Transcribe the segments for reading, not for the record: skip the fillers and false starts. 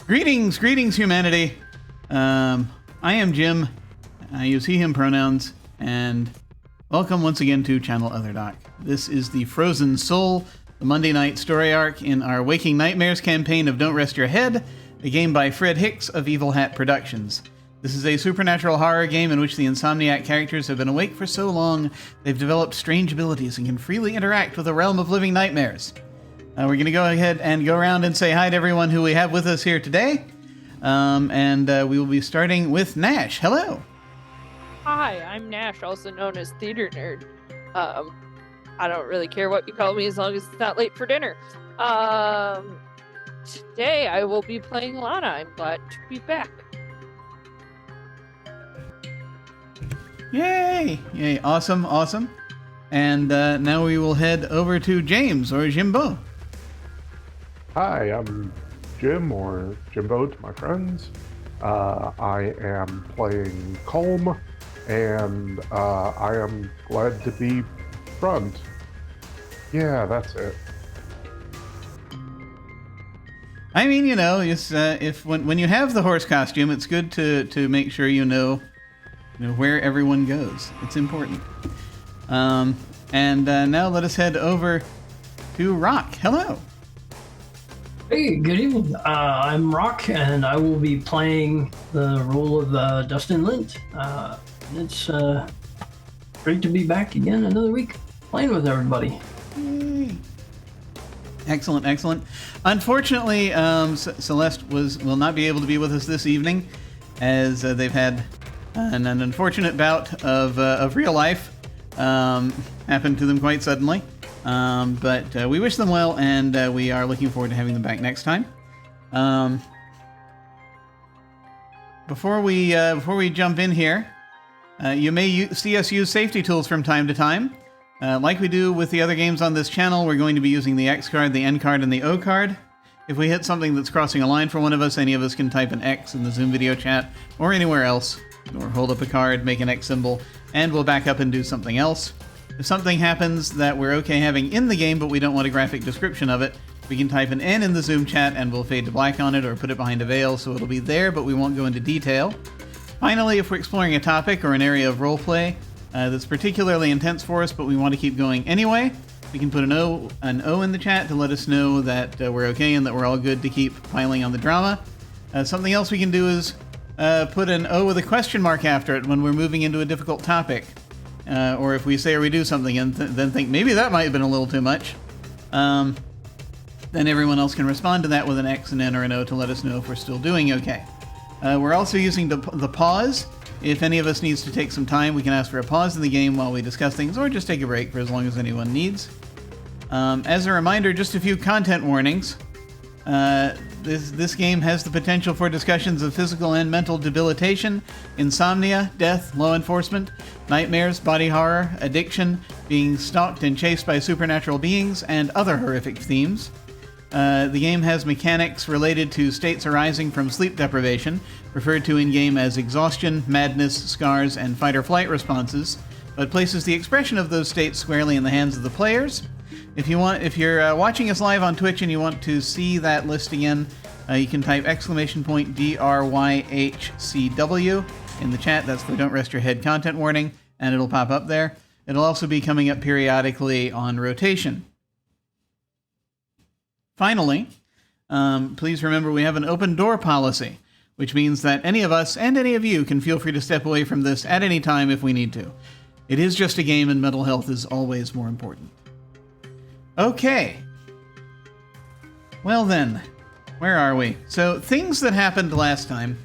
Greetings, humanity. I am Jim. I use he, him pronouns, and welcome once again to Channel Otherdoc. This is the Frozen Soul, the Monday night story arc in our Waking Nightmares campaign of Don't Rest Your Head, a game by Fred Hicks of Evil Hat Productions. This is a supernatural horror game in which the Insomniac characters have been awake for so long they've developed strange abilities and can freely interact with the realm of living nightmares. We're going to go ahead and go around and say hi to everyone who we have with us here today. We will be starting with Nash. Hello. Hi, I'm Nash, also known as Theater Nerd. I don't really care what you call me as long as it's not late for dinner. Today I will be playing Lana. I'm glad to be back. Yay! Yay! Awesome. And now we will head over to James, or Jimbeaux. Hi, I'm Jim, or Jimbeaux to my friends. I am playing Colm, and I am glad to be front. Yeah, that's it. I mean, you know, if when you have the horse costume, it's good to make sure you know where everyone goes. It's important. Now let us head over to Rrok. Hello. Hey, good evening. I'm Rrok, and I will be playing the role of Dustin Lint. It's great to be back again another week playing with everybody. Yay. Excellent. Unfortunately, Celeste will not be able to be with us this evening, as they've had an unfortunate bout of real life happen to them quite suddenly. But we wish them well, and we are looking forward to having them back next time. Before we jump in here, you may see us use safety tools from time to time. Like we do with the other games on this channel, we're going to be using the X card, the N card, and the O card. If we hit something that's crossing a line for one of us, any of us can type an X in the Zoom video chat, or anywhere else, or hold up a card, make an X symbol, and we'll back up and do something else. If something happens that we're okay having in the game, but we don't want a graphic description of it, we can type an N in the Zoom chat and we'll fade to black on it or put it behind a veil so it'll be there, but we won't go into detail. Finally, if we're exploring a topic or an area of roleplay that's particularly intense for us, but we want to keep going anyway, we can put an O in the chat to let us know that we're okay and that we're all good to keep piling on the drama. Something else we can do is put an O with a question mark after it when we're moving into a difficult topic. Or if we say or we do something and then think maybe that might have been a little too much, then everyone else can respond to that with an X, an N, or an O to let us know if we're still doing okay. We're also using the pause. If any of us needs to take some time, we can ask for a pause in the game while we discuss things, or just take a break for as long as anyone needs. As a reminder, just a few content warnings. This game has the potential for discussions of physical and mental debilitation, insomnia, death, law enforcement, nightmares, body horror, addiction, being stalked and chased by supernatural beings, and other horrific themes. The game has mechanics related to states arising from sleep deprivation, referred to in-game as exhaustion, madness, scars, and fight-or-flight responses, but places the expression of those states squarely in the hands of the players. If you're watching us live on Twitch and you want to see that list again, you can type !DRYHCW in the chat. That's for Don't Rest Your Head content warning, and it'll pop up there. It'll also be coming up periodically on rotation. Finally, please remember we have an open door policy, which means that any of us and any of you can feel free to step away from this at any time if we need to. It is just a game, and mental health is always more important. Okay. Well then, where are we? So, things that happened last time.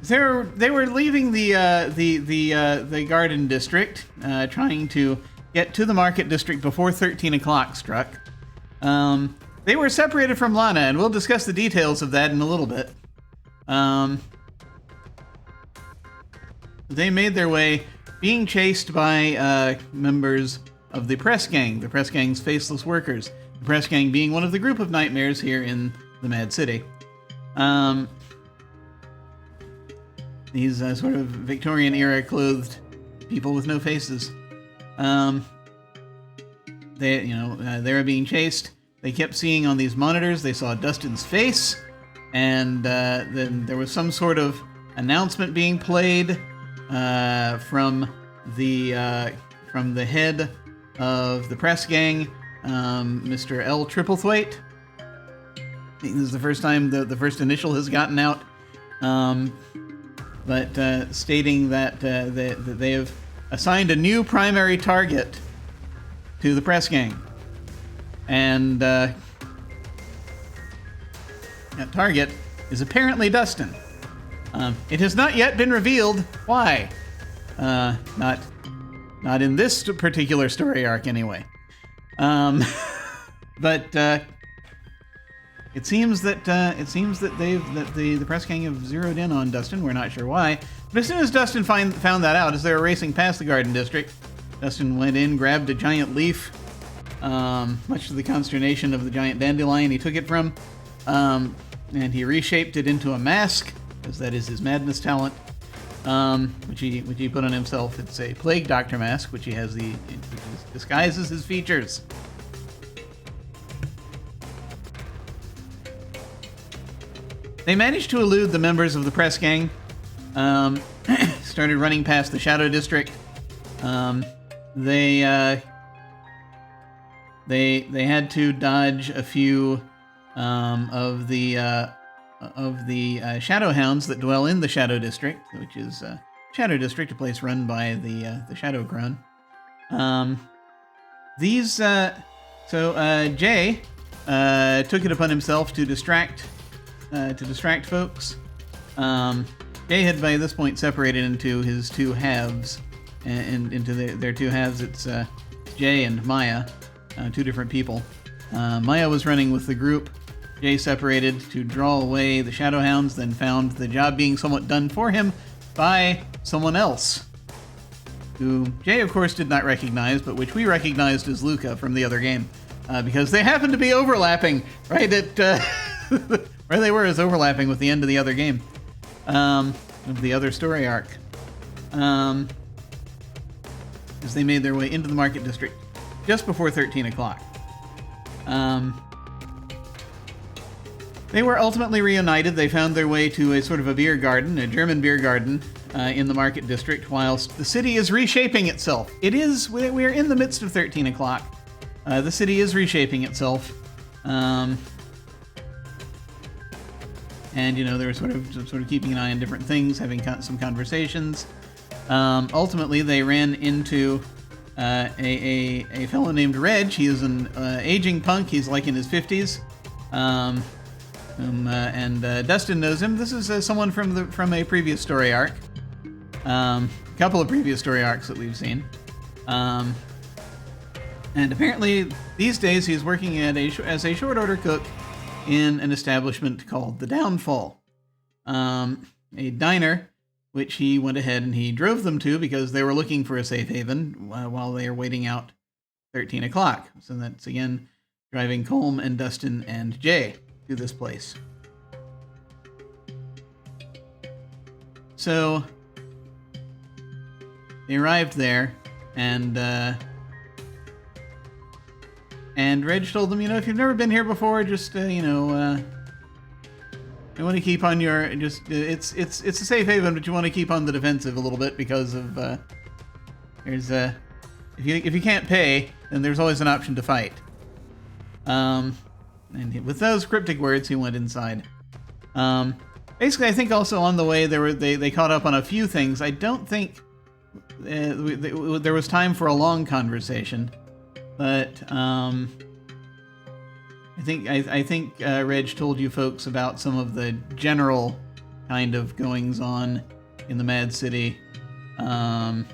They were leaving the garden district, trying to get to the market district before 13 o'clock struck. They were separated from Lana, and we'll discuss the details of that in a little bit. They made their way, being chased by members of the Press Gang, the Press Gang's faceless workers. The Press Gang being one of the group of nightmares here in the Mad City. These sort of Victorian-era clothed people with no faces. They they were being chased. They kept seeing on these monitors, they saw Dustin's face, and then there was some sort of announcement being played from the head of the press gang, Mr. L. Triplethwaite. This is the first time the first initial has gotten out, but stating that they have assigned a new primary target to the press gang. And that target is apparently Dustin. It has not yet been revealed why. Not in this particular story arc, anyway. But it seems that the press gang have zeroed in on Dustin. We're not sure why. But as soon as Dustin found that out, as they were racing past the Garden District, Dustin went in, grabbed a giant leaf. Much to the consternation of the giant dandelion he took it from, and he reshaped it into a mask, because that is his madness talent, which he put on himself. It's a plague doctor mask, which disguises his features. They managed to elude the members of the press gang. Started running past the Shadow District. They had to dodge a few of the Shadow Hounds that dwell in the Shadow District, which is Shadow District, a place run by the Shadow Crone. Jay took it upon himself to distract folks. Jay had by this point separated into his two halves, and into their two halves. It's Jay and Maya. Two different people. Maya was running with the group. Jay separated to draw away the Shadowhounds, then found the job being somewhat done for him by someone else, who Jay, of course, did not recognize, but which we recognized as Luca from the other game, because they happened to be overlapping, right at where they were is overlapping with the end of the other game, of the other story arc, as they made their way into the Market District just before 13 o'clock. They were ultimately reunited. They found their way to a sort of a beer garden, a German beer garden, in the Market District, whilst the city is reshaping itself. We are in the midst of 13 o'clock. The city is reshaping itself. And, they were sort of keeping an eye on different things, having some conversations. Ultimately, they ran into a fellow named Reg. He is an aging punk. He's like in his 50s. And Dustin knows him. This is someone from a previous story arc. A couple of previous story arcs that we've seen. And apparently, these days, he's working as a short order cook in an establishment called The Downfall. A diner, which he went ahead and he drove them to because they were looking for a safe haven while they are waiting out 13 o'clock. So that's, again, driving Colm and Dustin and Jay to this place. So they arrived there, and Reg told them, if you've never been here before, just you want to keep on your it's a safe haven, but you want to keep on the defensive a little bit because of there's if you can't pay, then there's always an option to fight. And with those cryptic words, he went inside. Basically, I think also on the way they caught up on a few things. I don't think there was time for a long conversation, but I think Reg told you folks about some of the general kind of goings on in the Mad City, as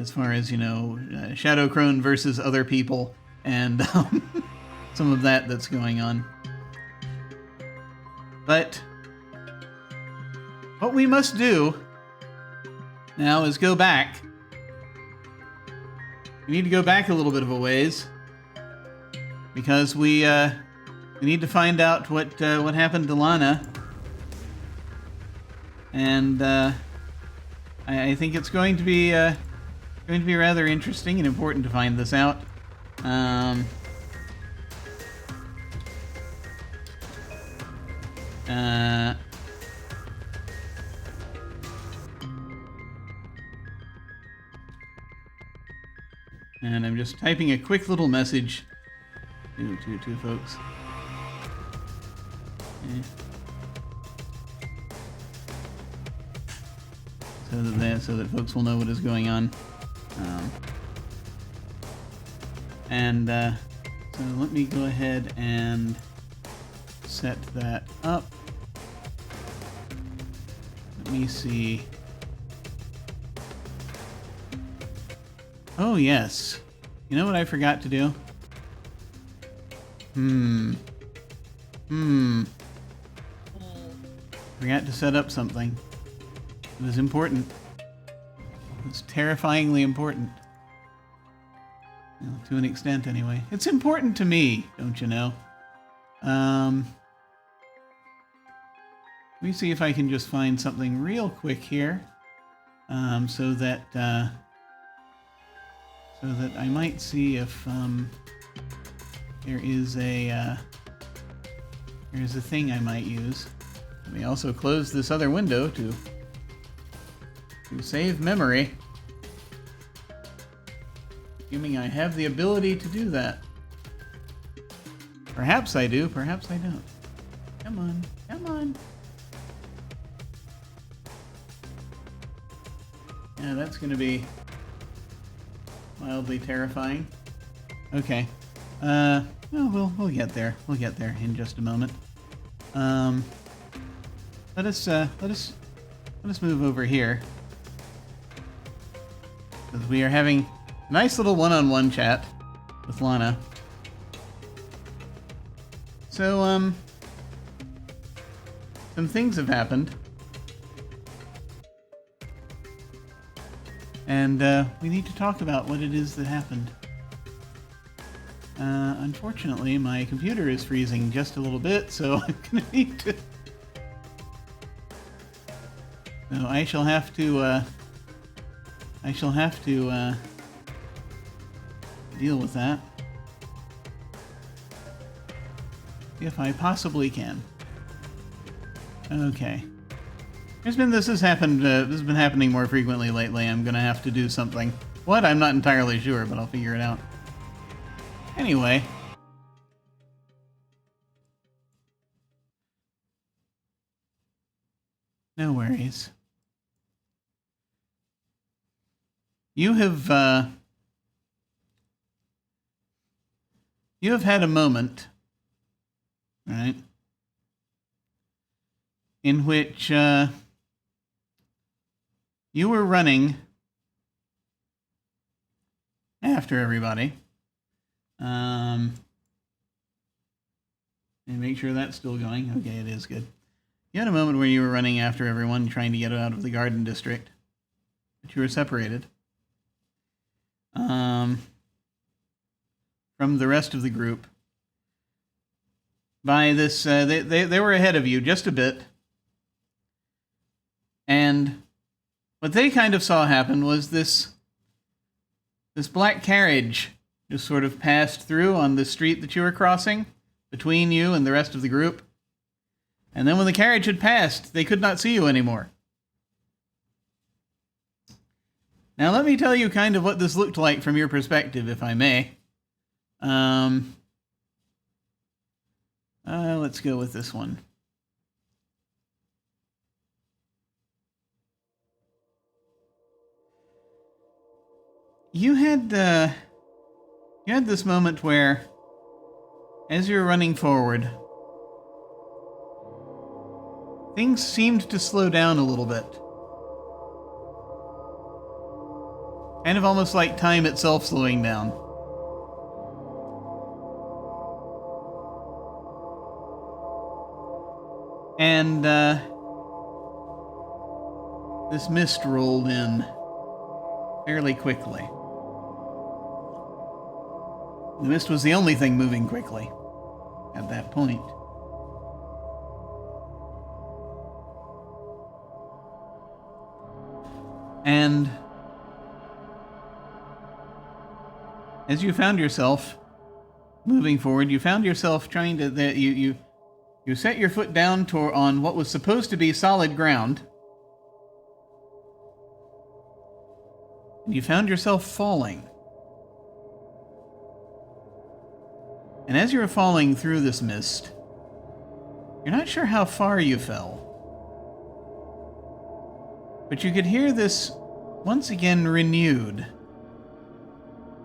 far as Shadow Crone versus other people, and some of that's going on. But what we must do now is go back. We need to go back a little bit of a ways, because we need to find out what happened to Lana, and I think it's going to be rather interesting and important to find this out. Um, and I'm just typing a quick little message to folks. So that folks will know what is going on. So let me go ahead and set that up. Let me see. Oh, yes. You know what I forgot to do? Forgot to set up something. It was important. It was terrifyingly important. Well, to an extent, anyway. It's important to me, don't you know? Let me see if I can just find something real quick here, so that I might see if there's a thing I might use. Let me also close this other window to save memory. Assuming I have the ability to do that. Perhaps I do, perhaps I don't. Come on, come on. Yeah, that's gonna be mildly terrifying. Okay. Well, we'll get there. We'll get there in just a moment. Let us move over here. Because we are having a nice little one-on-one chat with Lana. So, some things have happened. And, we need to talk about what it is that happened. Unfortunately, my computer is freezing just a little bit, so I'm gonna need to... So I shall have to deal with that. If I possibly can. Okay. This has happened, this has been happening more frequently lately. I'm gonna have to do something. What? I'm not entirely sure, but I'll figure it out. Anyway. No worries. You have had a moment, right, in which you were running after everybody. And make sure that's still going. Okay, it is good. You had a moment where you were running after everyone, trying to get out of the Garden District, but you were separated from the rest of the group by this. They were ahead of you just a bit, and what they kind of saw happen was this black carriage just sort of passed through on the street that you were crossing between you and the rest of the group. And then when the carriage had passed, they could not see you anymore. Now let me tell you kind of what this looked like from your perspective, if I may. Let's go with this one. You had this moment where, as you were running forward, things seemed to slow down a little bit. Kind of almost like time itself slowing down. And, this mist rolled in fairly quickly. The mist was the only thing moving quickly at that point. And as you found yourself moving forward, you found yourself trying to you set your foot down on what was supposed to be solid ground. And you found yourself falling. And as you were falling through this mist, you're not sure how far you fell. But you could hear this once again renewed.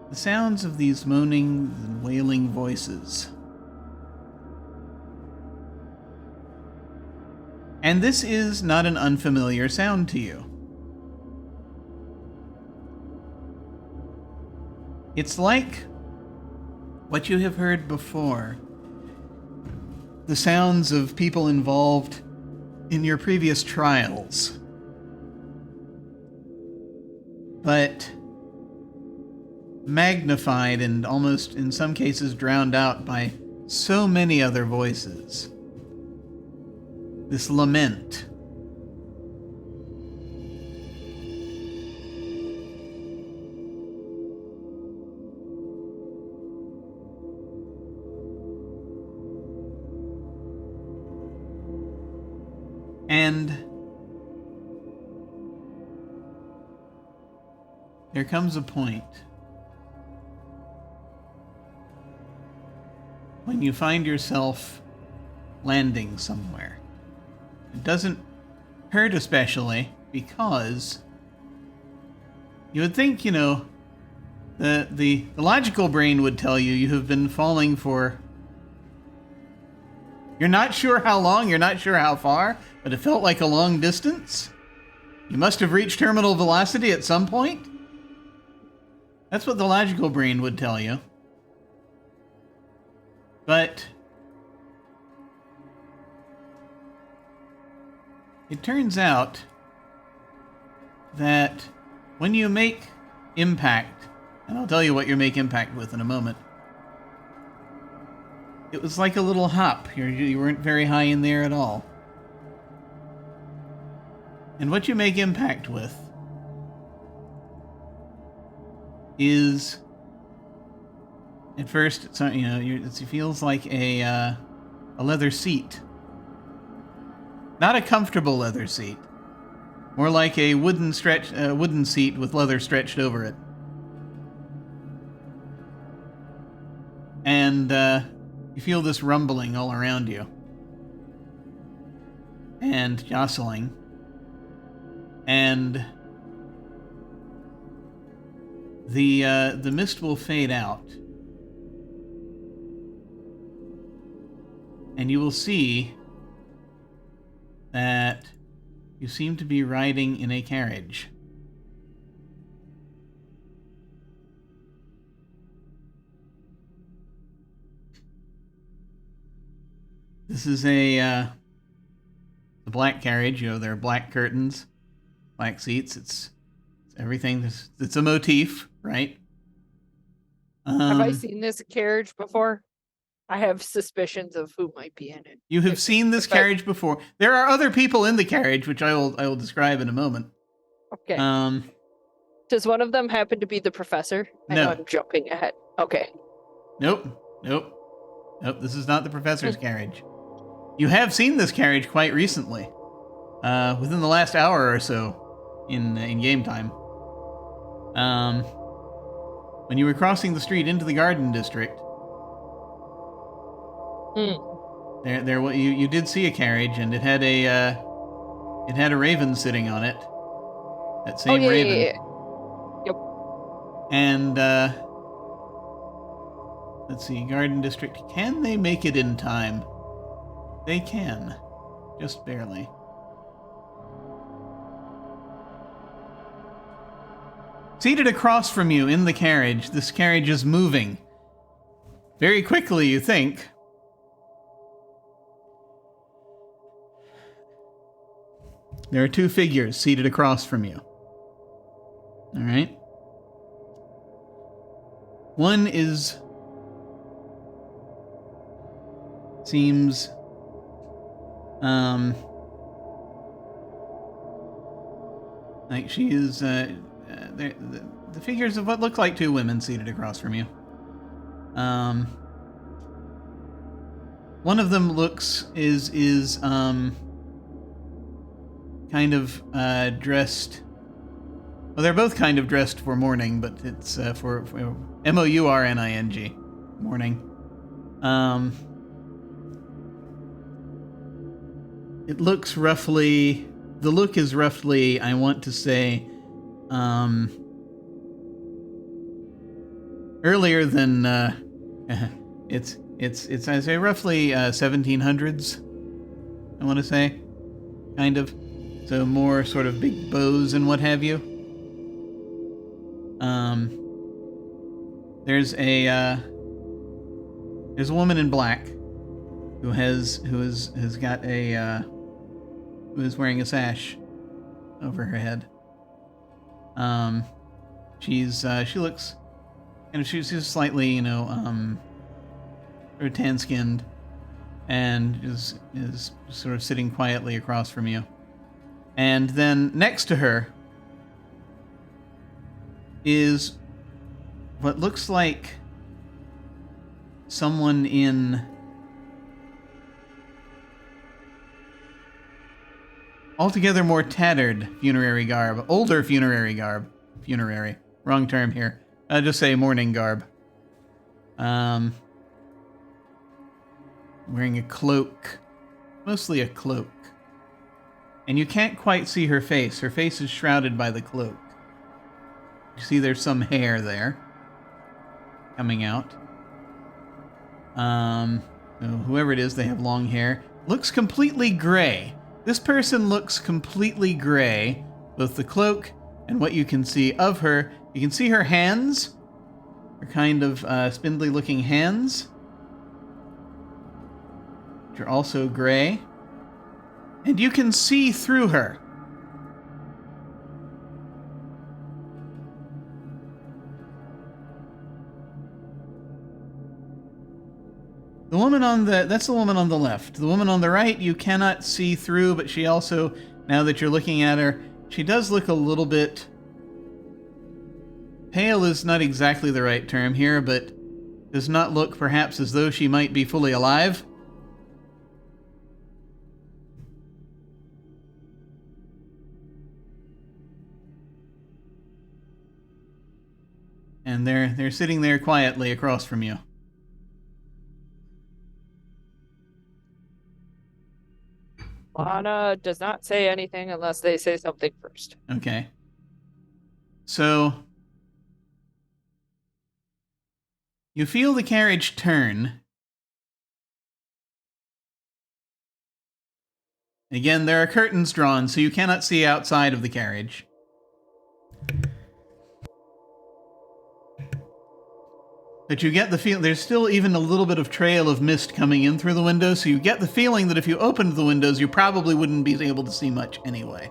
The sounds of these moaning and wailing voices. And this is not an unfamiliar sound to you. It's like what you have heard before. The sounds of people involved in your previous trials. But magnified and almost in some cases drowned out by so many other voices. This lament. And there comes a point when you find yourself landing somewhere. It doesn't hurt especially because you would think, the logical brain would tell you you have been falling for... You're not sure how long, you're not sure how far, but it felt like a long distance. You must have reached terminal velocity at some point. That's what the logical brain would tell you. But it turns out that when you make impact, and I'll tell you what you make impact with in a moment, it was like a little hop. You weren't very high in there at all. And what you make impact with is, at first, it feels like a leather seat. Not a comfortable leather seat. More like a wooden seat with leather stretched over it. And you feel this rumbling all around you. And jostling. And the mist will fade out. And you will see that you seem to be riding in a carriage. This is a black carriage. There are black curtains, black seats. It's everything. It's a motif, right? Have I seen this carriage before? I have suspicions of who might be in it. You have seen this carriage before. There are other people in the carriage, which I will describe in a moment. Okay. Does one of them happen to be the professor? I know I'm jumping ahead. Okay. Nope. This is not the professor's carriage. You have seen this carriage quite recently, within the last hour or so, in game time. When you were crossing the street into the Garden District. You did see a carriage, and it had a raven sitting on it. That same raven. Yeah. Yep. And let's see, Garden District. Can they make it in time? They can, just barely. Seated across from you in the carriage, this carriage is moving very quickly, you think. There are two figures seated across from you. All right. One seems like she is the figures of what look like two women seated across from you. One of them is kind of dressed. Well, they're both kind of dressed for mourning, but it's for mourning, mourning. It looks roughly. The look is roughly, I want to say, earlier than it's I say roughly 1700s. I want to say, kind of, so more sort of big bows and what have you. There's a woman in black who is wearing a sash over her head. She looks, she's slightly, sort of tan-skinned, and is sort of sitting quietly across from you. And then next to her is what looks like someone in altogether more tattered funerary garb. Older funerary garb. Funerary. Wrong term here. I'll just say mourning garb. Wearing a cloak. Mostly a cloak. And you can't quite see her face. Her face is shrouded by the cloak. You see there's some hair there. Coming out. Whoever it is, they have long hair. Looks completely gray. This person looks completely gray, both the cloak and what you can see of her. You can see her hands, her kind of spindly-looking hands, which are also gray. And you can see through her. That's the woman on the left. The woman on the right, you cannot see through, but she also, now that you're looking at her, she does look a little bit... Pale is not exactly the right term here, but does not look perhaps as though she might be fully alive. And they're sitting there quietly across from you. Lana does not say anything unless they say something first. Okay. So, you feel the carriage turn. Again, there are curtains drawn, so you cannot see outside of the carriage. But you get the feeling there's still even a little bit of trail of mist coming in through the windows, so you get the feeling that if you opened the windows, you probably wouldn't be able to see much anyway.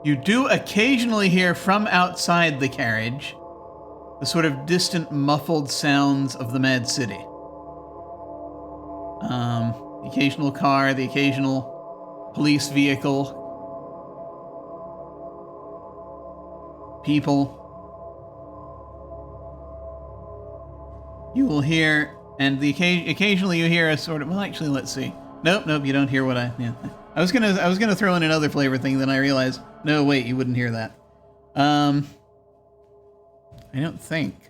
You do occasionally hear from outside the carriage the sort of distant, muffled sounds of the Mad City. The occasional car, the occasional police vehicle, people. You will hear, and occasionally you hear a sort of, well, actually, let's see. Nope, you don't hear what I was gonna throw in another flavor thing, then I realized, no, wait, you wouldn't hear that. I don't think.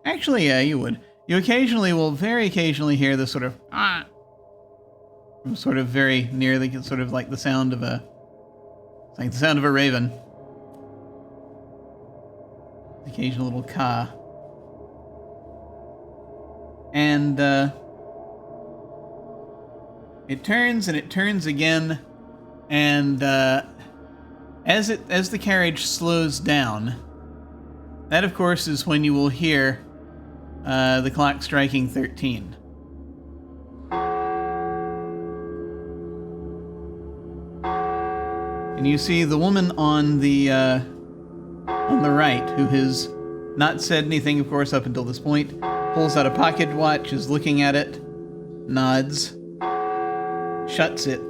Actually, yeah, you would. You very occasionally hear this sort of, from sort of very near the, sort of like the sound of a raven. Occasional little caw. And it turns and it turns again, and as the carriage slows down, that of course is when you will hear the clock striking 13. And you see the woman on the right, who has not said anything, of course, up until this point, pulls out a pocket watch, is looking at it, nods, shuts it,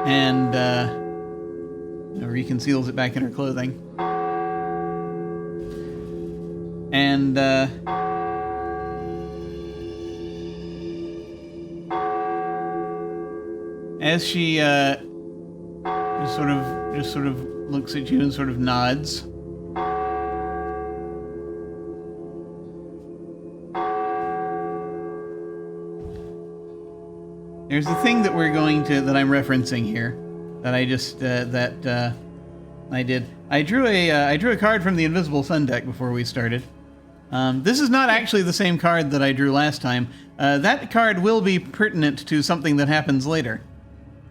and reconceals it back in her clothing. And as she just sort of looks at you and sort of nods. There's a thing that that I'm referencing here, that I just I did. I drew a card from the Invisible Sun deck before we started. This is not actually the same card that I drew last time. That card will be pertinent to something that happens later.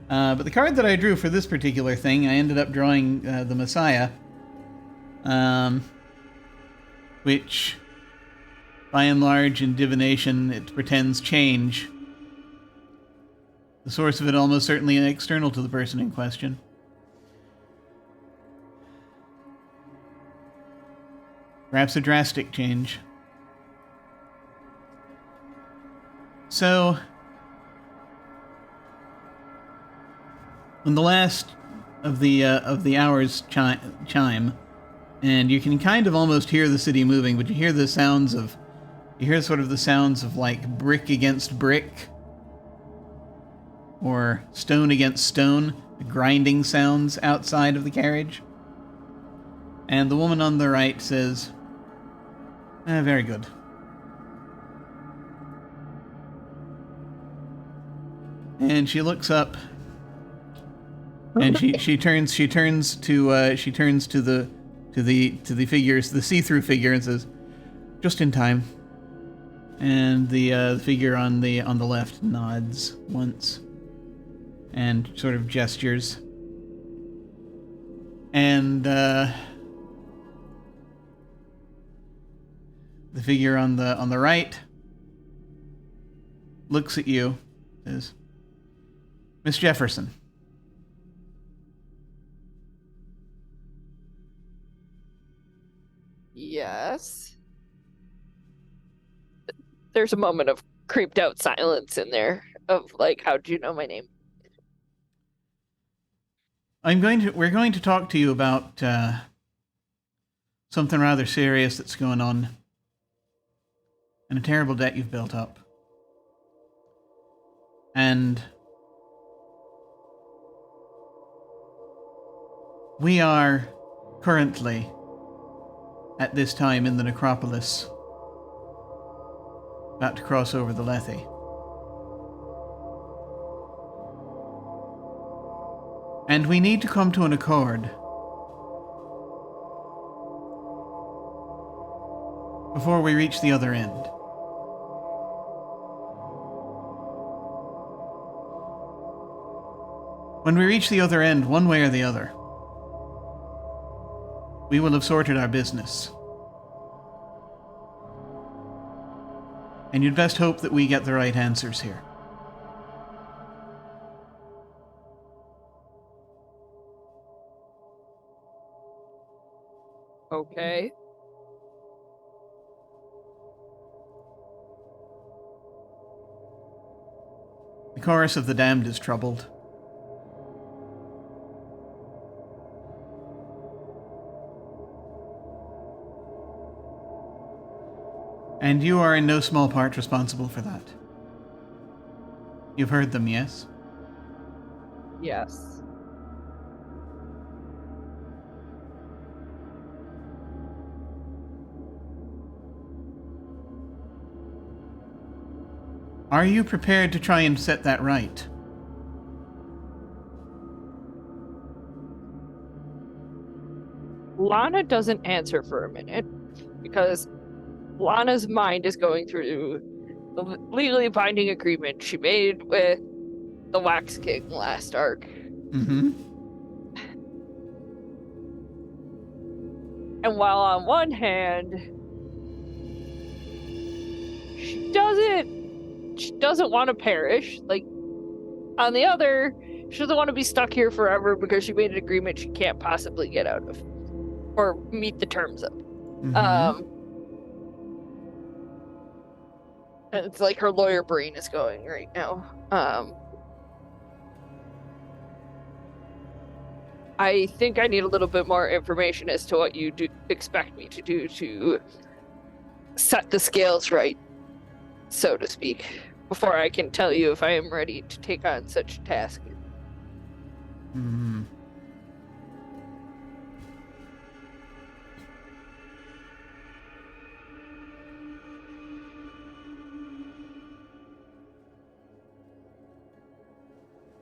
But the card that I drew for this particular thing, I ended up drawing the Messiah, which, by and large, in divination, it pretends change. The source of it almost certainly external to the person in question. Perhaps a drastic change. So, when the last of the hours chime, and you can kind of almost hear the city moving, but you hear sort of the sounds of like brick against brick, or stone against stone, the grinding sounds outside of the carriage. And the woman on the right says, very good. And she looks up, and she turns to the figures, the see-through figure, and says, "Just in time." And the figure on the left nods once and sort of gestures. And the figure on the right looks at you, says, "Miss Jefferson." Yes. There's a moment of creeped out silence in there of like, how do you know my name? We're going to talk to you about something rather serious that's going on, and a terrible debt you've built up. And we are currently, at this time in the Necropolis, about to cross over the Lethe. And we need to come to an accord before we reach the other end. When we reach the other end, one way or the other, we will have sorted our business. And you'd best hope that we get the right answers here. Okay. The chorus of the damned is troubled. And you are in no small part responsible for that. You've heard them, yes? Yes. Are you prepared to try and set that right? Lana doesn't answer for a minute because Lana's mind is going through the legally binding agreement she made with the Wax King last arc. Mm-hmm. And while on one hand, she doesn't want to perish, like, on the other, she doesn't want to be stuck here forever because she made an agreement she can't possibly get out of or meet the terms of. Mm-hmm. And it's like her lawyer brain is going right now. I think I need a little bit more information as to what you do expect me to do to set the scales right, so to speak, before I can tell you if I am ready to take on such a task. Hmm.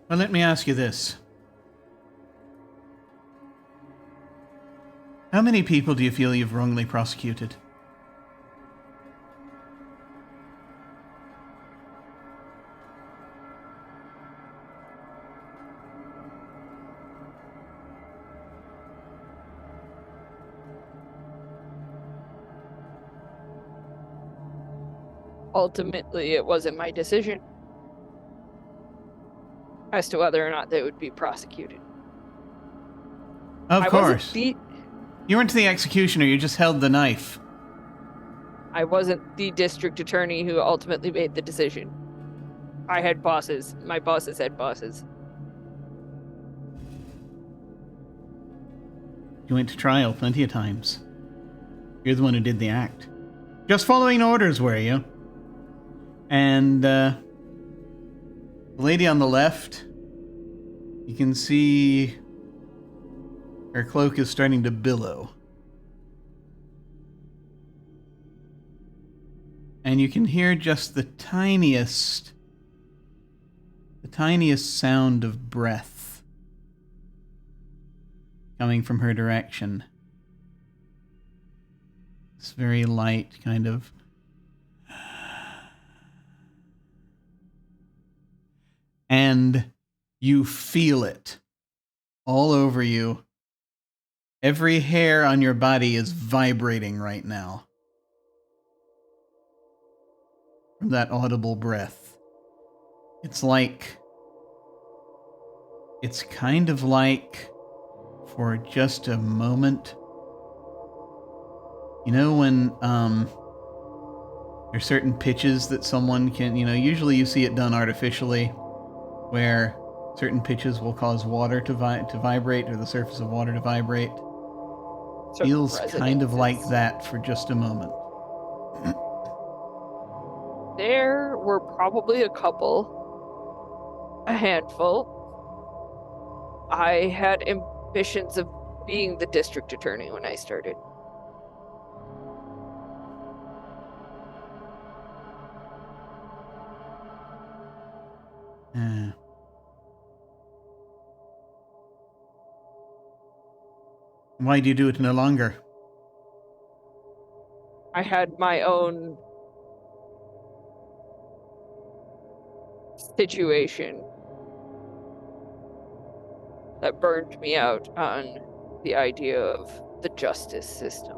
Well, let me ask you this. How many people do you feel you've wrongly prosecuted? Ultimately, it wasn't my decision as to whether or not they would be prosecuted. Of I course. wasn't You weren't the executioner, you just held the knife. I wasn't the district attorney who ultimately made the decision. I had bosses. My bosses had bosses. You went to trial plenty of times. You're the one who did the act. Just following orders, were you? And, the lady on the left, you can see her cloak is starting to billow. And you can hear just the tiniest sound of breath coming from her direction. It's very light, kind of. And you feel it all over you. Every hair on your body is vibrating right now from that audible breath. It's kind of like, for just a moment, you know when there's certain pitches that someone can, usually you see it done artificially, where certain pitches will cause water to vibrate, or the surface of water to vibrate. Feels kind of like that for just a moment. There were probably a handful. I had ambitions of being the district attorney when I started. Why do you do it no longer? I had my own situation that burned me out on the idea of the justice system.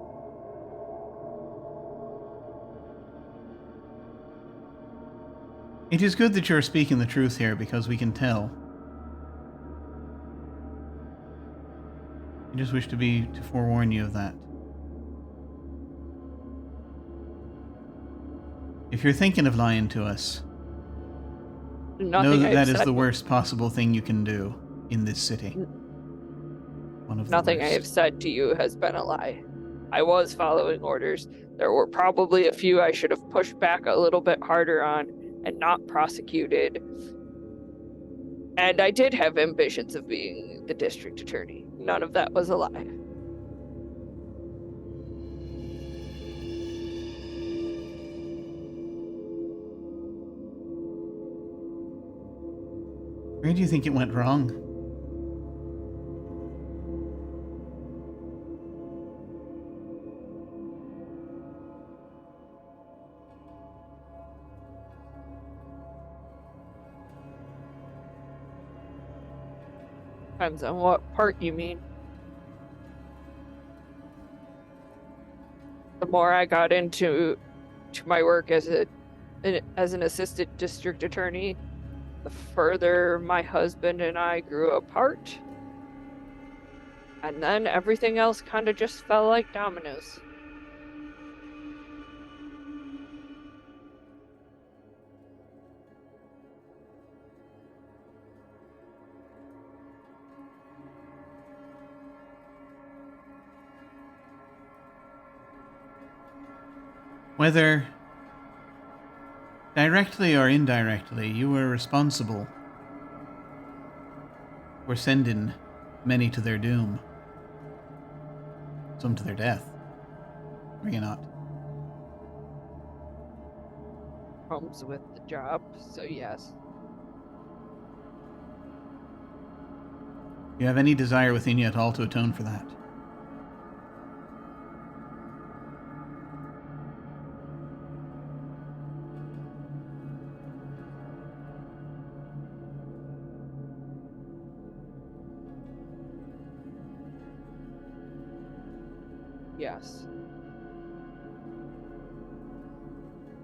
It is good that you're speaking the truth here, because we can tell. I just wish to forewarn you of that. If you're thinking of lying to us, know that is the worst possible thing you can do in this city. Nothing I have said to you has been a lie. I was following orders. There were probably a few I should have pushed back a little bit harder on and not prosecuted. And I did have ambitions of being the district attorney. None of that was a lie. Where do you think it went wrong? Depends on what part you mean. The more I got into my work as an assistant district attorney, the further my husband and I grew apart. And then everything else kind of just fell like dominoes. Whether directly or indirectly, you were responsible for sending many to their doom. Some to their death. Are you not? Comes with the job, so yes. Do you have any desire within you at all to atone for that? Yes.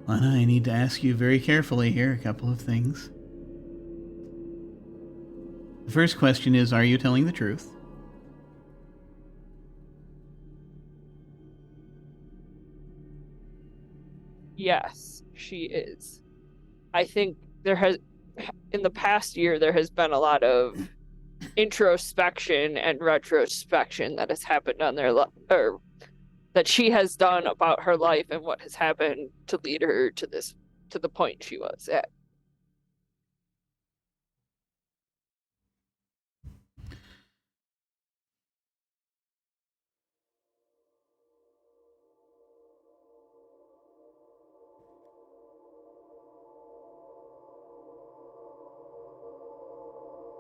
Lana, I need to ask you very carefully here a couple of things. The first question is, are you telling the truth? Yes, she is. I think in the past year, there has been a lot of introspection and retrospection that has happened on or that she has done about her life and what has happened to lead her to the point she was at.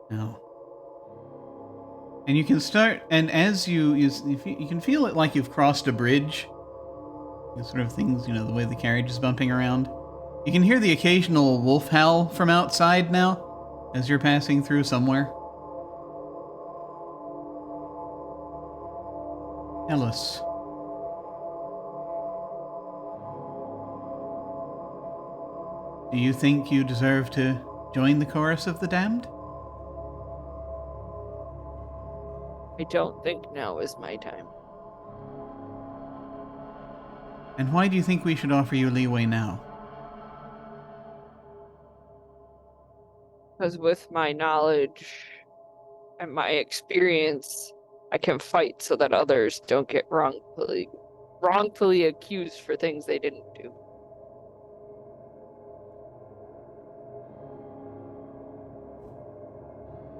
No. And you can start, and as you can feel it like you've crossed a bridge. Sort of things, the way the carriage is bumping around. You can hear the occasional wolf howl from outside now, as you're passing through somewhere. Tell us. Do you think you deserve to join the chorus of the damned? I don't think now is my time. And why do you think we should offer you leeway now? Because with my knowledge and my experience, I can fight so that others don't get wrongfully accused for things they didn't do.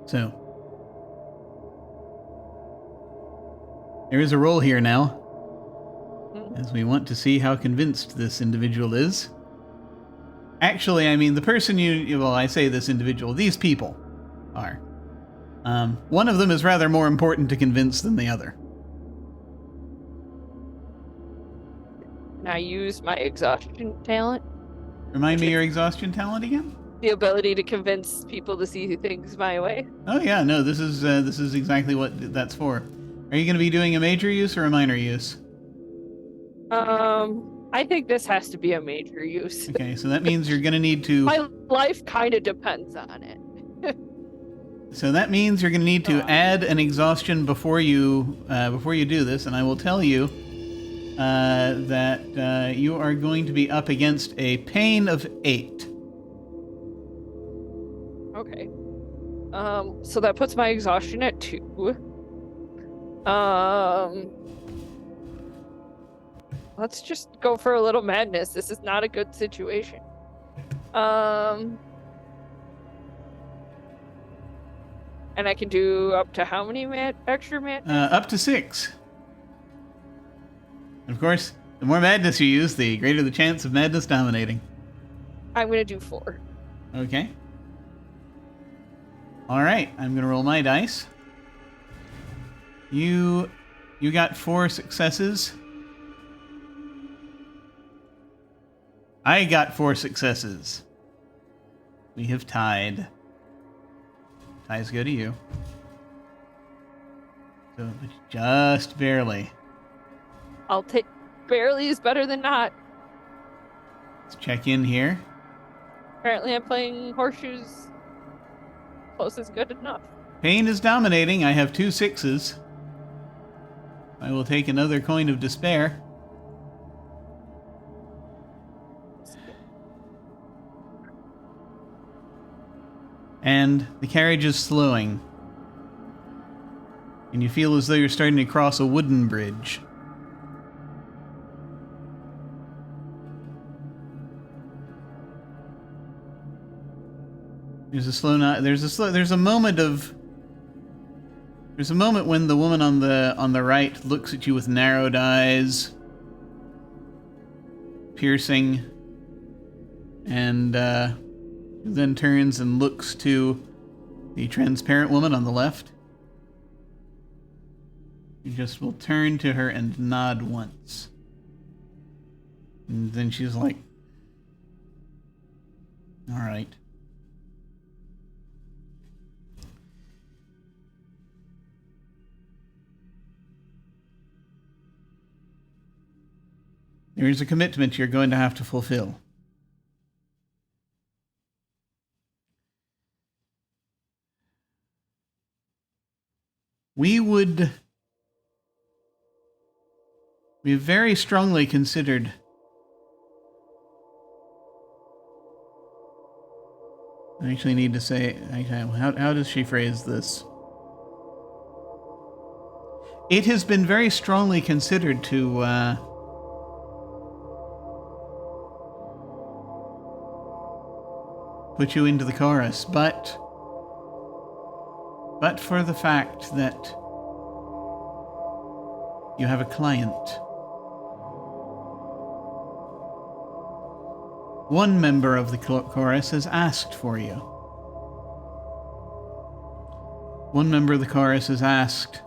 So, there is a roll here now, as we want to see how convinced this individual is. Actually, I mean, the person I say this individual, these people are. One of them is rather more important to convince than the other. Can I use my exhaustion talent? Remind me your exhaustion talent again? The ability to convince people to see things my way. Oh yeah, no, this is exactly what that's for. Are you going to be doing a major use or a minor use? I think this has to be a major use. Okay, so that means you're going to need to... My life kind of depends on it. So that means you're going to need to add an exhaustion before you do this, and I will tell you that you are going to be up against a pain of 8. Okay. So that puts my exhaustion at 2. Let's just go for a little madness. This is not a good situation. And I can do up to how many extra madness? Up to 6. And of course, the more madness you use, the greater the chance of madness dominating. I'm going to do 4. Okay. All right, I'm going to roll my dice. You got 4 successes. I got 4 successes. We have tied. Ties go to you. So, just barely. I'll take... Barely is better than not. Let's check in here. Apparently I'm playing horseshoes. Close is good enough. Pain is dominating. I have 2 6s. I will take another coin of despair. And the carriage is slowing. And you feel as though you're starting to cross a wooden bridge. There's a slow nod. There's a moment when the woman on the right looks at you with narrowed eyes, piercing, and then turns and looks to the transparent woman on the left. You just will turn to her and nod once. And then she's like, all right. There is a commitment you're going to have to fulfill. We very strongly considered I actually need to say, how does she phrase this? It has been very strongly considered to put you into the chorus, but for the fact that you have a client. One member of the chorus has asked for you. One member of the chorus has asked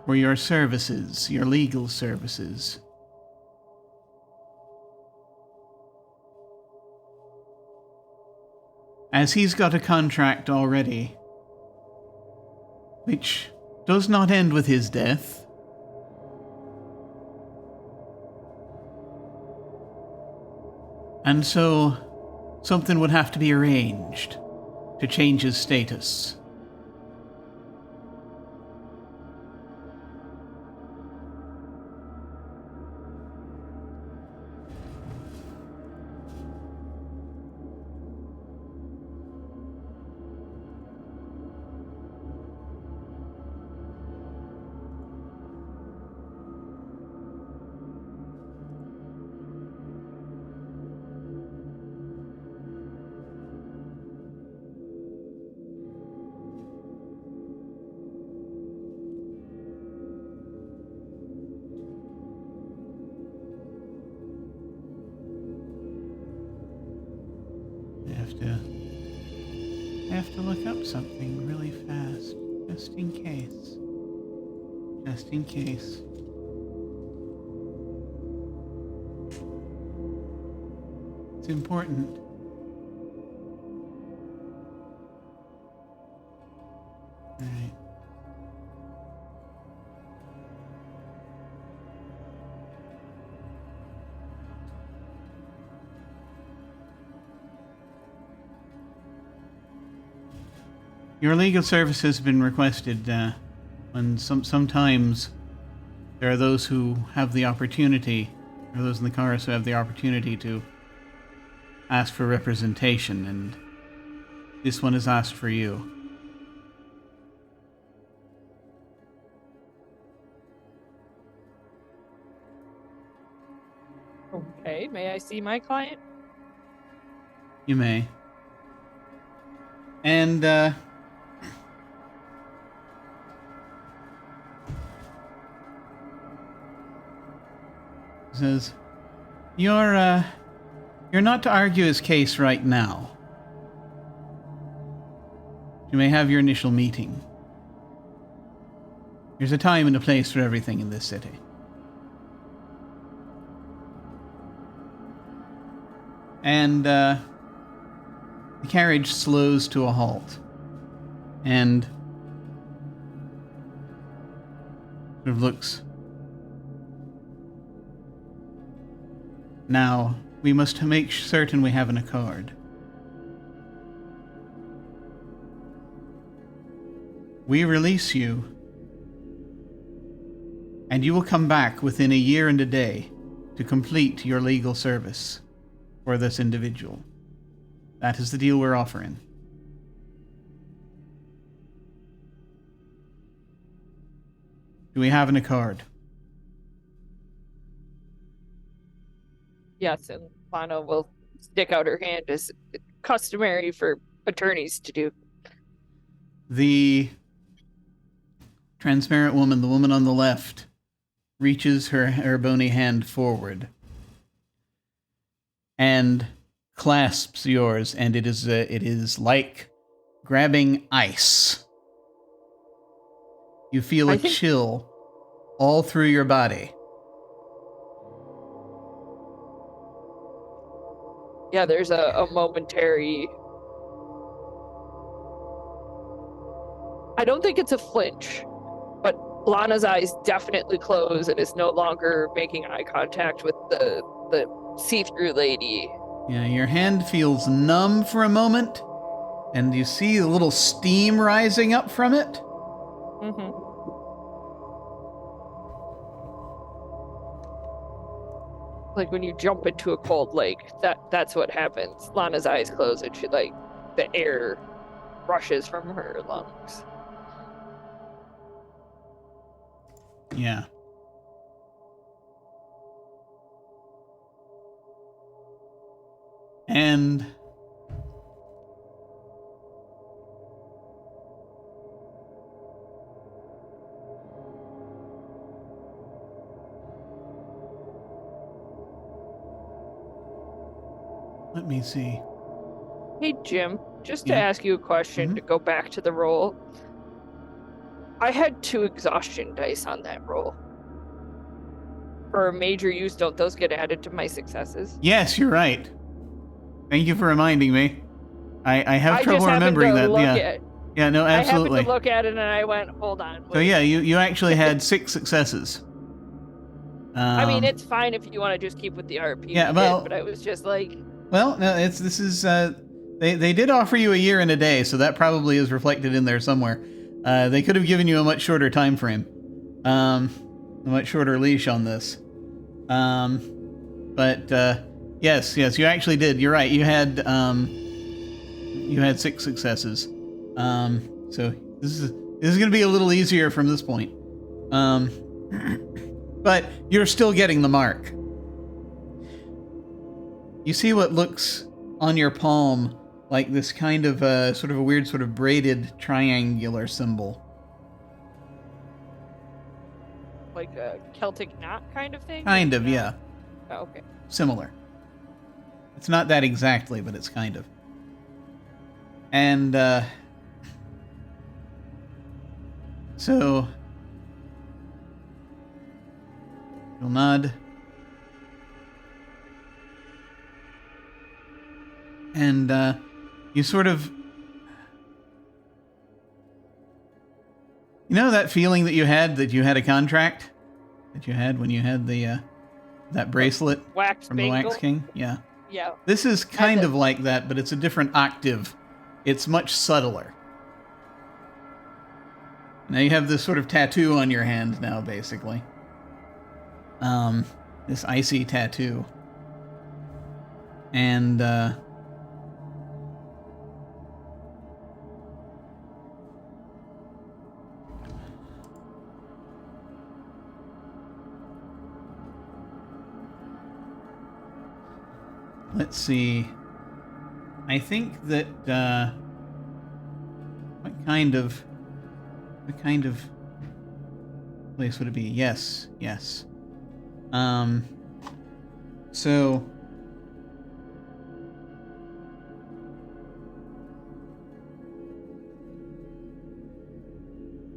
for your services, your legal services. As he's got a contract already, which does not end with his death. And so, something would have to be arranged to change his status. I have to look up something really fast, just in case. Just in case. It's important. All right. Your legal service has been requested when sometimes there are those who have the opportunity, or those in the chorus who have the opportunity to ask for representation, and this one has asked for you. Okay, may I see my client? You may. And, says, you're not to argue his case right now. You may have your initial meeting. There's a time and a place for everything in this city. And, the carriage slows to a halt. And sort of looks. Now, we must make certain we have an accord. We release you, and you will come back within a year and a day to complete your legal service for this individual. That is the deal we're offering. Do we have an accord? Yes, and Lana will stick out her hand as customary for attorneys to do. The transparent woman, the woman on the left, reaches her bony hand forward and clasps yours, and it is like grabbing ice. You feel a chill all through your body. Yeah, there's a momentary... I don't think it's a flinch, but Lana's eyes definitely close and is no longer making eye contact with the see-through lady. Yeah, your hand feels numb for a moment, and you see a little steam rising up from it. Mm-hmm. Like when you jump into a cold lake, that's what happens. Lana's eyes close and the air rushes from her lungs. Yeah. And let me see. Hey, Jim, just to ask you a question to go back to the roll. I had 2 exhaustion dice on that roll. For major use, don't those get added to my successes? Yes, you're right. Thank you for reminding me. I have trouble remembering that. Yeah, no, absolutely. I happened to look at it and I went, hold on. So yeah, you actually had 6 successes. I mean, it's fine if you want to just keep with the RP. Yeah, well, but I was just like... Well, no, they did offer you a year and a day, so that probably is reflected in there somewhere. They could have given you a much shorter time frame. A much shorter leash on this. But yes, you actually did. You're right. You had 6 successes. So this is going to be a little easier from this point. But you're still getting the mark. You see what looks on your palm like this kind of sort of a weird sort of braided triangular symbol. Like a Celtic knot kind of thing? Kind of, yeah. Oh, okay. Similar. It's not that exactly, but it's kind of. And so you'll nod. And you sort of... You know that feeling that you had a contract? That you had when you had the that bracelet from the Wax King? Yeah. Yeah. This is kind of like that, but it's a different octave. It's much subtler. Now you have this sort of tattoo on your hand now, basically. This icy tattoo. And let's see. I think that what kind of place would it be? Yes. So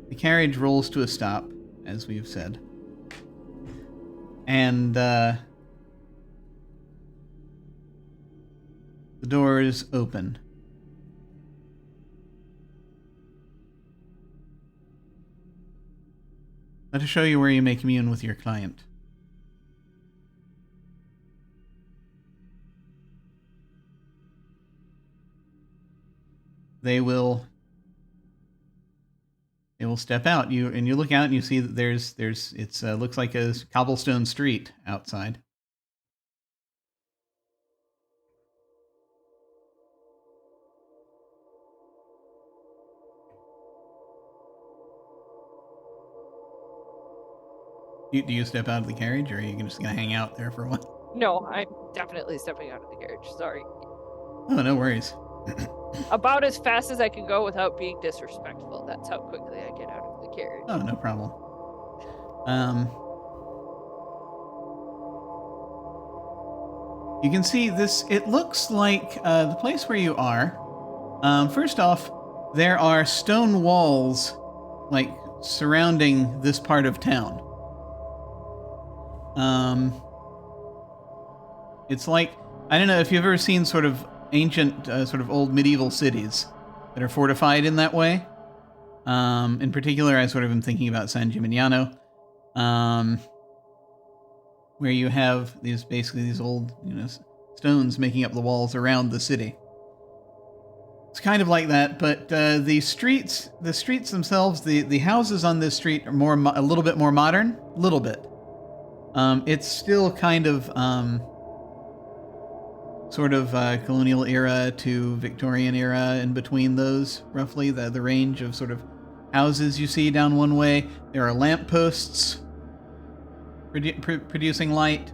the carriage rolls to a stop, as we've said. And the doors open. Let us show you where you may commune with your client. They will step out. You look out and you see that it's looks like a cobblestone street outside. Do you step out of the carriage, or are you just going to hang out there for a while? No, I'm definitely stepping out of the carriage. Sorry. Oh, no worries. About as fast as I can go without being disrespectful. That's how quickly I get out of the carriage. Oh, no problem. You can see this, it looks like the place where you are. First off, there are stone walls, like, surrounding this part of town. It's like, I don't know if you've ever seen sort of ancient, sort of old medieval cities that are fortified in that way. In particular, I sort of am thinking about San Gimignano, where you have basically these old, stones making up the walls around the city. It's kind of like that, but the streets themselves, the houses on this street are a little bit more modern, a little bit. It's still kind of sort of colonial era to Victorian era, in between those, roughly the range of sort of houses you see down one way. There are lampposts producing light,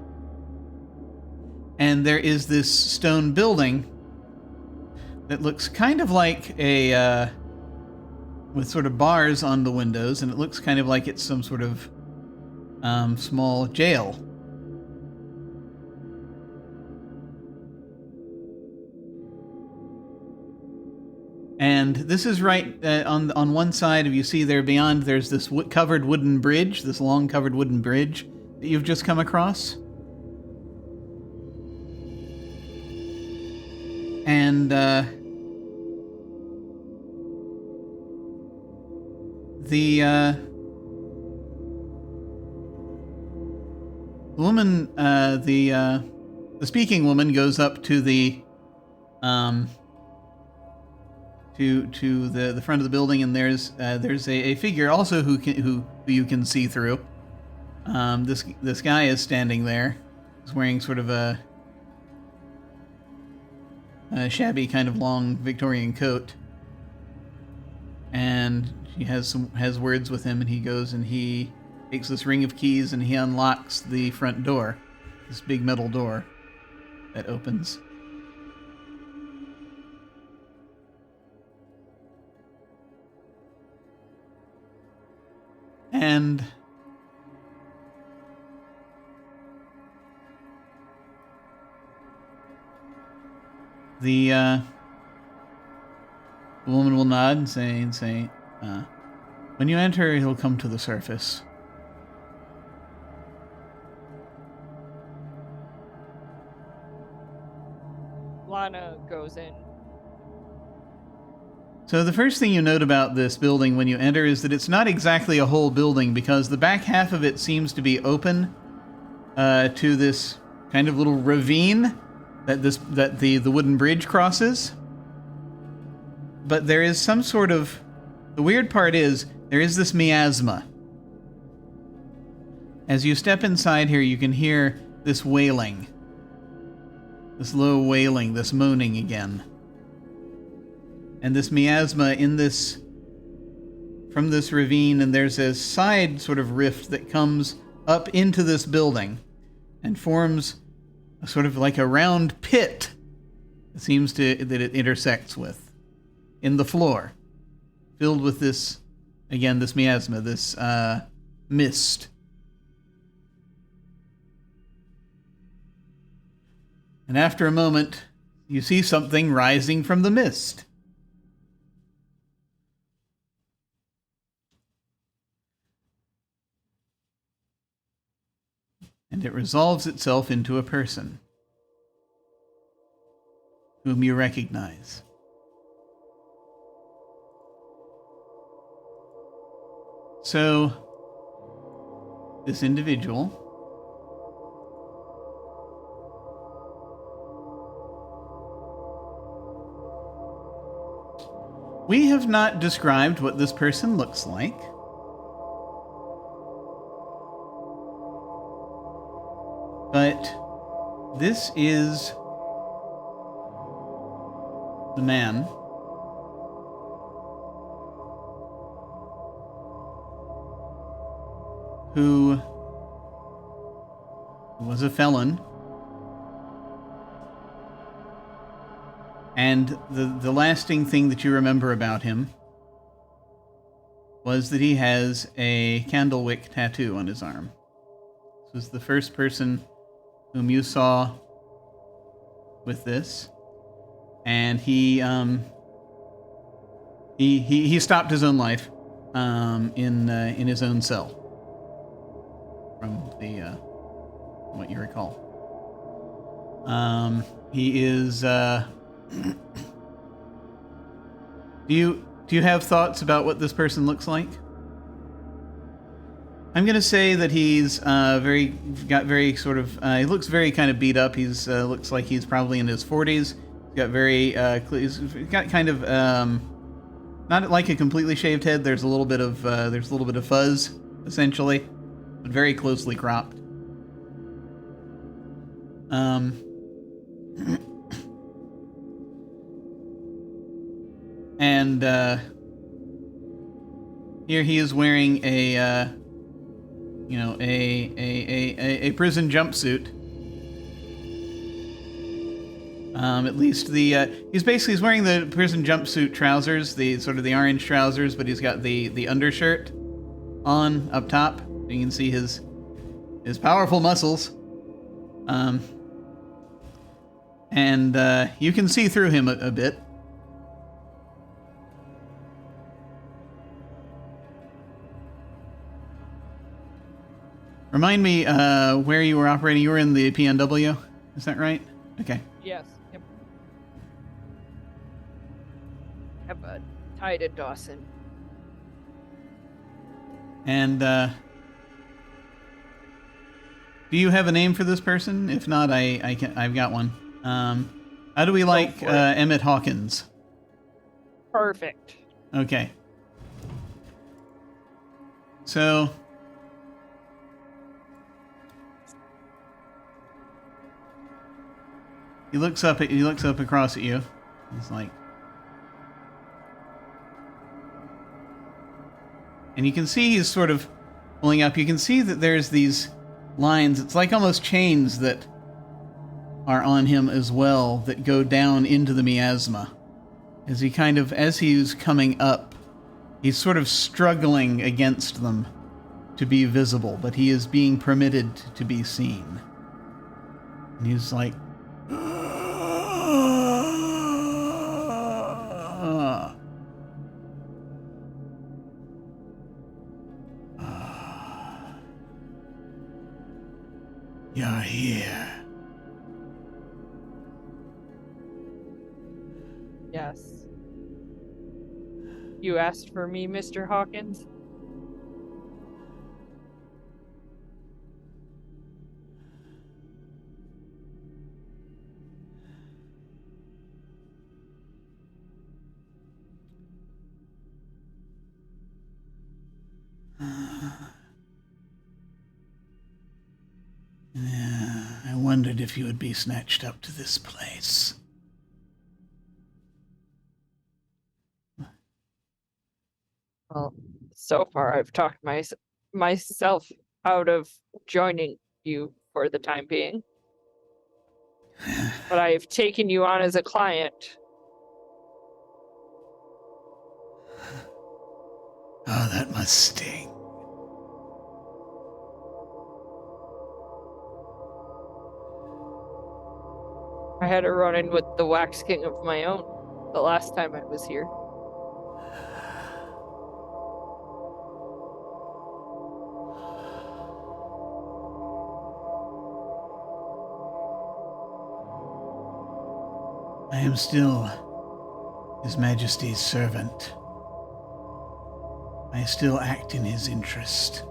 and there is this stone building that looks kind of like a with sort of bars on the windows, and it looks kind of like it's some sort of small jail. And this is right on one side. If you see there beyond, there's this covered wooden bridge, this long covered wooden bridge that you've just come across. And the woman, the speaking woman, goes up to the to the front of the building, and there's a figure also who you can see through. This guy is standing there. He's wearing sort of a shabby kind of long Victorian coat, and she has words with him, and he goes and he takes this ring of keys and he unlocks the front door, this big metal door that opens. And the woman will nod and say, when you enter, he'll come to the surface. Lana goes in. So the first thing you note about this building when you enter is that it's not exactly a whole building, because the back half of it seems to be open to this kind of little ravine that the wooden bridge crosses. But there is some sort of... The weird part is, there is this miasma. As you step inside here, you can hear this wailing. This low wailing, this moaning again. And this miasma from this ravine, and there's a side sort of rift that comes up into this building and forms a sort of like a round pit, it seems that it intersects with, in the floor, filled with this, again, this miasma, this mist. And after a moment, you see something rising from the mist. And it resolves itself into a person whom you recognize. So, this individual we have not described what this person looks like. But this is the man who was a felon And the lasting thing that you remember about him was that he has a candlewick tattoo on his arm. This was the first person whom you saw with this, and he stopped his own life in his own cell, from the what you recall. He is. Do you have thoughts about what this person looks like? I'm gonna say that he's very sort of. He looks very kind of beat up. He's looks like he's probably in his 40s. He's got he's got kind of not like a completely shaved head. There's a little bit of fuzz, essentially, but very closely cropped. And here he is wearing a prison jumpsuit. At least he's wearing the prison jumpsuit trousers, the sort of the orange trousers, but he's got the undershirt on up top. You can see his powerful muscles. And you can see through him a bit. Remind me where you were operating. You were in the PNW, is that right? Okay. Yes. Yep. Have a tie to Dawson. And do you have a name for this person? If not, I've got one. How do we like Emmett Hawkins? Perfect. Okay. So he looks up across at you. He's like, and you can see he's sort of pulling up. You can see that there's these lines. It's like almost chains that are on him as well that go down into the miasma. As he's coming up, he's sort of struggling against them to be visible, but he is being permitted to be seen. And he's like, you're here. Yes. You asked for me, Mr. Hawkins? I wondered if you would be snatched up to this place. Well, so far I've talked myself out of joining you for the time being. But I have taken you on as a client. Oh, that must sting. I had a run-in with the Wax King of my own the last time I was here. I am still His Majesty's servant. I still act in his interest.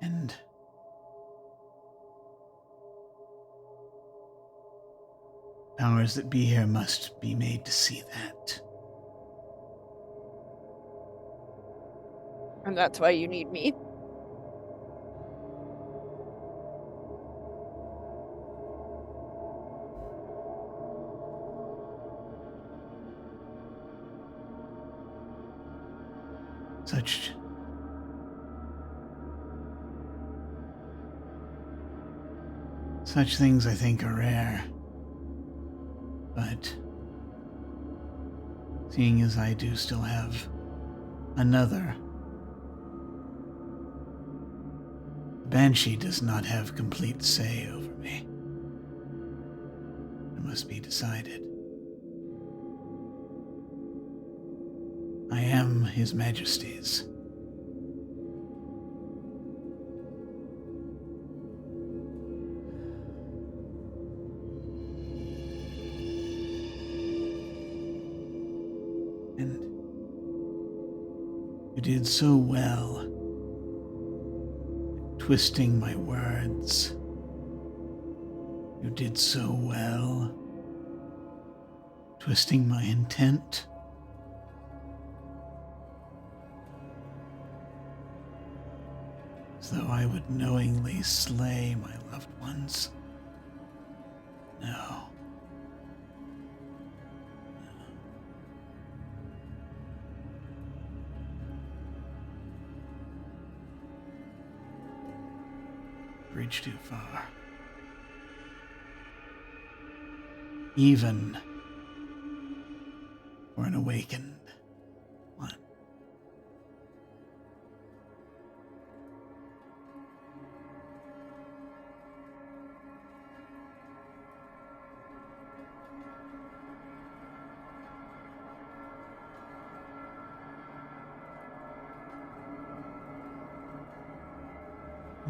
And powers that be here must be made to see that. And that's why you need me. Such things, I think, are rare. But seeing as I do still have another, Banshee does not have complete say over me. It must be decided. I am His Majesty's. And you did so well twisting my words. You did so well twisting my intent. As though I would knowingly slay my loved ones. No. Bridge too far. Even for an awakened one.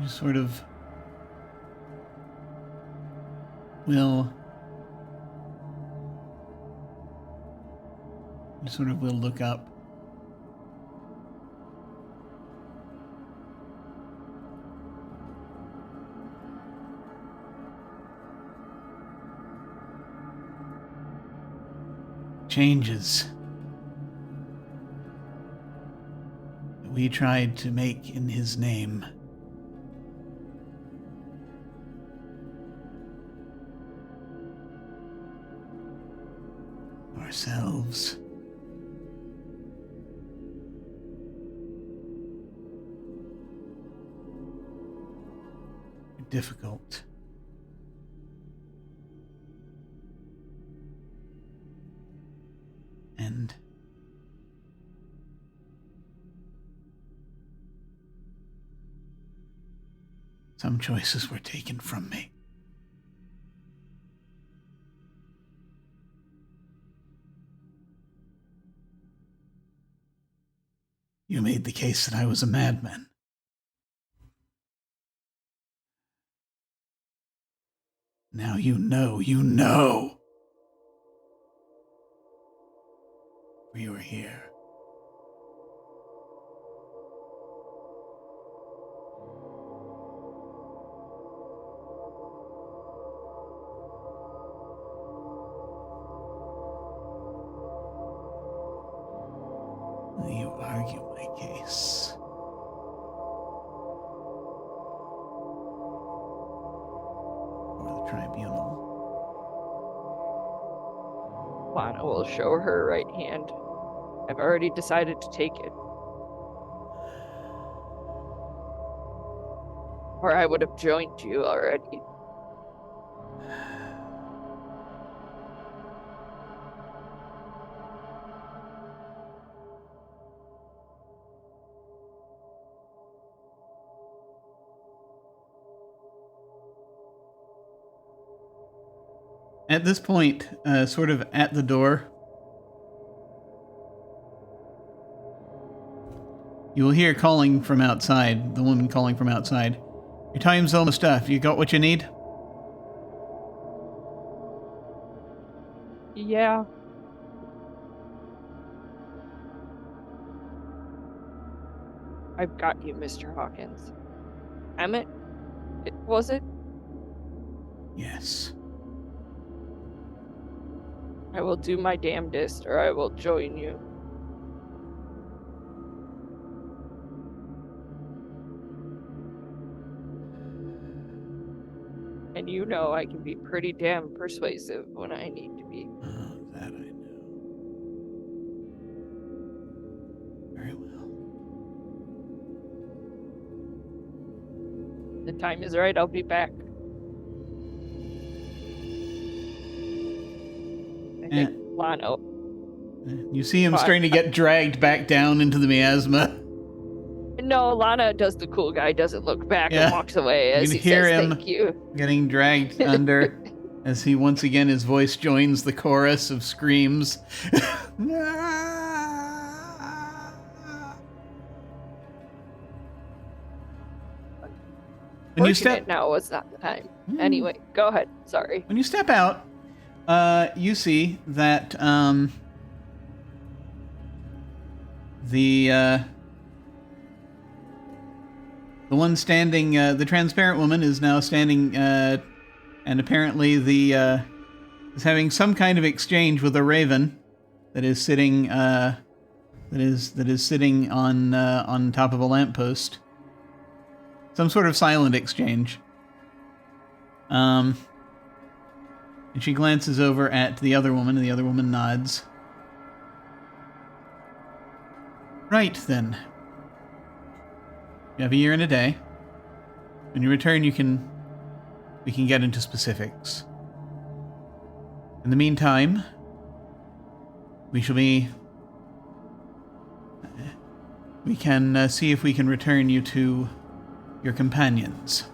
You sort of will look up. Changes that we tried to make in His name. Ourselves. Difficult. And some choices were taken from me. You made the case that I was a madman. Now you know. We were here. Will you argue my case? Or the tribunal? Lana will show her right hand. I've already decided to take it. Or I would have joined you already. At this point, sort of at the door, you will hear calling from outside, the woman calling from outside. Your time's almost up. You got what you need? Yeah. I've got you, Mr. Hawkins. Emmett? Was it? Yes. I will do my damnedest, or I will join you. And you know I can be pretty damn persuasive when I need to be. Oh, that I know. Very well. the time is right, I'll be back. I think Lana. You see him starting to get dragged back down into the miasma. No, Lana does the cool guy, doesn't look back and walks away as you he can hear says him thank you. Getting dragged under as he once again his voice joins the chorus of screams. When you step now was not the time. Anyway, go ahead. Sorry. When you step out, you see that the one standing, the transparent woman is now standing, and apparently is having some kind of exchange with a raven that is sitting that is sitting on top of a lamppost. Some sort of silent exchange. And she glances over at the other woman, and the other woman nods. Right, then. You have a year and a day. When you return, we can get into specifics. In the meantime, we can see if we can return you to your companions.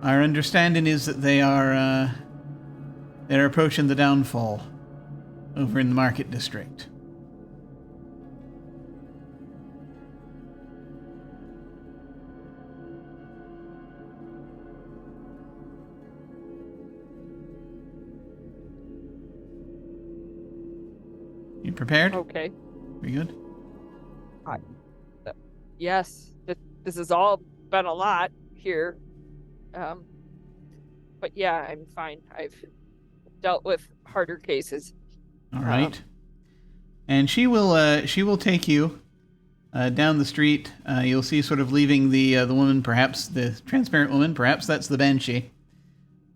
Our understanding is that they're approaching the downfall over in the market district. You prepared? Okay. Very good. Yes, this has all been a lot here. But yeah, I'm fine. I've dealt with harder cases. All right. And she will take you down the street. You'll see sort of leaving the woman, perhaps the transparent woman, perhaps that's the Banshee,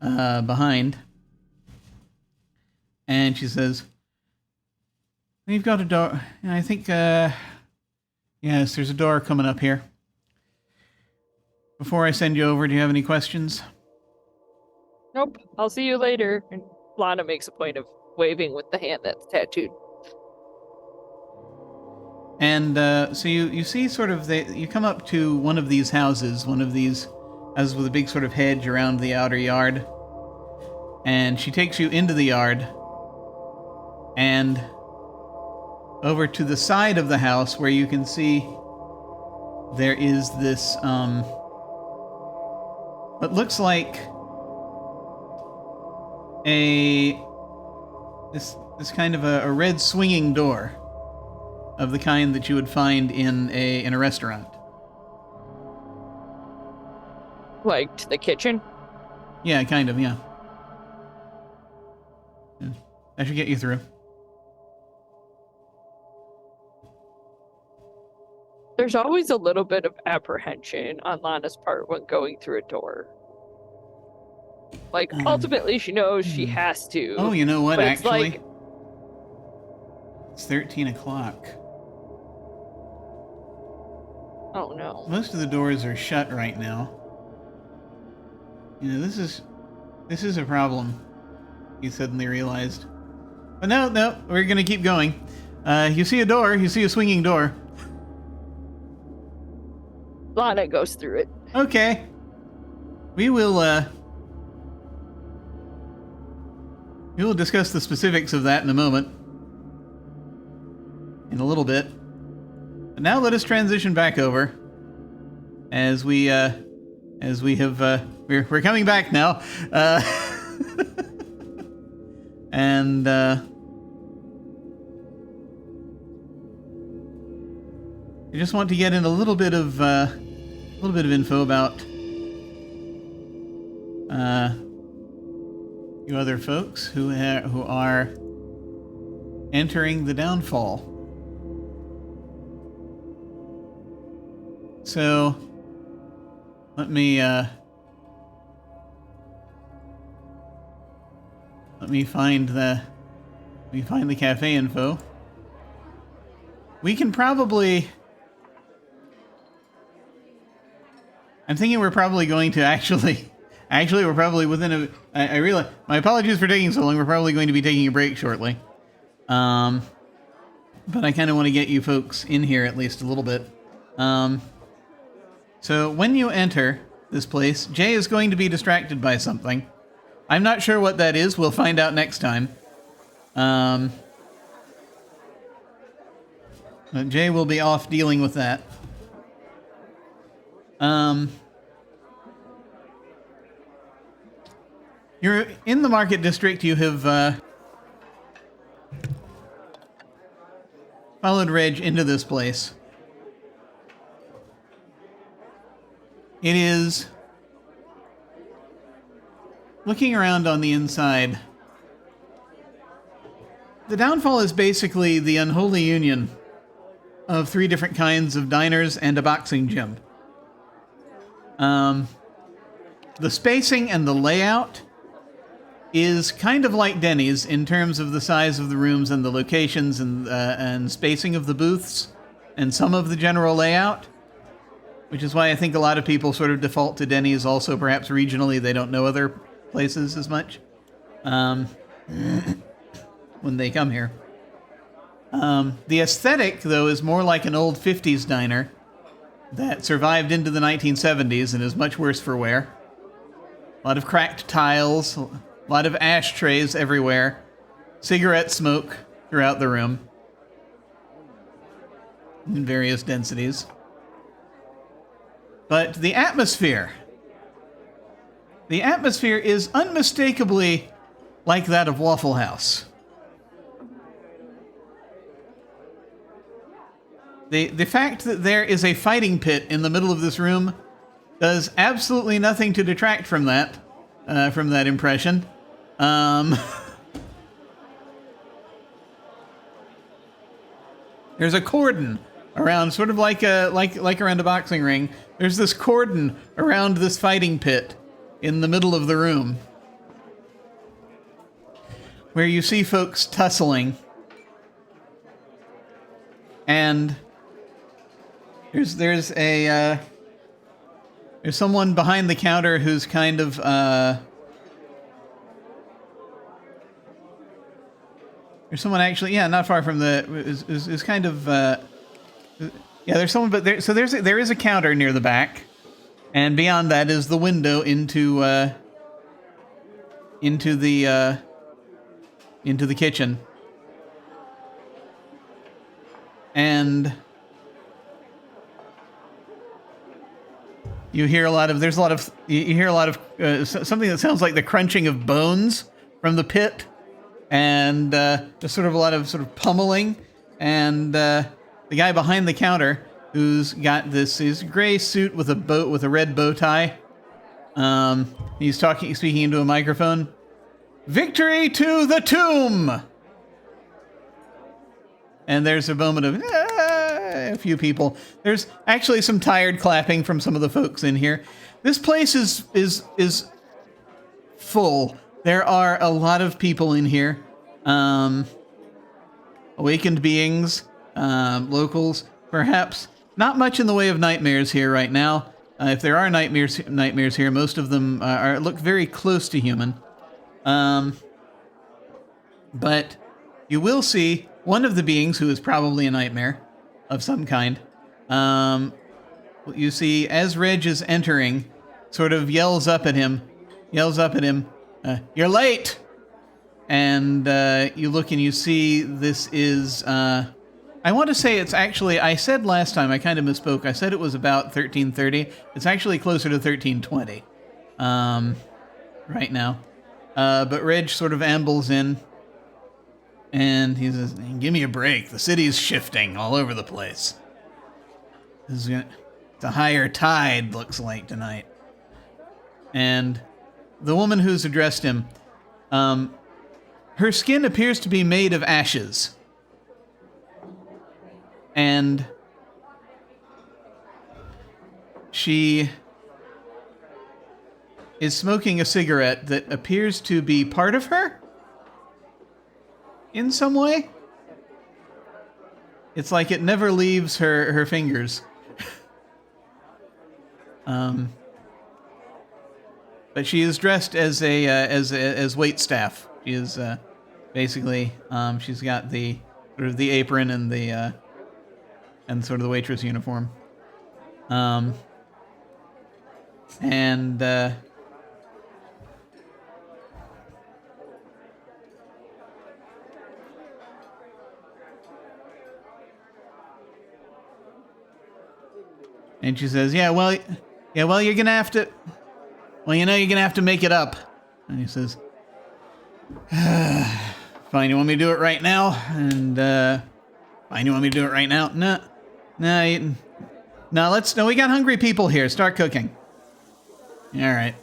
behind. And she says, "We've got a door. I think, yes, there's a door coming up here. Before I send you over, do you have any questions?" Nope. I'll see you later. And Lana makes a point of waving with the hand that's tattooed. And so you see sort of you come up to one of these houses, with a big sort of hedge around the outer yard. And she takes you into the yard and over to the side of the house where you can see there is this what looks like this kind of a red swinging door of the kind that you would find in a restaurant. Like to the kitchen? Yeah, kind of, yeah. That should get you through. There's always a little bit of apprehension on Lana's part when going through a door. Like, ultimately, she knows she has to. Oh, you know what, actually? Like, it's 13 o'clock. Oh, no. Most of the doors are shut right now. You know, this is a problem, he suddenly realized. But no, we're gonna keep going. You see a swinging door. Lana goes through it. Okay. We will discuss the specifics of that in a moment. In a little bit. But now let us transition back over. As we have, we're coming back now. And, I just want to get in a little bit of info about you other folks who are entering the downfall. So let me find the cafe info. We can probably I'm thinking we're probably going to actually we're probably within a. I realize. My apologies for taking so long. We're probably going to be taking a break shortly. But I kind of want to get you folks in here at least a little bit. So when you enter this place, Jay is going to be distracted by something. I'm not sure what that is. We'll find out next time. Jay will be off dealing with that. You're in the market district. You have followed Reg into this place. It is looking around on the inside. The downfall is basically the unholy union of 3 different kinds of diners and a boxing gym. The spacing and the layout is kind of like Denny's in terms of the size of the rooms and the locations and spacing of the booths and some of the general layout, which is why I think a lot of people sort of default to Denny's. Also, perhaps regionally, they don't know other places as much when they come here. The aesthetic, though, is more like an old 50s diner that survived into the 1970s and is much worse for wear. A lot of cracked tiles, a lot of ashtrays everywhere, cigarette smoke throughout the room in various densities. But the atmosphere is unmistakably like that of Waffle House. The fact that there is a fighting pit in the middle of this room does absolutely nothing to detract from that impression. There's a cordon around, sort of like around a boxing ring. There's this cordon around this fighting pit in the middle of the room, where you see folks tussling, and there's someone behind the counter who's kind of there's someone actually, not far from is kind of there's someone, but there is a counter near the back, and beyond that is the window into the kitchen. And you hear a lot of something that sounds like the crunching of bones from the pit, and just sort of a lot of sort of pummeling, and the guy behind the counter who's got his gray suit with a red bow tie. He's speaking into a microphone. Victory to the tomb! And there's a moment of a few people. There's actually some tired clapping from some of the folks in here. This place is full. There are a lot of people in here. Awakened beings, locals, perhaps. Not much in the way of nightmares here right now. If there are nightmares here, most of them look very close to human. But you will see one of the beings who is probably a nightmare of some kind. You see, as Reg is entering, sort of yells up at him, "You're late!" And you look and you see this is, I want to say it's actually, I said last time, I kind of misspoke. I said it was about 1330. It's actually closer to 1320 right now. But Reg sort of ambles in, and he says, "Give me a break. The city's shifting all over the place. It's a higher tide, looks like, tonight." And the woman who's addressed him, her skin appears to be made of ashes. And she is smoking a cigarette that appears to be part of her in some way. It's like it never leaves her fingers. But she is dressed as as wait staff. She is basically she's got the sort of the apron and the and sort of the waitress uniform. And and she says, well, you're gonna have to, well, you know, you're gonna have to make it up. And he says, fine, you want me to do it right now? And fine, you want me to do it right now? No, we got hungry people here. Start cooking. All right.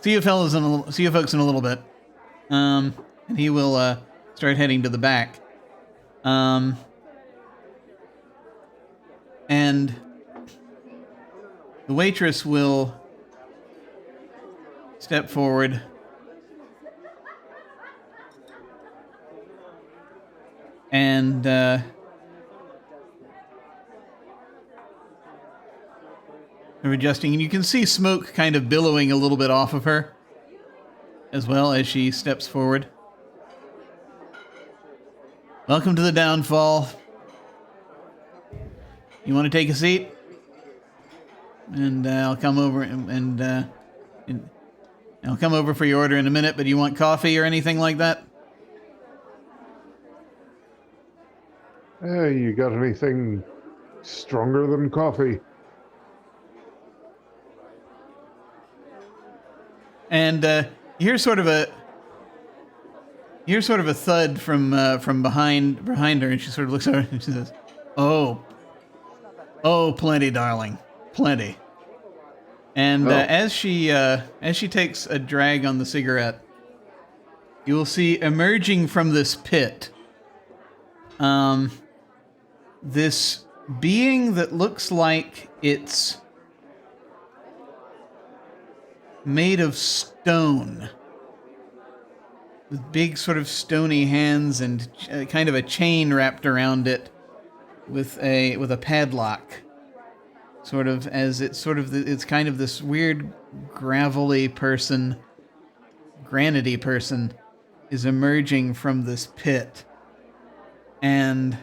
See you folks in a little bit. And he will start heading to the back. And the waitress will step forward and they're adjusting, and you can see smoke kind of billowing a little bit off of her as well as she steps forward. Welcome to the downfall. You want to take a seat? And I'll come over and I'll come over for your order in a minute, but do you want coffee or anything like that? Hey, you got anything stronger than coffee? And you hear sort of a thud from behind her, and she sort of looks over and she says, "Oh, plenty, darling, plenty." And as she takes a drag on the cigarette, you will see emerging from this pit, this being that looks like it's made of stone, with big sort of stony hands and kind of a chain wrapped around it, with a padlock. Sort of as it's kind of this weird granity person is emerging from this pit and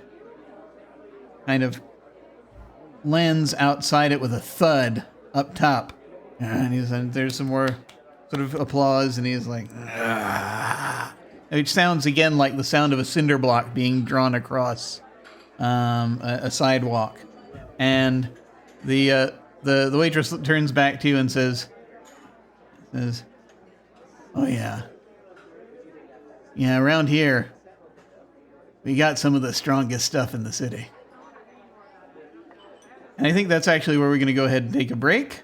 kind of lands outside it with a thud up top. And there's some more sort of applause, and he's like, "Ah," which sounds again like the sound of a cinder block being drawn across a sidewalk. And the waitress turns back to you and says, "Oh yeah, around here, we got some of the strongest stuff in the city." And I think that's actually where we're going to go ahead and take a break.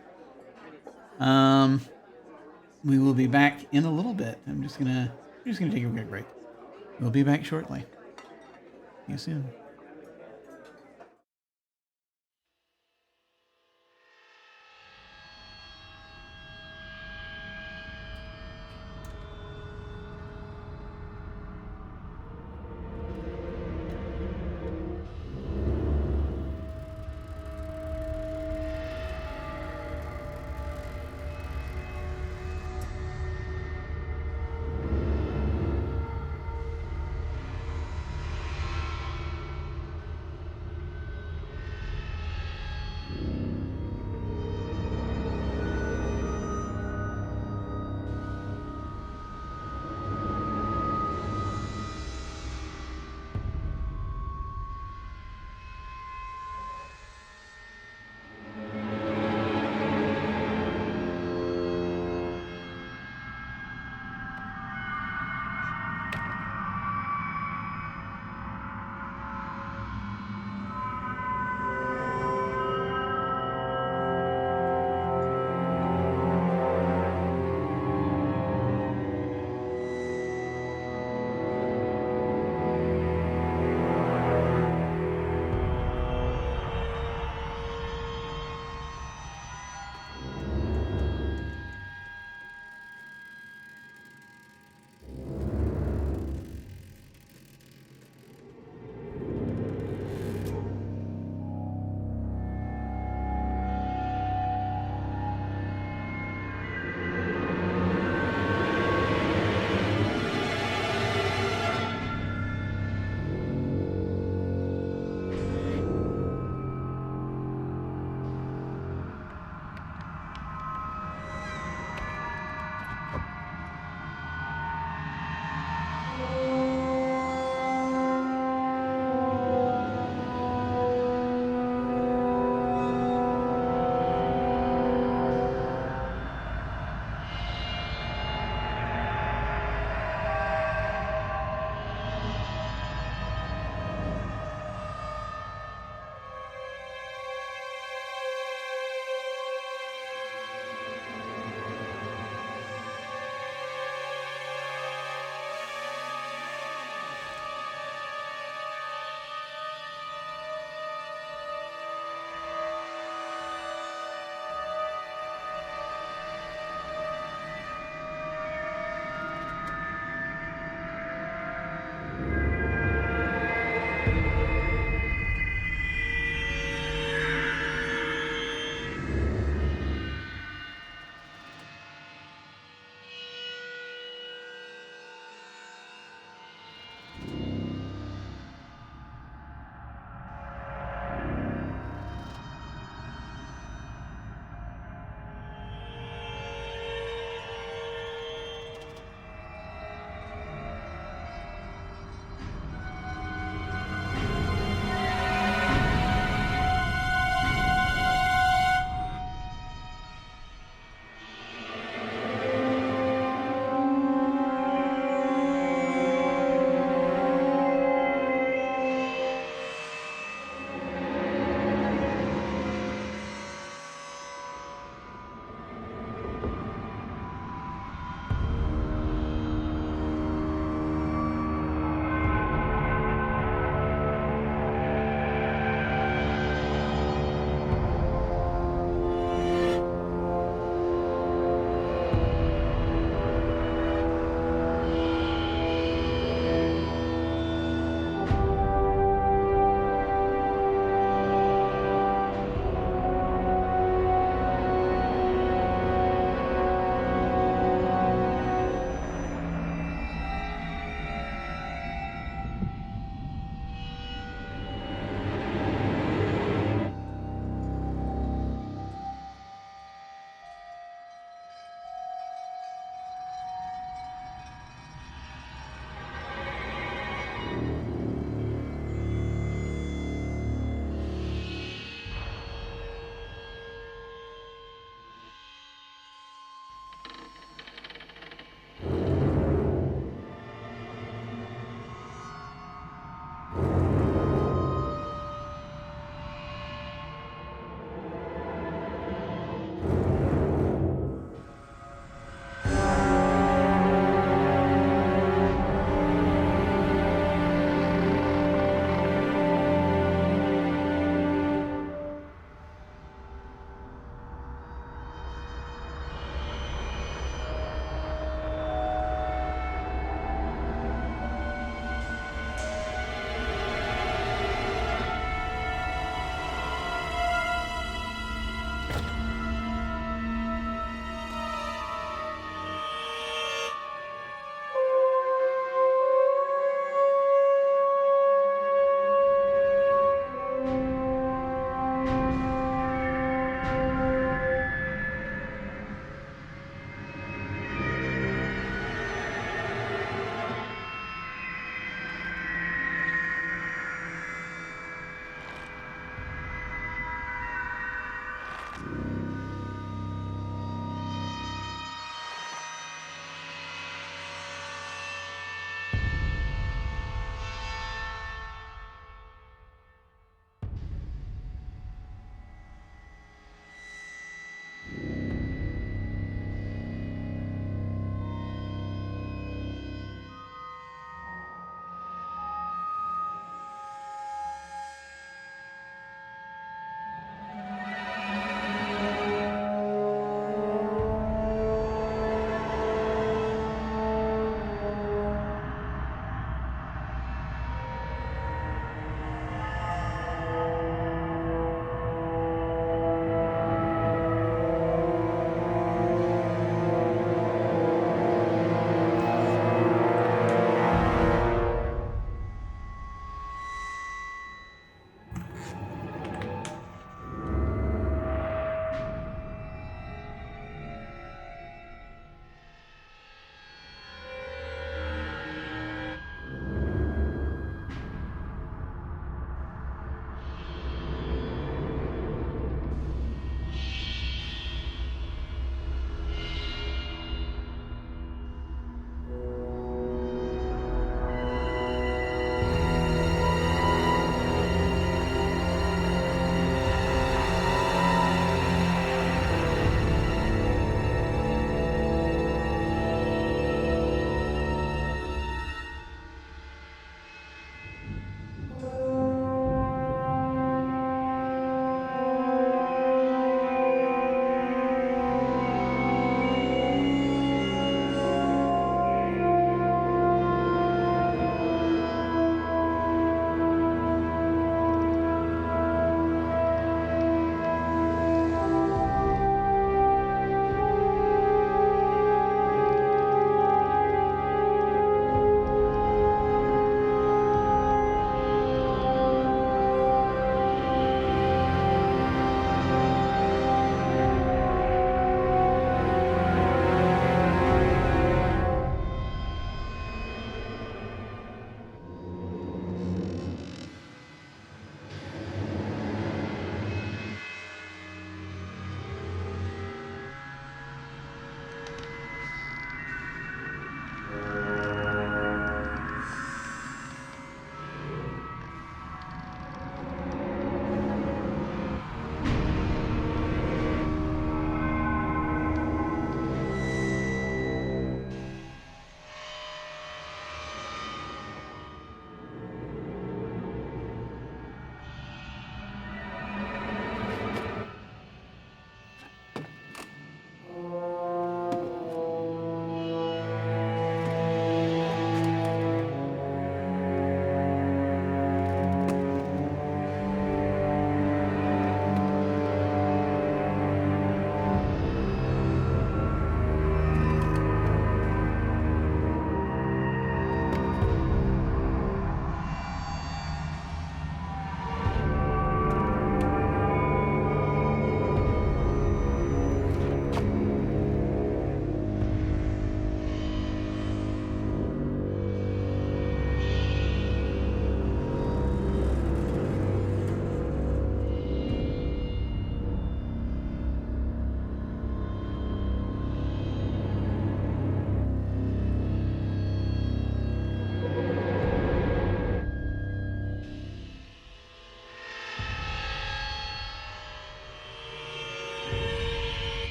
We will be back in a little bit. I'm just gonna take a quick break. We'll be back shortly. See you soon.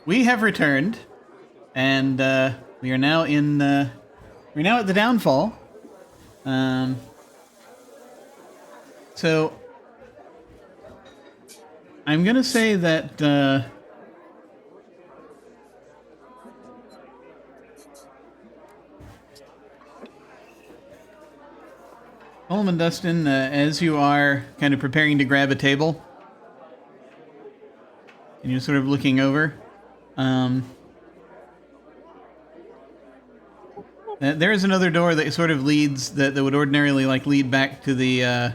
we have returned, and we are now in. We're now at the downfall. So I'm gonna say that. Colm and Dustin, as you are kind of preparing to grab a table, and you're sort of looking over, there is another door that sort of leads, that would ordinarily like lead back to the,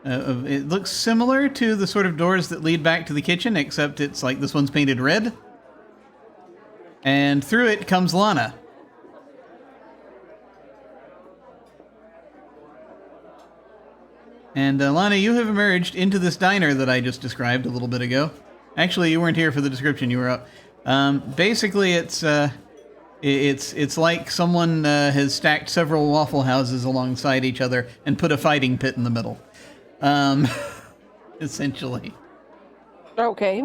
it looks similar to the sort of doors that lead back to the kitchen, except it's like this one's painted red. And through it comes Lana. And Lana, you have emerged into this diner that I just described a little bit ago. Actually, you weren't here for the description. You were up. Basically, it's like someone has stacked several Waffle Houses alongside each other and put a fighting pit in the middle. Essentially. Okay.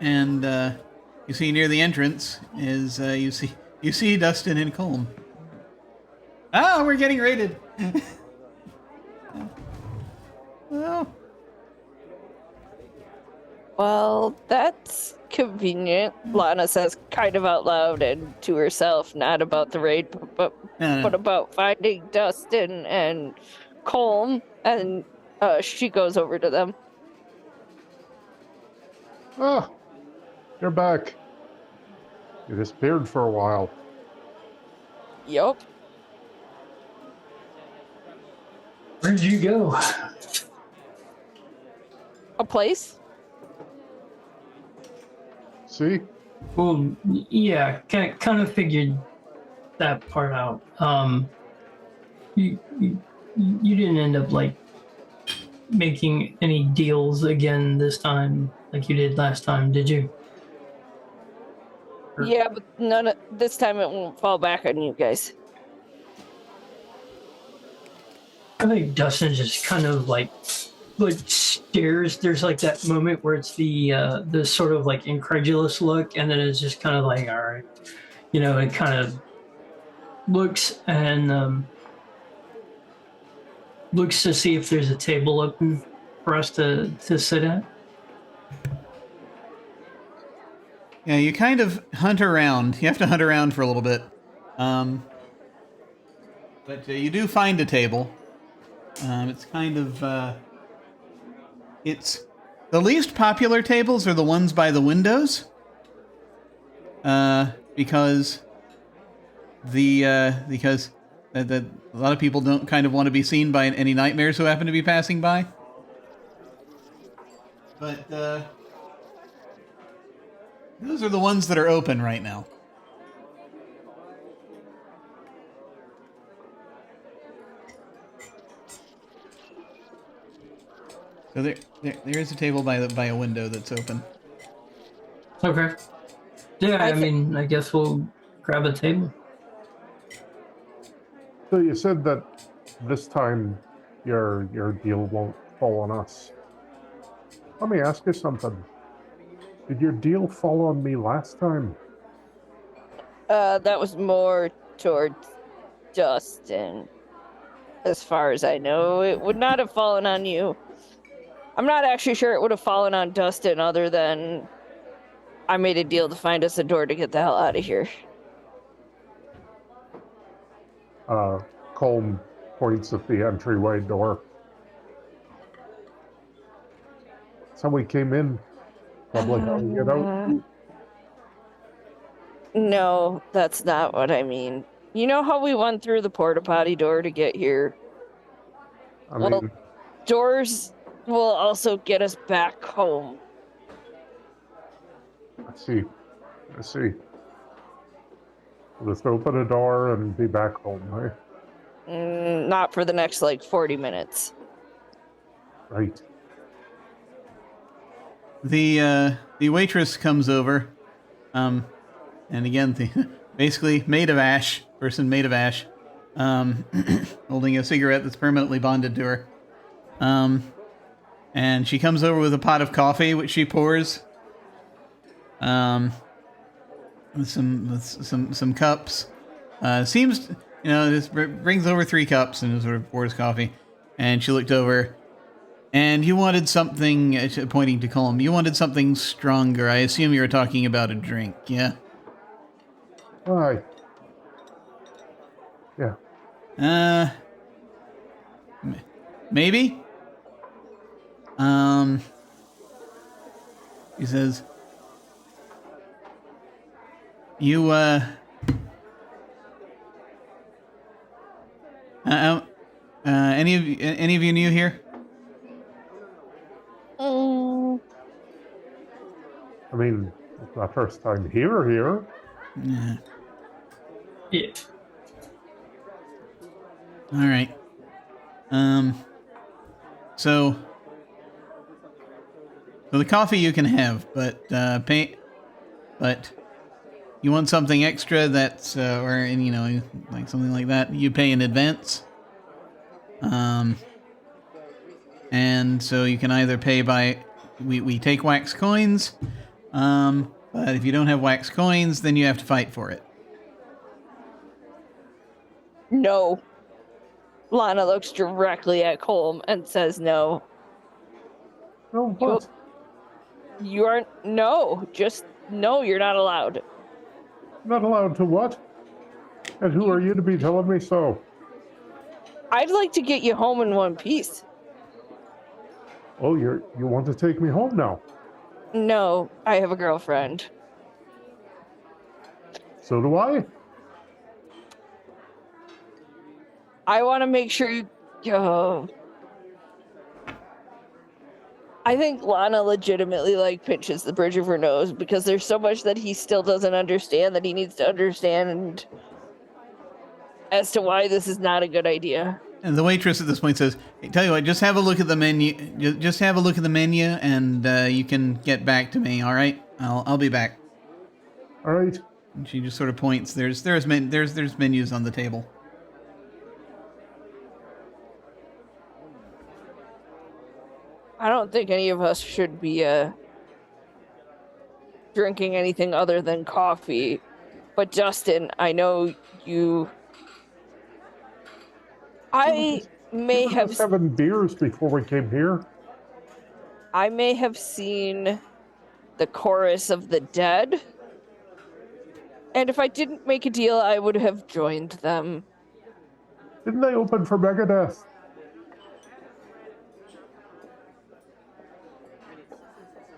And you see near the entrance is you see Dustin and Colm. Ah, we're getting raided. Well. Well, that's convenient, Lana says kind of out loud and to herself, not about the raid, but about finding Dustin and Colm, and she goes over to them. Ah, you're back. You disappeared for a while. Yup. Where'd you go? A place? See? Well, yeah, kind of figured that part out. You didn't end up like making any deals again this time like you did last time, did you? Yeah, but this time it won't fall back on you guys. I think Dustin just kind of like stares. There's like that moment where it's the sort of like incredulous look, and then it's just kind of like, all right, it kind of looks and looks to see if there's a table open for us to sit at. Yeah, you kind of hunt around. You have to hunt around for a little bit. But you do find a table. It's kind of... it's... The least popular tables are the ones by the windows. Because a lot of people don't kind of want to be seen by any nightmares who happen to be passing by. But, those are the ones that are open right now. So there is a table by a window that's open. Okay. Yeah, I mean, I guess we'll grab a table. So you said that this time your deal won't fall on us. Let me ask you something. Did your deal fall on me last time? That was more towards Dustin. As far as I know, it would not have fallen on you. I'm not actually sure it would have fallen on Dustin other than I made a deal to find us a door to get the hell out of here. Colm points at the entryway door. So we came in. Probably how we get out. No, that's not what I mean. You know how we went through the porta potty door to get here? Well, doors will also get us back home. I see. Let's open a door and be back home, right? Not for the next, 40 minutes. Right. The waitress comes over, and again, basically person made of ash, holding a cigarette that's permanently bonded to her. And And she comes over with a pot of coffee, which she pours. With some cups. Seems, just brings over 3 cups and sort of pours coffee. And she looked over. And you wanted something, pointing to Colm, you wanted something stronger. I assume you were talking about a drink, yeah? Aye. Yeah. Maybe? He says, you, any of you new here? I mean, it's my first time here. Yeah. Yeah. All right. So the coffee you can have, but you want something extra that's like something like that, you pay in advance. And so you can either pay by we take wax coins, but if you don't have wax coins, then you have to fight for it. No. Lana looks directly at Colm and says no. Oh, what? You aren't. No. Just no, you're not allowed. Not allowed to what? And who are you to be telling me so? I'd like to get you home in one piece. Oh, you want to take me home now? No, I have a girlfriend. So do I. I want to make sure you go. I think Lana legitimately pinches the bridge of her nose because there's so much that he still doesn't understand that he needs to understand as to why this is not a good idea. And the waitress at this point says, "Hey, tell you what, just have a look at the menu. Just have a look at the menu, and you can get back to me. All right, I'll be back." All right. And she just sort of points. There's menus on the table. I don't think any of us should be drinking anything other than coffee. But Justin, I know you. I may have 7 beers before we came here. I may have seen the Chorus of the Dead. And if I didn't make a deal, I would have joined them. Didn't they open for Megadeth?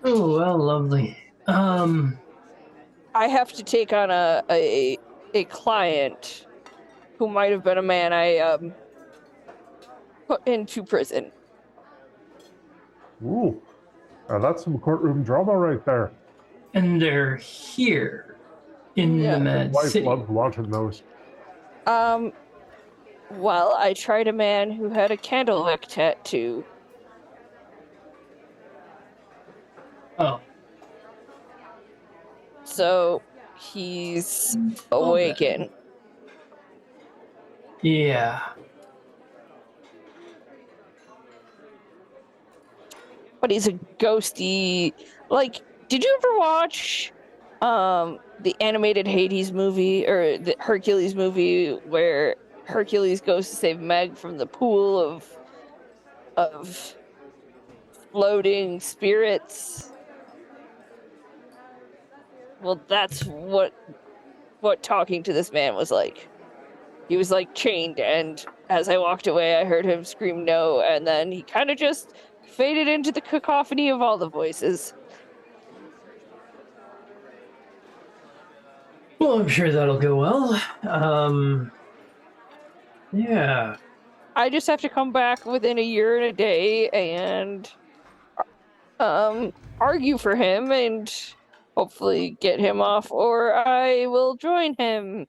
Oh, well, lovely. I have to take on a client who might have been a man I put into prison. Ooh. Now that's some courtroom drama right there. And they're here in the Mad Wife City. loved watching those. Well, I tried a man who had a candlewick tattoo. Oh. So he's awakened. Yeah. But he's a ghosty. Did you ever watch the animated Hades movie or the Hercules movie where Hercules goes to save Meg from the pool of floating spirits? Well, that's what talking to this man was like. He was chained, and as I walked away, I heard him scream no, and then he kind of just faded into the cacophony of all the voices. Well, I'm sure that'll go well. Yeah. I just have to come back within a year and a day and argue for him and hopefully get him off, or I will join him.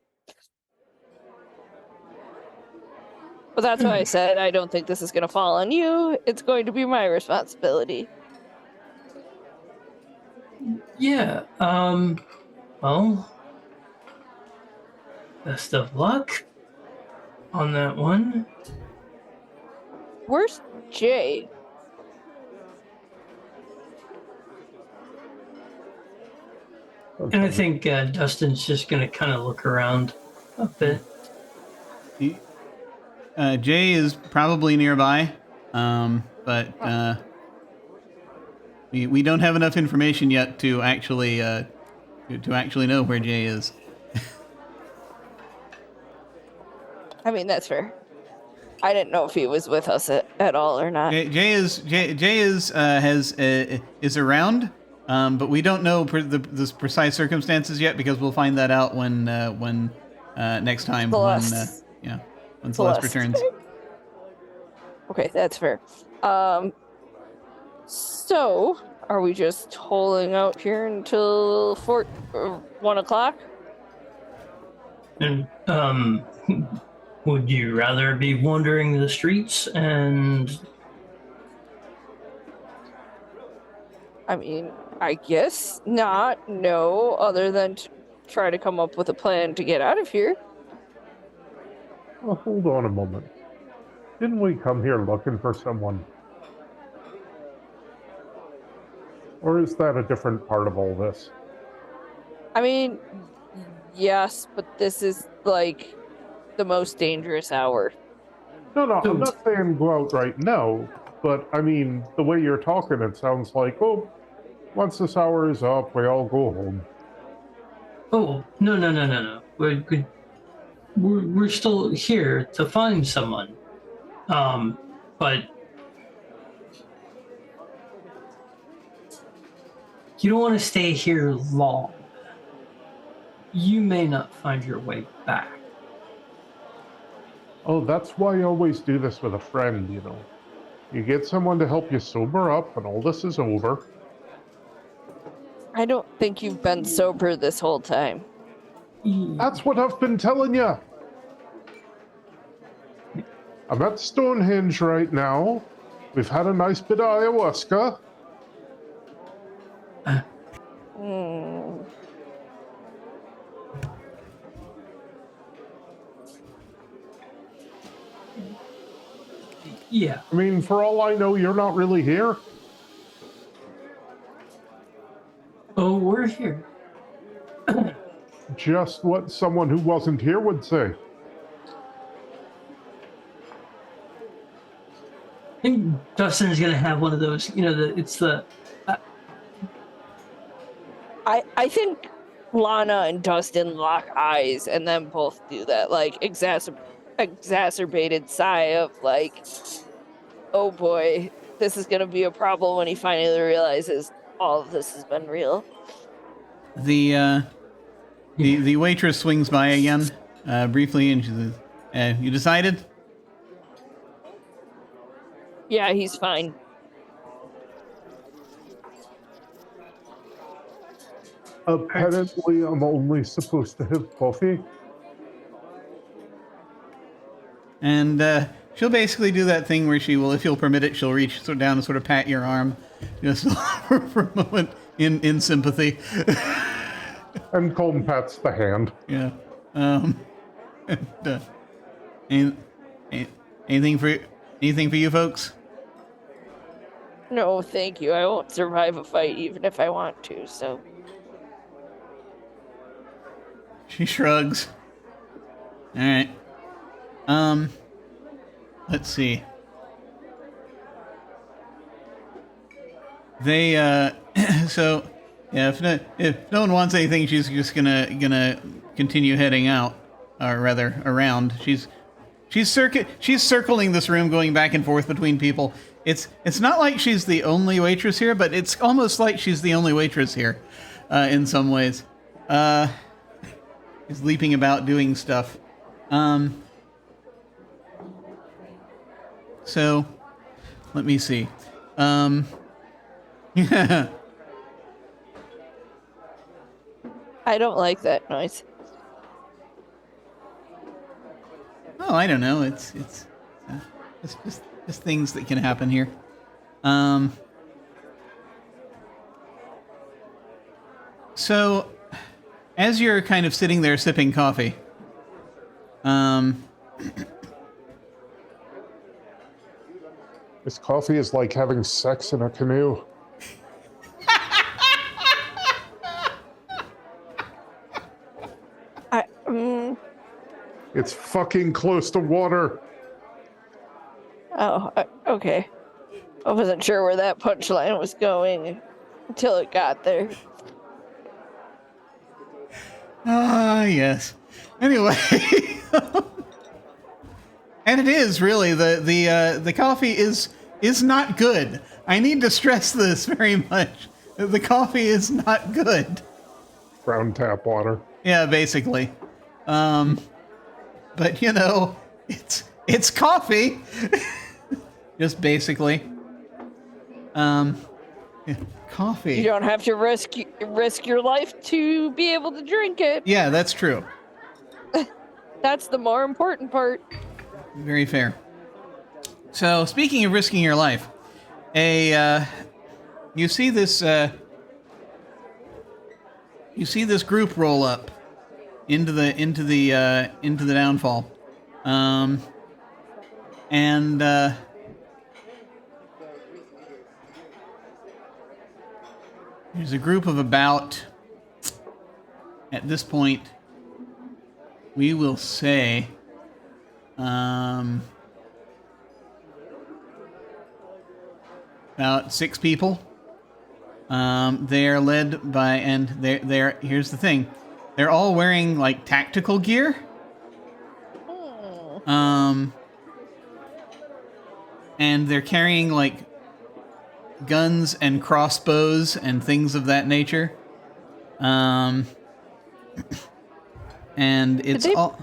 But that's why I said I don't think this is going to fall on you. It's going to be my responsibility. Yeah. Well, best of luck on that one. Where's Jay? And I think Dustin's just going to kind of look around a bit. Jay is probably nearby, but we don't have enough information yet to actually know where Jay is. I mean, that's fair. I didn't know if he was with us at all or not. Jay is around, but we don't know the precise circumstances yet because we'll find that out when next time Celeste. when Celeste returns. Okay, that's fair. So are we just holding out here until 1 o'clock? And would you rather be wandering the streets and... I mean, I guess not. No, other than try to come up with a plan to get out of here. Well, hold on a moment. Didn't we come here looking for someone? Or is that a different part of all this? I mean, yes, but this is like the most dangerous hour. No, I'm not saying go out right now, but I mean, the way you're talking, it sounds like, oh, once this hour is up, we all go home. Oh, no. We're still here to find someone. But you don't want to stay here long. You may not find your way back. Oh, that's why I always do this with a friend, you know. You get someone to help you sober up and all this is over. I don't think you've been sober this whole time. That's what I've been telling you. I'm at Stonehenge right now. We've had a nice bit of ayahuasca. Yeah. I mean, for all I know, you're not really here. Oh, we're here. Just what someone who wasn't here would say. I think Dustin's gonna have one of those, I think Lana and Dustin lock eyes and then both do that, like, exacerbated sigh of, like, oh boy, this is gonna be a problem when he finally realizes all of this has been real. The waitress swings by again, briefly, and she says, you decided? Yeah, he's fine. Apparently, I'm only supposed to have coffee. And she'll basically do that thing where she will, if you'll permit it, she'll reach down and sort of pat your arm, just for a moment in sympathy. And Colton pats the hand. Yeah. Anything for you folks? No, thank you. I won't survive a fight even if I want to, so. She shrugs. All right. Let's see. They so yeah, if no one wants anything, she's just gonna continue heading out, or rather around. She's circling this room, going back and forth between people. It's not like she's the only waitress here, but it's almost like she's the only waitress here, in some ways. Is leaping about doing stuff. So, let me see. Yeah. I don't like that noise. Oh, I don't know. It's just things that can happen here. So, as you're kind of sitting there sipping coffee, This coffee is like having sex in a canoe. It's fucking close to water. Oh, okay. I wasn't sure where that punchline was going until it got there. Ah, yes. Anyway, and it is really the coffee is not good. I need to stress this very much. The coffee is not good. Brown tap water. Yeah, basically. But you know, it's coffee. Just basically. Yeah, coffee. You don't have to risk your life to be able to drink it. Yeah, that's true. That's the more important part. Very fair. So, speaking of risking your life, you see this group roll up into the downfall, and there's a group of about, at this point, we will say, about 6 people. They are led by, and they're here's the thing, they're all wearing like tactical gear. And they're carrying like guns and crossbows and things of that nature. And it's all.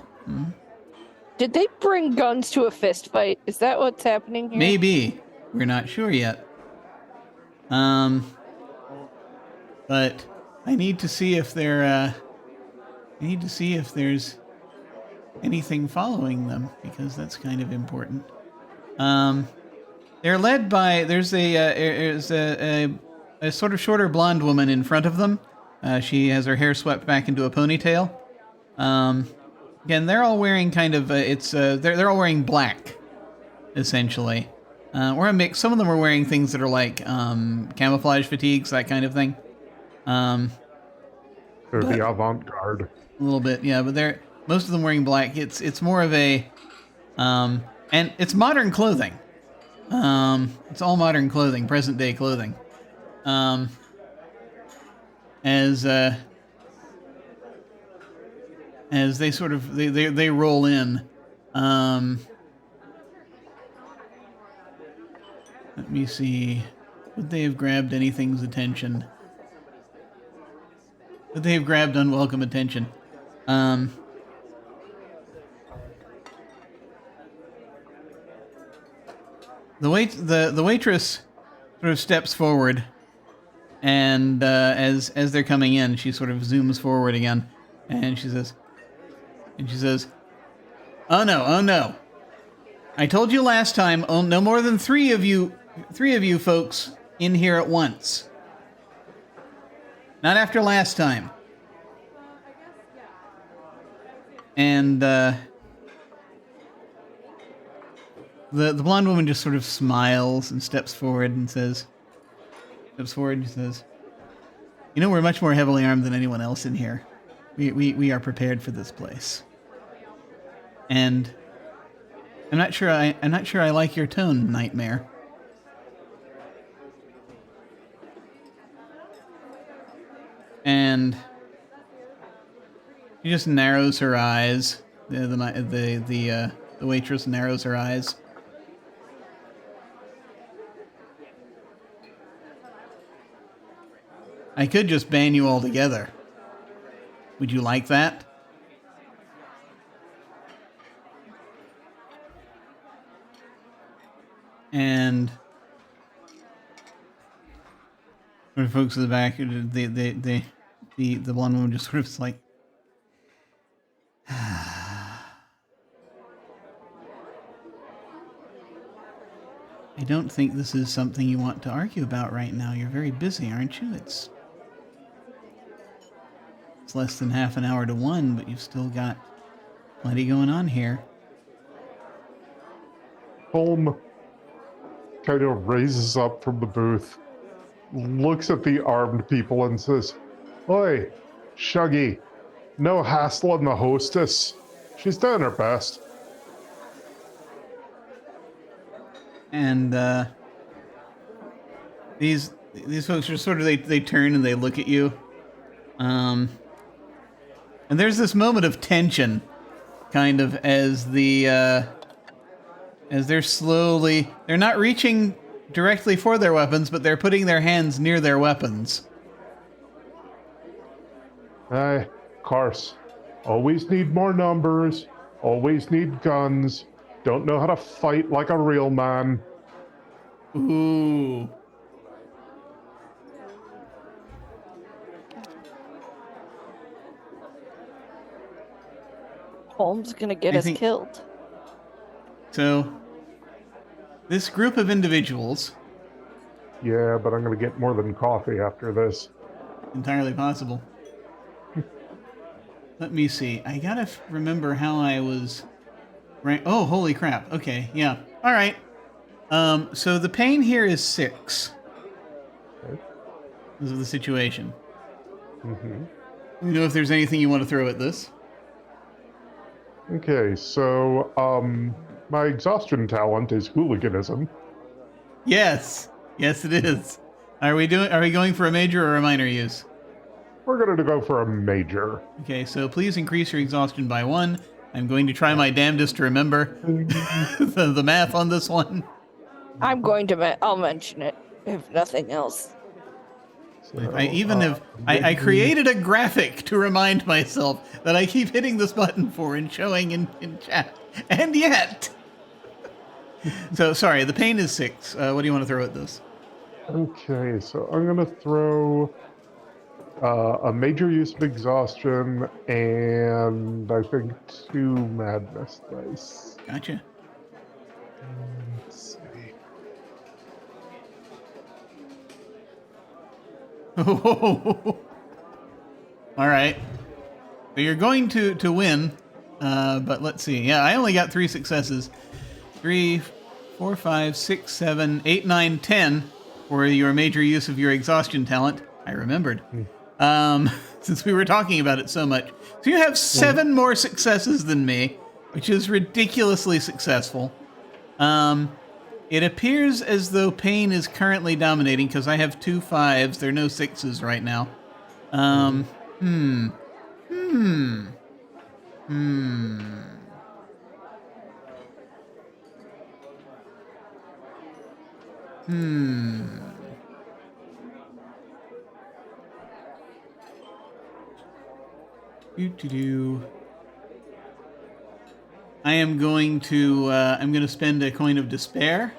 Did they bring guns to a fist fight? Is that what's happening here? Maybe. We're not sure yet. But I need to see if I need to see if there's anything following them, because that's kind of important. They're led by, there's a sort of shorter blonde woman in front of them. She has her hair swept back into a ponytail. Again, they're all wearing kind of, they're all wearing black, essentially. Or a mix. Some of them are wearing things that are like camouflage fatigues, that kind of thing. They're the avant-garde. A little bit, yeah, but they're most of them wearing black. It's more of a, and it's modern clothing. It's all modern clothing, present day clothing. As they sort of they roll in. Let me see. Would they have grabbed anything's attention? Would they have grabbed unwelcome attention? The waitress sort of steps forward, and as they're coming in, she sort of zooms forward again, and she says, "Oh no! I told you last time, no more than three of you folks in here at once. Not after last time." And the blonde woman just sort of smiles and steps forward and says, "You know, we're much more heavily armed than anyone else in here. We are prepared for this place. And I'm not sure I like your tone, Nightmare." And she just narrows her eyes. The waitress narrows her eyes. "I could just ban you all together. Would you like that?" And for the folks in the back, the blonde woman just sort of is like, "I don't think this is something you want to argue about right now. You're very busy, aren't you? It's less than half an hour to 1, but you've still got plenty going on here." Holm kind of raises up from the booth, looks at the armed people and says, "Oi, Shuggy, no hassling the hostess. She's doing her best. And these folks are sort of they turn and they look at you. And there's this moment of tension, kind of as they're not reaching directly for their weapons, but they're putting their hands near their weapons. Of course. Always need more numbers. Always need guns. Don't know how to fight like a real man. Ooh. Holmes gonna get us killed. So, this group of individuals... Yeah, but I'm going to get more than coffee after this. Entirely possible. Let me see. I gotta remember how I was... Oh, holy crap. Okay, yeah. All right. So the pain here is 6. Okay. This is the situation. Mm-hmm. You know if there's anything you want to throw at this? Okay, so, my exhaustion talent is hooliganism. Yes. Yes, it is. Are we going for a major or a minor use? We're going to go for a major. Okay, so please increase your exhaustion by 1. I'm going to try my damnedest to remember the math on this one. I'm going to. I'll mention it if nothing else. So, I created a graphic to remind myself that I keep hitting this button for and showing in chat, and yet. So sorry, the pain is 6. What do you want to throw at this? Okay, so I'm going to throw a major use of exhaustion and I think 2 madness dice. Gotcha. Let's see. All right. So you're going to win, but let's see. Yeah, I only got 3 successes. 3, 4, 5, 6, 7, 8, 9, 10 for your major use of your exhaustion talent. I remembered. Since we were talking about it so much. So you have 7 more successes than me, which is ridiculously successful. It appears as though pain is currently dominating because I have 2 5s. There are no 6s right now. I am going to I'm going to spend a coin of despair.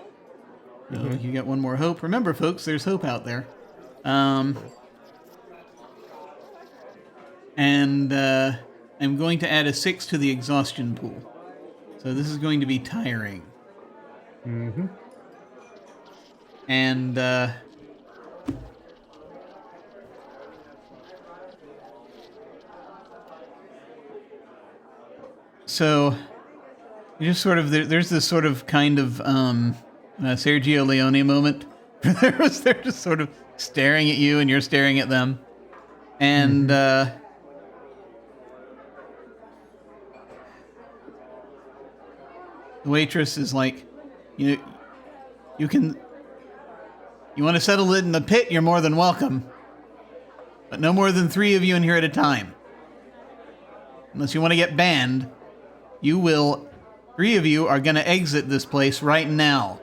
So you get 1 more hope. Remember, folks, there's hope out there. And I'm going to add a 6 to the exhaustion pool. So this is going to be tiring. Mm-hmm. And so you just sort of there's this sort of kind of Sergio Leone moment. They're just sort of staring at you, and you're staring at them, and the waitress is like, you want to settle it in the pit, you're more than welcome. But no more than 3 of you in here at a time. Unless you want to get banned, 3 of you are going to exit this place right now.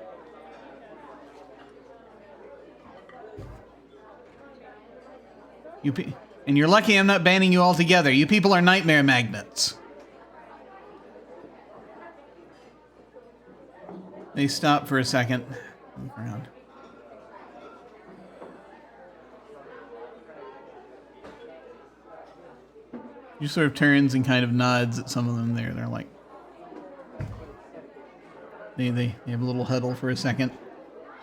And you're lucky I'm not banning you altogether. You people are nightmare magnets. They stop for a second. Look around. He sort of turns and kind of nods at some of them there. They're like... They have a little huddle for a second.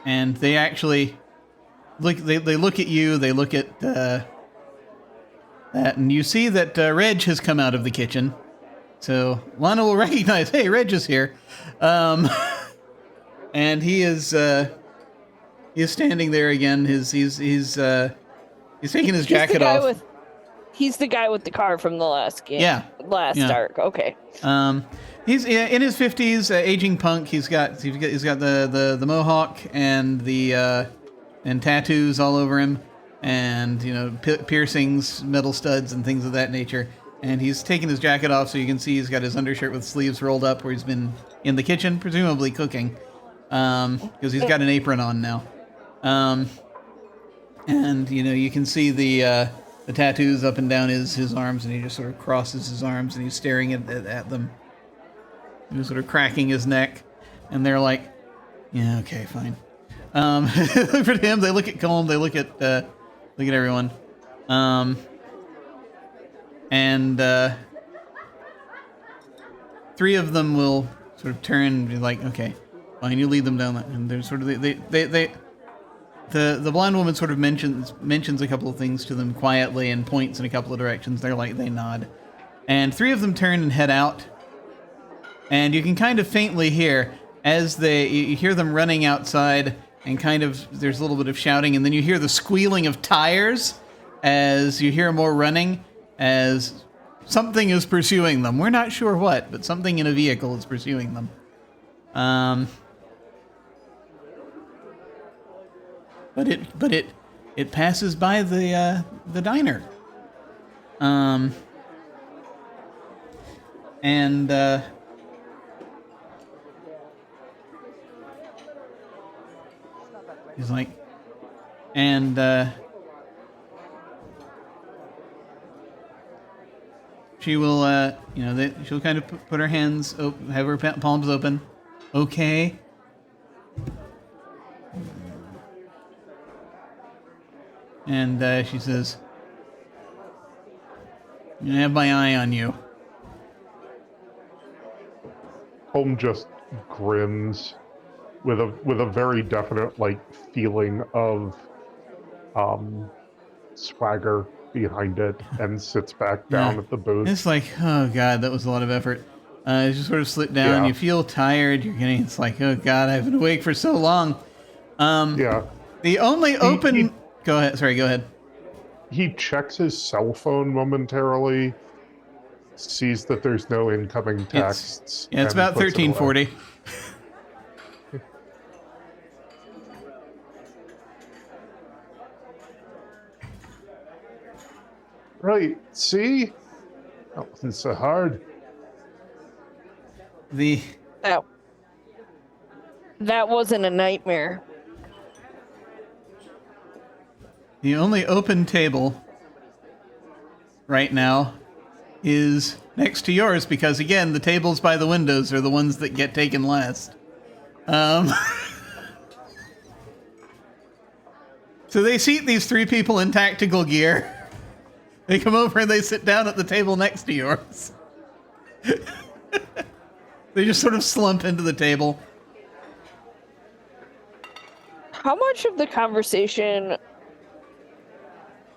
And they actually... They look at you, they look at that, and you see that Reg has come out of the kitchen. So Lana will recognize, hey, Reg is here. And he is standing there again. He's taking his jacket off. He's the guy with the car from the last game. Yeah. last Yeah. arc. Okay. He's in his 50s, aging punk. He's got the mohawk and the and tattoos all over him, and piercings, metal studs, and things of that nature. And he's taken his jacket off, so you can see he's got his undershirt with sleeves rolled up, where he's been in the kitchen, presumably cooking, because he's got an apron on now. And you can see the tattoos up and down his arms, and he just sort of crosses his arms, and he's staring at them. He's sort of cracking his neck, and they're like, "Yeah, okay, fine." Look at him. They look at Colm. They look at everyone. And three of them will sort of turn and be like, "Okay, fine, you lead them down that." And they're sort of the blonde woman sort of mentions a couple of things to them quietly and points in a couple of directions. They're like, they nod, and three of them turn and head out. And you can kind of faintly hear as you hear them running outside, and kind of there's a little bit of shouting, and then you hear the squealing of tires as you hear more running, as something is pursuing them. We're not sure what, but something in a vehicle is pursuing them. But it passes by the diner. He's like, and she will, she'll kind of put her hands, have her palms open. Okay. And she says, "I'm gonna have my eye on you." Home just grins with a very definite feeling of swagger behind it, and sits back down at the booth. It's like, oh god, that was a lot of effort. You just sort of slip down. Yeah. You feel tired. It's like, oh god, I've been awake for so long. Yeah. The only open. Go ahead. Sorry, go ahead. He checks his cell phone momentarily, sees that there's no incoming texts. It's and about puts it away. 1340. Right. See? That wasn't so hard. That wasn't a nightmare. The only open table right now is next to yours, because again, the tables by the windows are the ones that get taken last. So they seat these three people in tactical gear. They come over and they sit down at the table next to yours. They just sort of slump into the table. How much of the conversation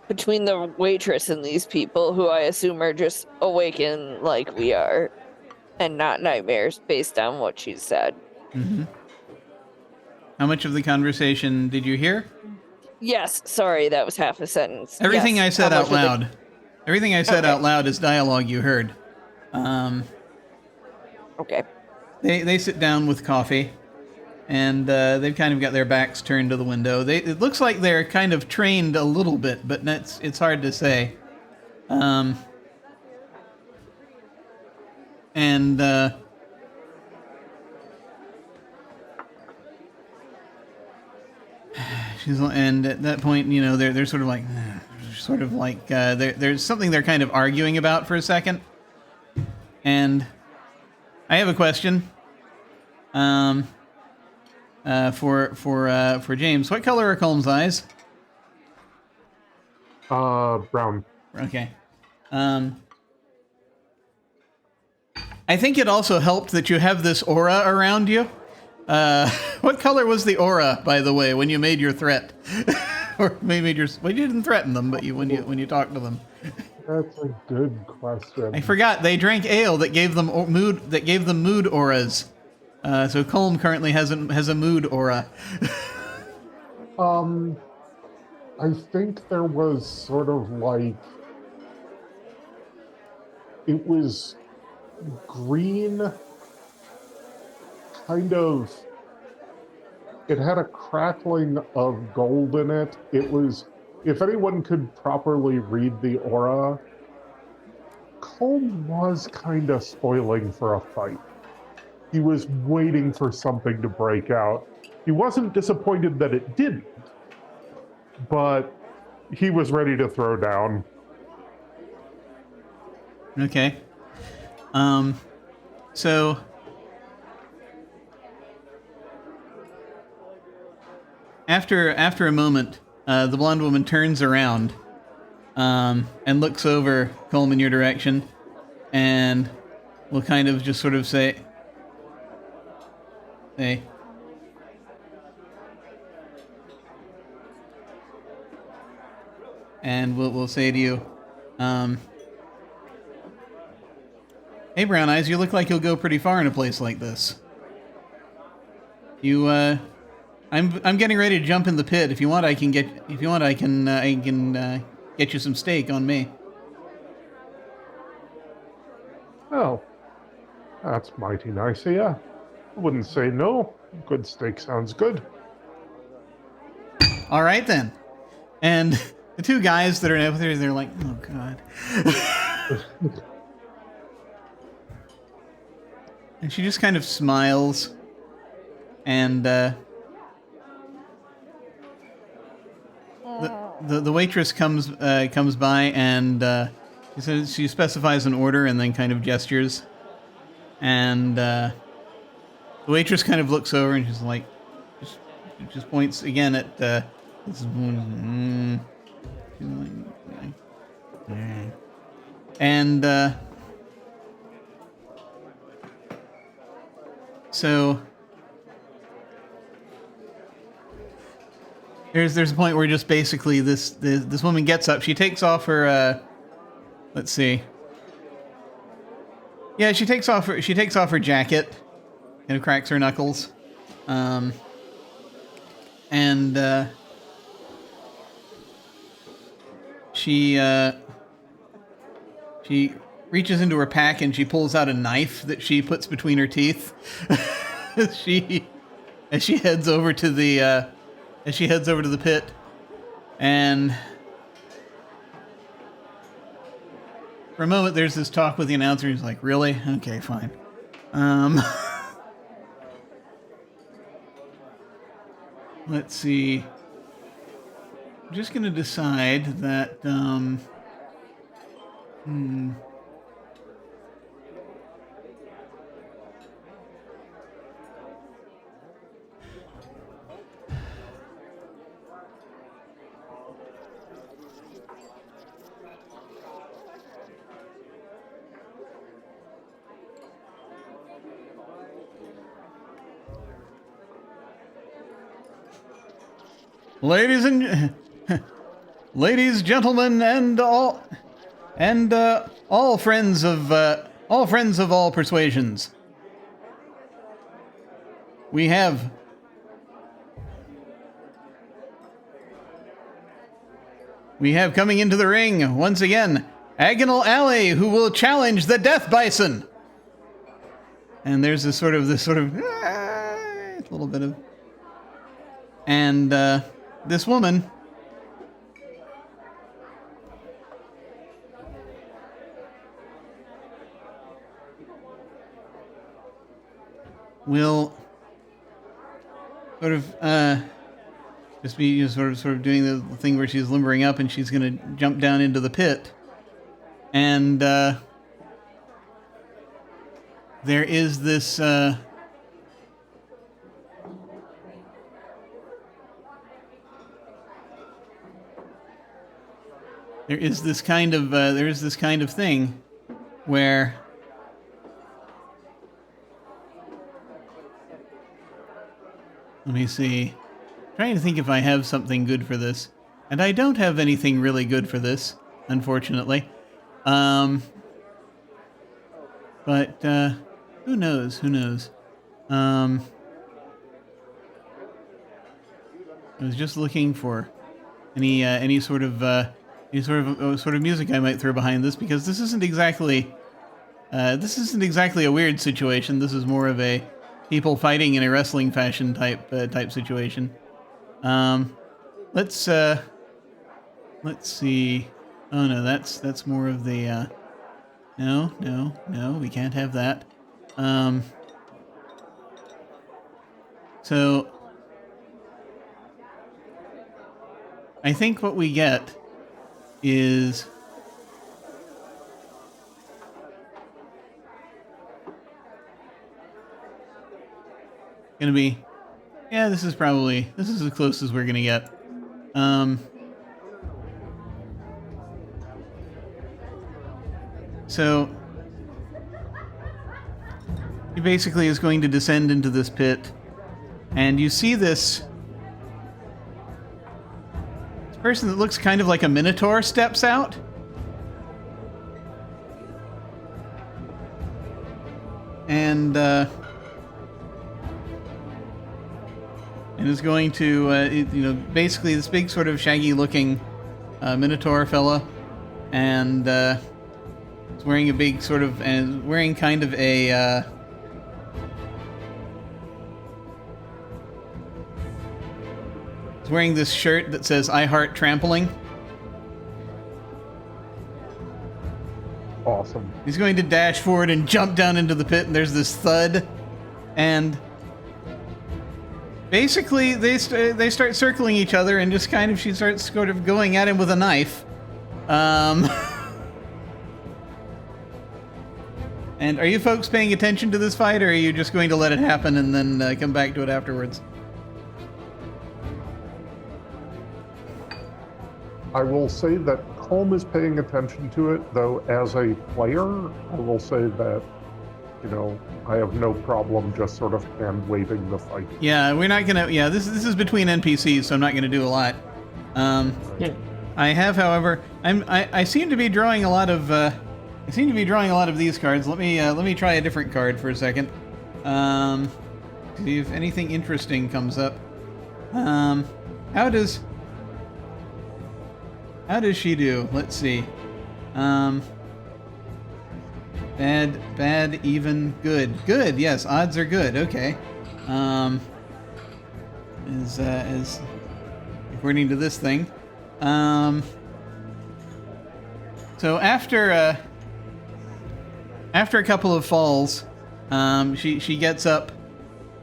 between the waitress and these people, who I assume are just awakened like we are, and not nightmares, based on what she said? Mm-hmm. How much of the conversation did you hear? Yes, sorry, that was half a sentence. Everything Yes, I said how out much of the- loud. Everything I said out loud is dialogue you heard. Okay. They sit down with coffee, and they've kind of got their backs turned to the window. It looks like they're kind of trained a little bit, but it's hard to say. And at that point, they're sort of like, there's something they're kind of arguing about for a second. And I have a question. For James, what color are Colm's eyes? Brown. Okay. I think it also helped that you have this aura around you. What color was the aura, by the way, when you made your threat? Or maybe you didn't threaten them, but when you talked to them. That's a good question. I forgot they drank ale that gave them mood auras. So Colm currently has a mood aura. I think there was sort of It was green, kind of. It had a crackling of gold in it. It was, if anyone could properly read the aura, Colm was kind of spoiling for a fight. He was waiting for something to break out. He wasn't disappointed that it didn't, but he was ready to throw down. Okay. So after a moment, the blonde woman turns around and looks over Colm in your direction, and will kind of just sort of say, and we'll say to you, hey, Brown Eyes, you look like you'll go pretty far in a place like this. I'm getting ready to jump in the pit. If you want, I can get you some steak on me. Oh, that's mighty nice of you. I wouldn't say no. Good steak sounds good. All right then. And the two guys that are over there, they're like, oh god. And she just kind of smiles, and the waitress comes by, and she specifies an order and then kind of gestures, and the waitress kind of looks over and she's like, just points again at and so there's a point where just basically this woman gets up. She takes off her let's see. Yeah, she takes off her jacket and cracks her knuckles. And she reaches into her pack and she pulls out a knife that she puts between her teeth. as she heads over to the pit, and for a moment there's this talk with the announcer. He's like, "Really? Okay, fine." Let's see. I'm just gonna decide that ladies, gentlemen, and all friends of all persuasions. We have coming into the ring once again Agonal Alley, who will challenge the Death Bison. And there's this sort of a little bit of, and this woman will sort of just be sort of doing the thing where she's limbering up, and she's going to jump down into the pit, and there is this there is this kind of thing where let me see. Trying to think if I have something good for this. And I don't have anything really good for this, unfortunately. But who knows? I was just looking for any sort of music I might throw behind this, because this isn't exactly This isn't exactly a weird situation. This is more of a people fighting in a wrestling fashion type situation. Let's see. Oh no, that's more of the. No, we can't have that. So I think what we get is gonna be, yeah, this is as close as we're gonna get. So he basically is going to descend into this pit, and you see this person that looks kind of like a minotaur steps out. And is going to, basically this big sort of shaggy-looking minotaur fella, and is wearing a big sort of, and wearing kind of a he's wearing this shirt that says "I heart trampling." Awesome. He's going to dash forward and jump down into the pit, and there's this thud, and basically they start circling each other, and just kind of she starts sort of going at him with a knife. And are you folks paying attention to this fight, or are you just going to let it happen and then come back to it afterwards? I will say that Colm is paying attention to it, though as a player, I will say that, I have no problem just sort of hand-waving the fight. Yeah, we're not gonna, this is between NPCs, so I'm not gonna do a lot. Yeah. I have, however, I seem to be drawing a lot of, these cards. Let me try a different card for a second. See if anything interesting comes up. How does she do? Let's see. Bad, even, good. Good, yes, odds are good. Okay. As according to this thing. So after a couple of falls, she gets up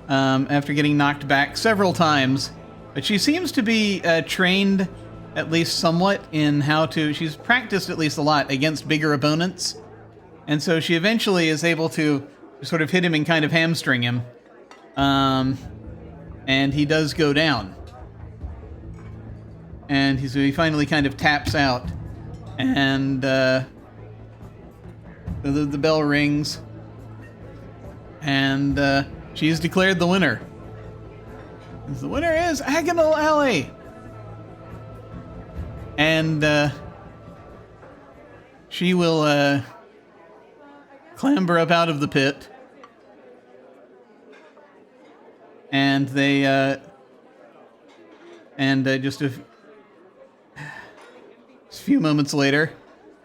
after getting knocked back several times, but she seems to be trained at least somewhat in how to, she's practiced at least a lot against bigger opponents. And so she eventually is able to sort of hit him and kind of hamstring him. And he does go down. And he finally kind of taps out. And the bell rings. And she is declared the winner. The winner is Agonal Alley. And she will clamber up out of the pit, and they just a few moments later,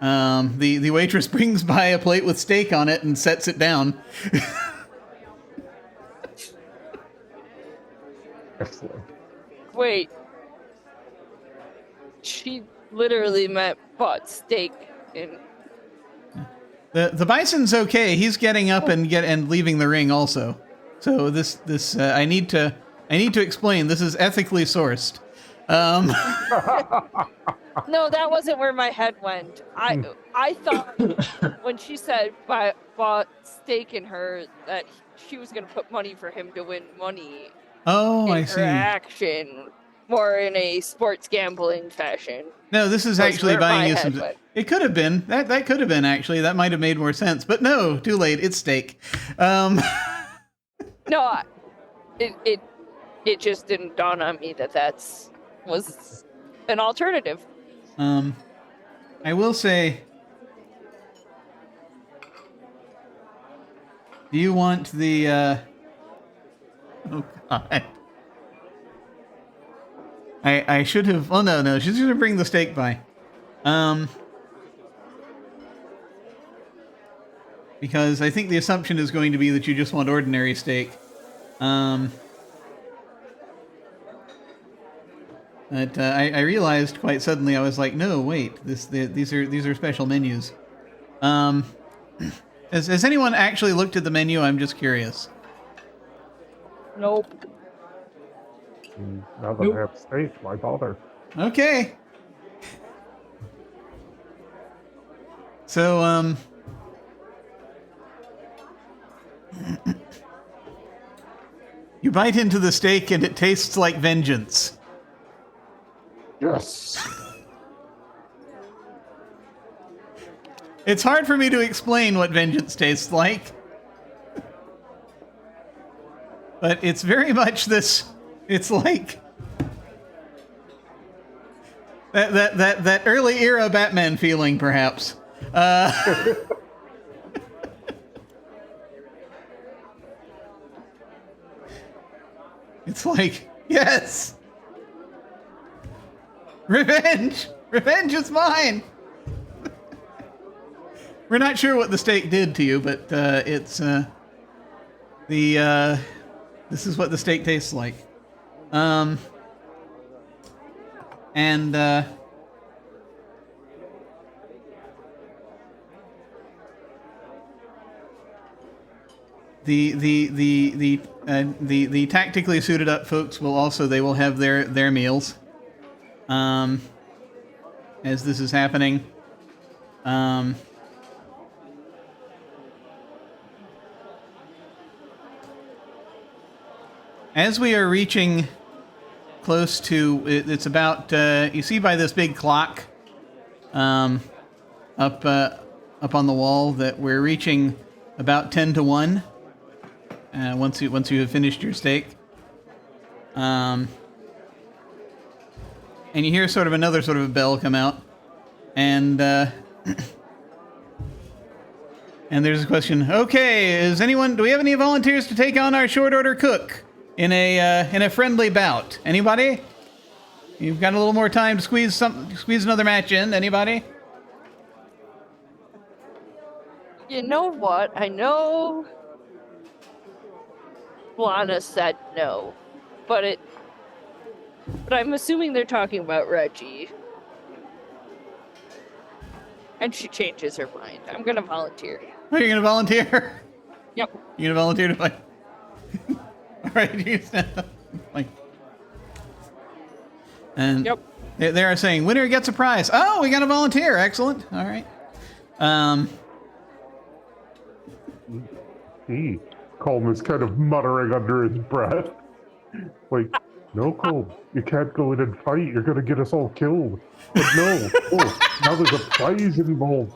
the waitress brings by a plate with steak on it and sets it down. Excellent. Wait. She literally bought steak in. The bison's okay. He's getting up and leaving the ring also. So this I need to explain. This is ethically sourced. No, that wasn't where my head went. I thought when she said bought steak in her that she was gonna put money for him to win money. Oh, I in see. her action, more in a sports gambling fashion. No, this is That's actually where buying my you head some. went. It could have been that could have been actually that might have made more sense, but no, too late. It's steak. No, it just didn't dawn on me that was an alternative. I will say, do you want the? Oh God. I should have. Oh no, she's gonna bring the steak by. because I think the assumption is going to be that you just want ordinary steak. But I realized quite suddenly, I was like, no, wait, these are special menus. Has anyone actually looked at the menu? I'm just curious. Nope. Now that I have steak, why bother? Okay. So, you bite into the steak and it tastes like vengeance. Yes. It's hard for me to explain what vengeance tastes like. But it's very much this, it's like that early era Batman feeling, perhaps. It's like, yes! Revenge! Revenge is mine! We're not sure what the steak did to you, but it's this is what the steak tastes like. The tactically suited up folks will also, they will have their meals. As this is happening. As we are reaching close to, it's about, you see by this big clock up on the wall that we're reaching about 10 to 1 once you have finished your steak. And you hear sort of another sort of a bell come out. And and there's a question. Okay, do we have any volunteers to take on our short order cook in a friendly bout? Anybody? You've got a little more time to squeeze another match in. Anybody? You know what? I know Lana said no, but I'm assuming they're talking about Reggie. And she changes her mind. I'm gonna volunteer. Oh, you're gonna volunteer? Yep. You're gonna volunteer to fight? All right, you stand up. Like, and Yep. They are saying winner gets a prize. Oh, we got a volunteer. Excellent. All right. Colm is kind of muttering under his breath. Like, no, Colm, you can't go in and fight. You're going to get us all killed. But no, now there's a prize involved.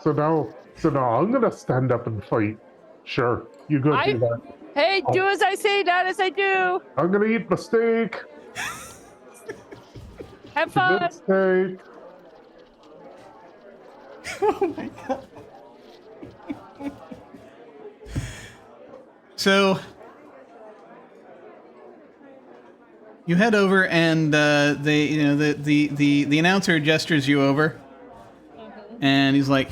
So now I'm going to stand up and fight. Sure, you go do that. Hey, do as I say, not as I do. I'm going to eat my steak. Have fun. Good steak. Oh my god. So you head over and the announcer gestures you over, and he's like,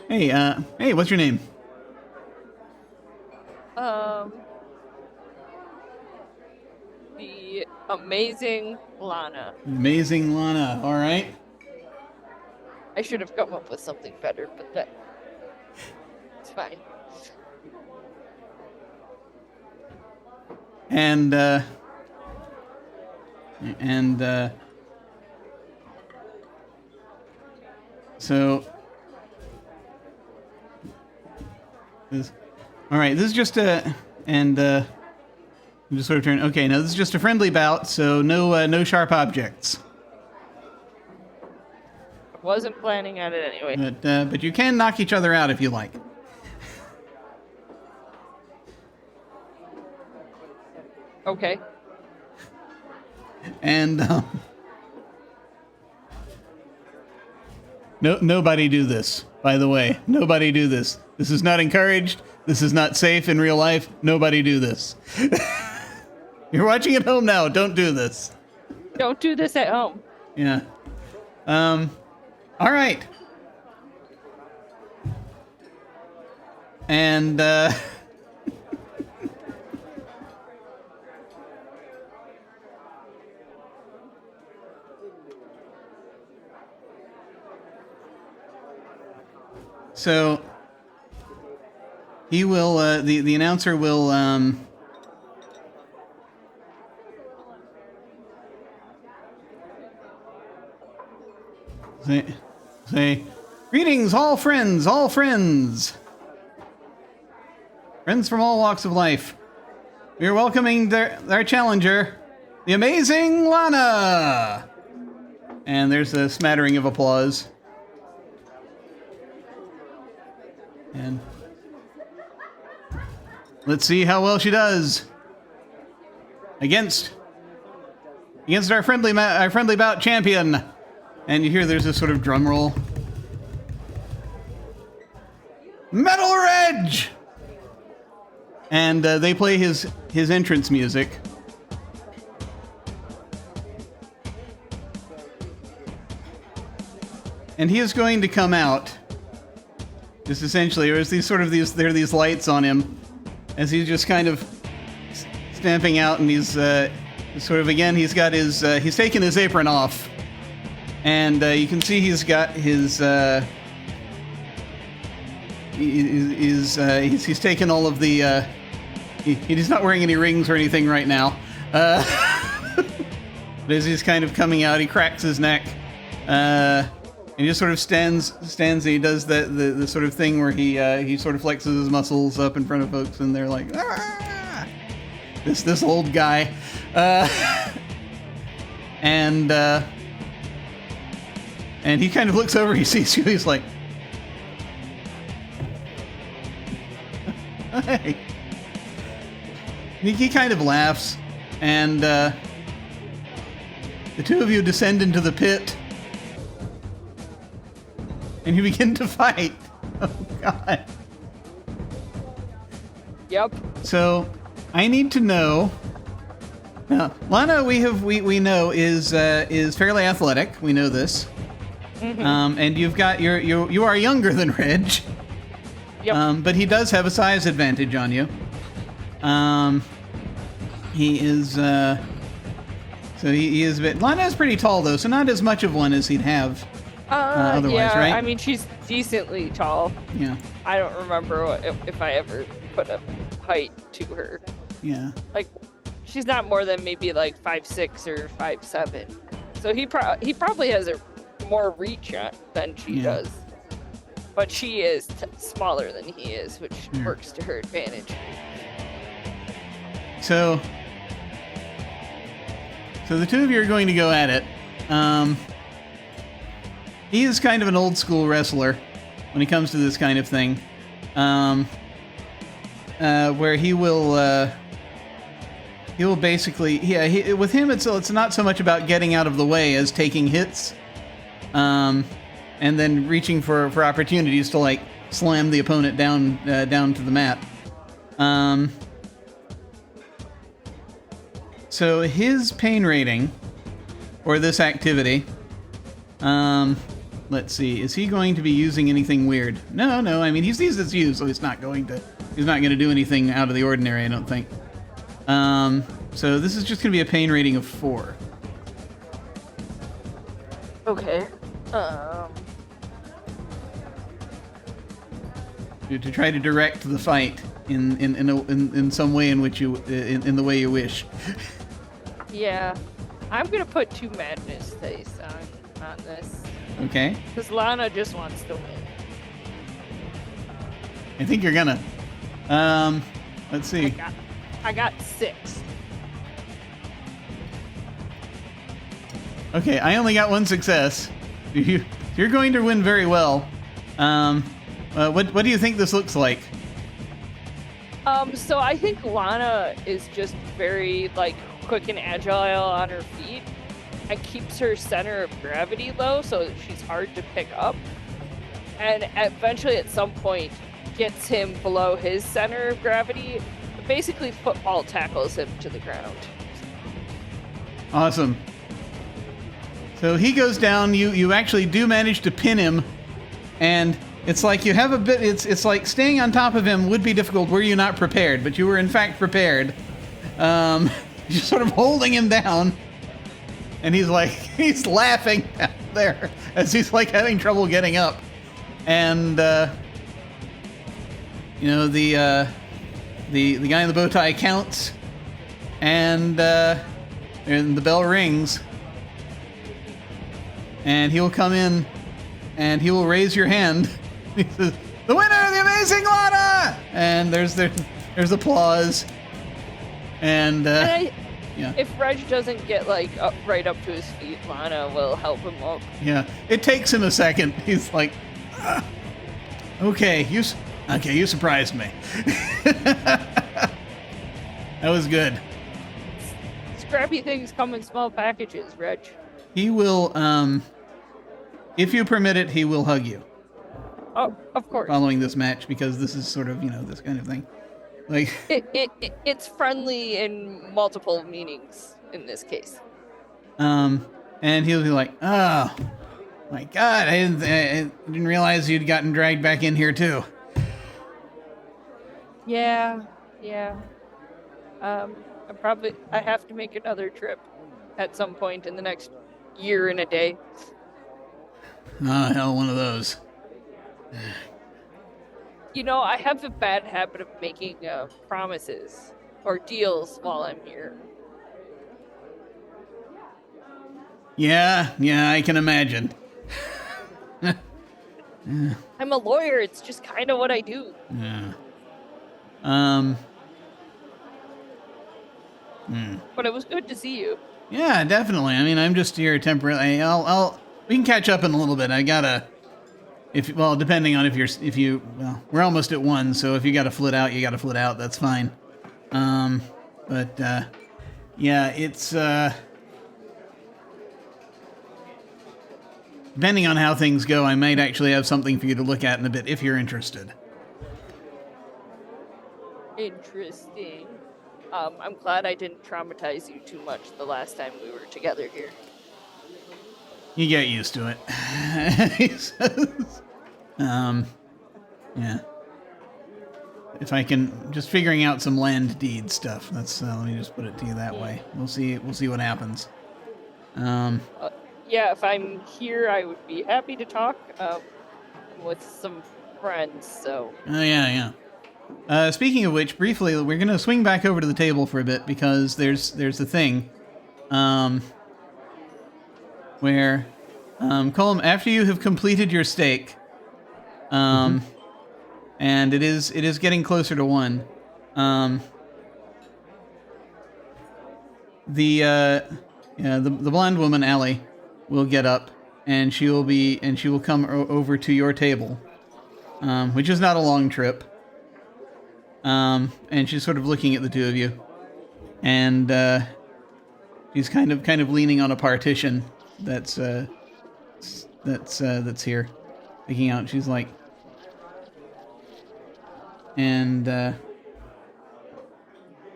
hey, what's your name? The amazing Lana. Amazing Lana. All right. I should have come up with something better, but it's fine. And so this, all right, this is just just sort of turn. Okay, now this is just a friendly bout, so no sharp objects. Wasn't planning on it anyway. But you can knock each other out if you like. Okay. And nobody do this, by the way. Nobody do this. This is not encouraged. This is not safe in real life. Nobody do this. You're watching at home now. Don't do this. Don't do this at home. Yeah. All right. And so he will, the announcer will, say, greetings, all friends, all friends. Friends from all walks of life. We are welcoming our challenger, the amazing Lana. And there's a smattering of applause. And let's see how well she does against our friendly bout champion. And you hear there's this sort of drum roll. Metal Reg! And they play his entrance music. And he is going to come out. Just essentially, there are these lights on him as he's just kind of stamping out, and he's sort of, again, he's got his, he's taken his apron off. And you can see he's got his, he's taken all of the, he's not wearing any rings or anything right now. But as he's kind of coming out, he cracks his neck, and he just sort of stands, and he does the sort of thing where he sort of flexes his muscles up in front of folks, and they're like, ah! This old guy, and he kind of looks over, he sees you, he's like, hey. He kind of laughs, and the two of you descend into the pit, and you begin to fight. Oh, God. Yep. So, I need to know. Now, Lana, we know is fairly athletic. We know this. Mm-hmm. And you are younger than Reg. Yep. But he does have a size advantage on you. He is. So he is a bit. Lana is pretty tall though, so not as much of one as he'd have. Otherwise, yeah, right? I mean, she's decently tall. Yeah. I don't remember if I ever put a height to her. Yeah. Like, she's not more than maybe like 5'6" or 5'7". So he probably has a more reach than she does. But she is smaller than he is, which works to her advantage. So the two of you are going to go at it. He is kind of an old school wrestler when it comes to this kind of thing, where he will basically, with him it's not so much about getting out of the way as taking hits, and then reaching for opportunities to like slam the opponent down to the mat. So his pain rating for this activity, let's see, is he going to be using anything weird? No, I mean, he sees it's you, so he's not going to do anything out of the ordinary, I don't think. So this is just going to be a pain rating of 4. Okay. To try to direct the fight in some way in which you in the way you wish. Yeah, I'm gonna put 2 madness dice on this. Okay. Because Lana just wants to win. I think you're gonna. Let's see. I got 6. Okay, I only got 1 success. You're going to win very well. What do you think this looks like? So I think Lana is just very like quick and agile on her feet, and keeps her center of gravity low, so she's hard to pick up. And eventually, at some point, gets him below his center of gravity. Basically, football tackles him to the ground. Awesome. So he goes down. You actually do manage to pin him, and It's like you have a bit. It's like staying on top of him would be difficult were you not prepared, but you were in fact prepared. You're sort of holding him down, and he's laughing there as he's like having trouble getting up, and you know the guy in the bow tie counts, and the bell rings, and he'll come in, and he will raise your hand. He says, "The winner of the amazing Lana!" And there's applause. And yeah. If Reg doesn't get like right up to his feet, Lana will help him up. Yeah, it takes him a second. He's like, "Okay, you surprised me." That was good. Scrappy things come in small packages, Reg. He will, if you permit it, he will hug you. Oh, of course. Following this match, because this is sort of, this kind of thing. Like it's friendly in multiple meanings in this case. And he'll be like, "Oh, my God, I didn't realize you'd gotten dragged back in here too." Yeah. I have to make another trip at some point in the next year and a day. Oh, hell, one of those. I have a bad habit of making promises or deals while I'm here. Yeah, I can imagine. I'm a lawyer. It's just kind of what I do. Yeah. But it was good to see you. Yeah, definitely. I mean, I'm just here temporarily. We can catch up in a little bit. I gotta, depending on we're almost at 1, so if you gotta flit out, you gotta flit out. That's fine. Yeah, it's, depending on how things go, I might actually have something for you to look at in a bit if you're interested. Interesting. I'm glad I didn't traumatize you too much the last time we were together here. You get used to it. He says. Yeah. If I can, just figuring out some land deed stuff. That's let me just put it to you that way. We'll see what happens. Yeah, if I'm here, I would be happy to talk with some friends. So. Oh yeah. Speaking of which, briefly, we're gonna swing back over to the table for a bit because there's a thing, where, Colm, after you have completed your stake, and it is getting closer to 1, the blonde woman Allie will get up and she will come over to your table, which is not a long trip. And she's sort of looking at the two of you, and she's kind of leaning on a partition that's here, peeking out. She's like, and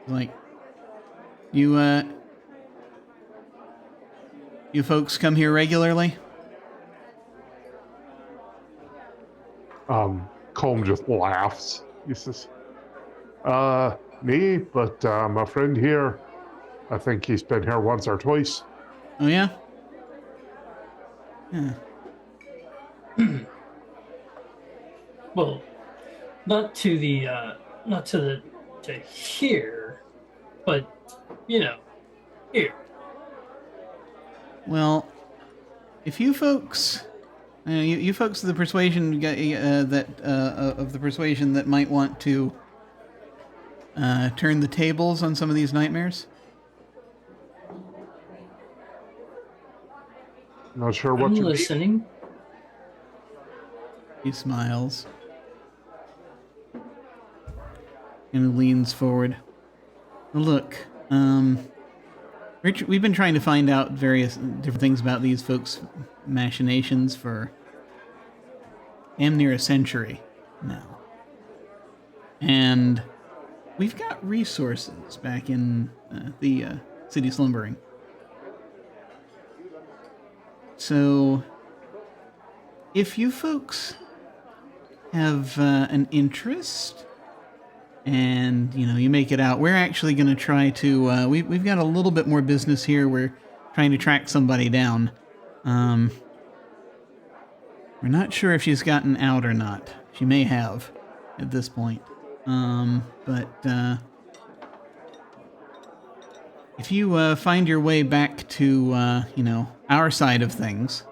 like, you folks come here regularly? Colm just laughs. He says, me, but my friend here, I think he's been here once or twice. Oh, yeah? Yeah. Well, not to here, but, here. Well, if you folks... you folks of the persuasion of the persuasion that might want to turn the tables on some of these nightmares. Not sure what I'm you listening. He smiles and leans forward. Look, Richard, we've been trying to find out various different things about these folks' machinations for damn near a century now. And we've got resources back in the city slumbering. So, if you folks have an interest, and you make it out. We're actually going to try to. We've got a little bit more business here. We're trying to track somebody down. We're not sure if she's gotten out or not. She may have at this point. But if you find your way back to our side of things,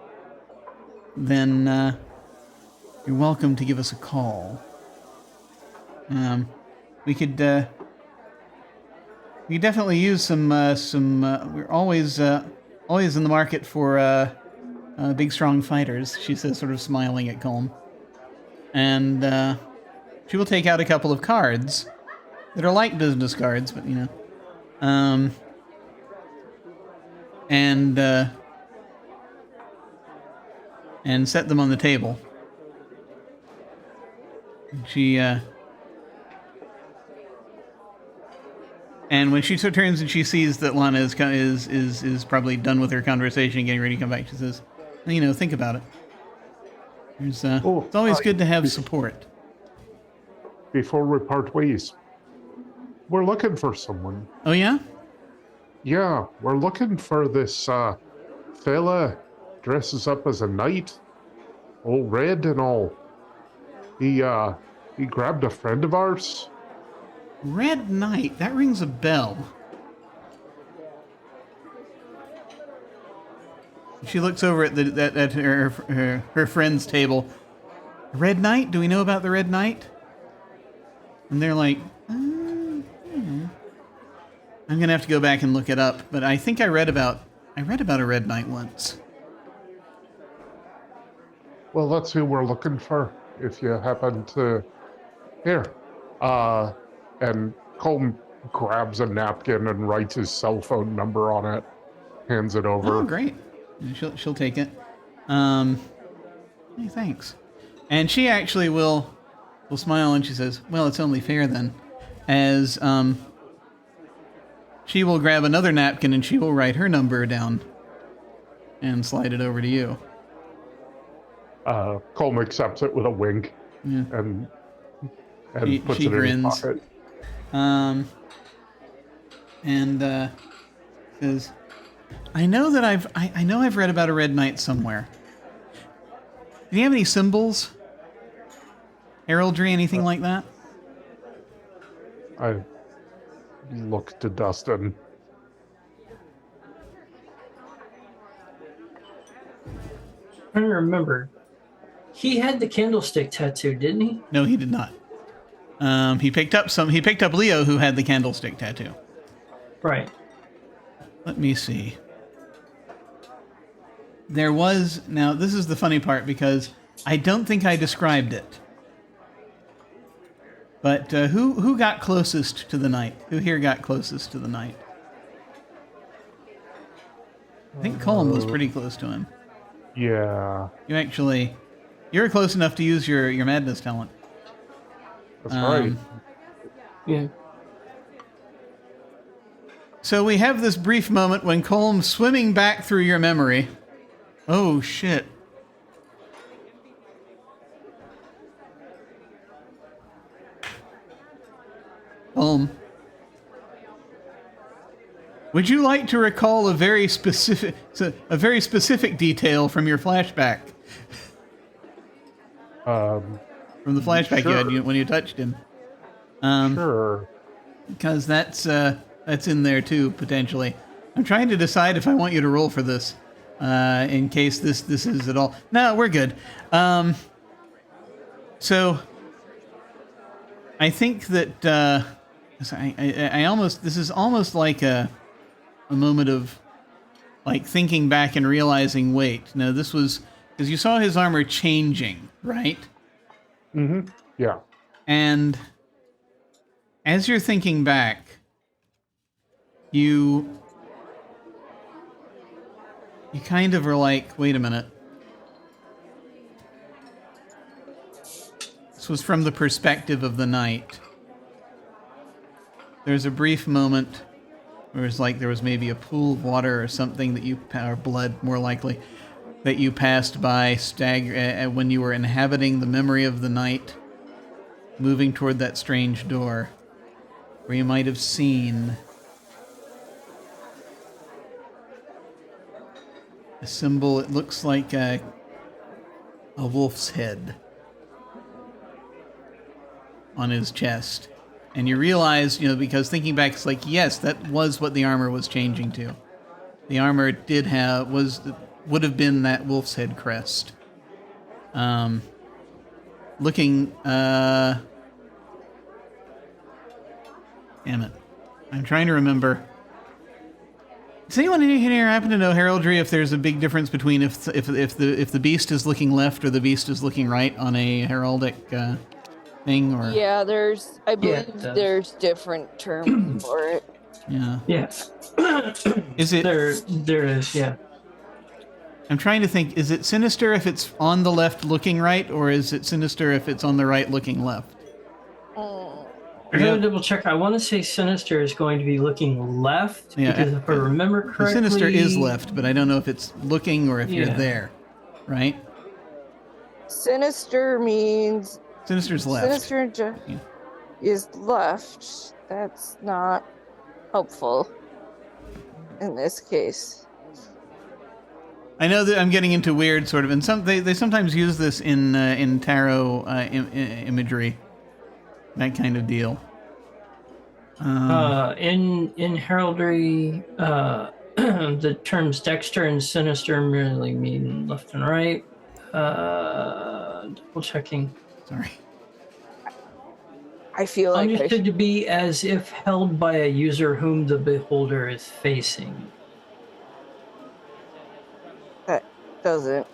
then you're welcome to give us a call. We could definitely use some. We're always in the market for big, strong fighters. She says, sort of smiling at Colm, and she will take out a couple of cards that are like business cards, but and set them on the table. She and when she turns and she sees that Lana is probably done with her conversation and getting ready to come back, she says, think about it. It's always good to have support. Before we part ways, we're looking for someone. Oh, yeah? Yeah, we're looking for this fella dresses up as a knight, all red and all. He grabbed a friend of ours. Red Knight, that rings a bell. She looks over at her friend's table. Red Knight? Do we know about the Red Knight? And they're like, I'm gonna have to go back and look it up, but I think I read about a Red Knight once. Well, that's who we're looking for. If you happen to, here, and Colm grabs a napkin and writes his cell phone number on it, hands it over. Oh, great! She'll take it. Hey, thanks. And she actually will smile and she says, "Well, it's only fair then," as she will grab another napkin and she will write her number down and slide it over to you. Colm accepts it with a wink, and puts she it grins. in his pocket. And says, I know I've read about a Red Knight somewhere. Do you have any symbols? Heraldry, anything like that? I look to Dustin. I don't remember. He had the candlestick tattoo, didn't he? No, he did not. He picked up Leo, who had the candlestick tattoo. Right. Let me see. Now this is the funny part because I don't think I described it. But who got closest to the knight? Who here got closest to the knight? I think Colm was pretty close to him. Yeah. You're close enough to use your madness talent. That's right. Yeah. So we have this brief moment when Colm's swimming back through your memory. Oh, shit. Colm, would you like to recall a very specific detail from your flashback? From the flashback sure. you had when you touched him. Sure. Because that's in there too, potentially. I'm trying to decide if I want you to roll for this, in case this is at all. No, we're good. So I think that this is almost like a moment of like thinking back and realizing, wait, no, this was because you saw his armor changing, right? Mm-hmm. Yeah. And as you're thinking back, you kind of are like, wait a minute. This was from the perspective of the knight. There's a brief moment where it's like there was maybe a pool of water or something that or blood, more likely, that you passed by when you were inhabiting the memory of the night, moving toward that strange door, where you might have seen a symbol. It looks like a wolf's head on his chest. And you realize, because thinking back, it's like, yes, that was what the armor was changing to. The armor would have been that wolf's head crest. Looking, damn it. I'm trying to remember. Does anyone in here happen to know heraldry? If there's a big difference between if the beast is looking left or the beast is looking right on a heraldic thing, or Yeah, I believe there's different terms for it. Yeah. Yeah. Is it? There is. Yeah. I'm trying to think. Is it sinister if it's on the left looking right, or is it sinister if it's on the right looking left? I'm going to double check. I want to say Sinister is going to be looking left, because if I remember correctly... Sinister is left, but I don't know if it's looking or if you're there, right? Sinister means... Sinister's left. Sinister is left. That's not helpful in this case. I know that I'm getting into weird sort of... And they sometimes use this in tarot imagery. That kind of deal. In heraldry, the terms Dexter and Sinister merely mean left and right. Double checking. Sorry. I feel like understood to be as if held by a user whom the beholder is facing. That doesn't.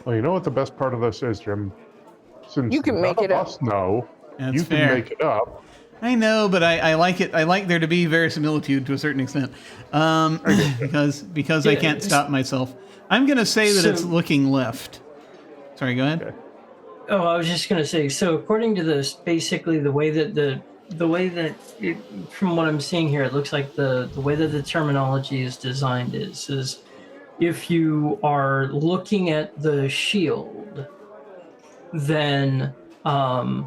Well, you know what the best part of this is, Jim? Since you can make it up. No, That's you fair. can make it up. I know, but I like it. I like there to be verisimilitude to a certain extent, because I can't stop myself. I'm going to say that it's looking left. Sorry, go ahead. Okay. Oh, I was just going to say. So, according to this, basically the way that from what I'm seeing here, it looks like the way that the terminology is designed is if you are looking at the shield, then the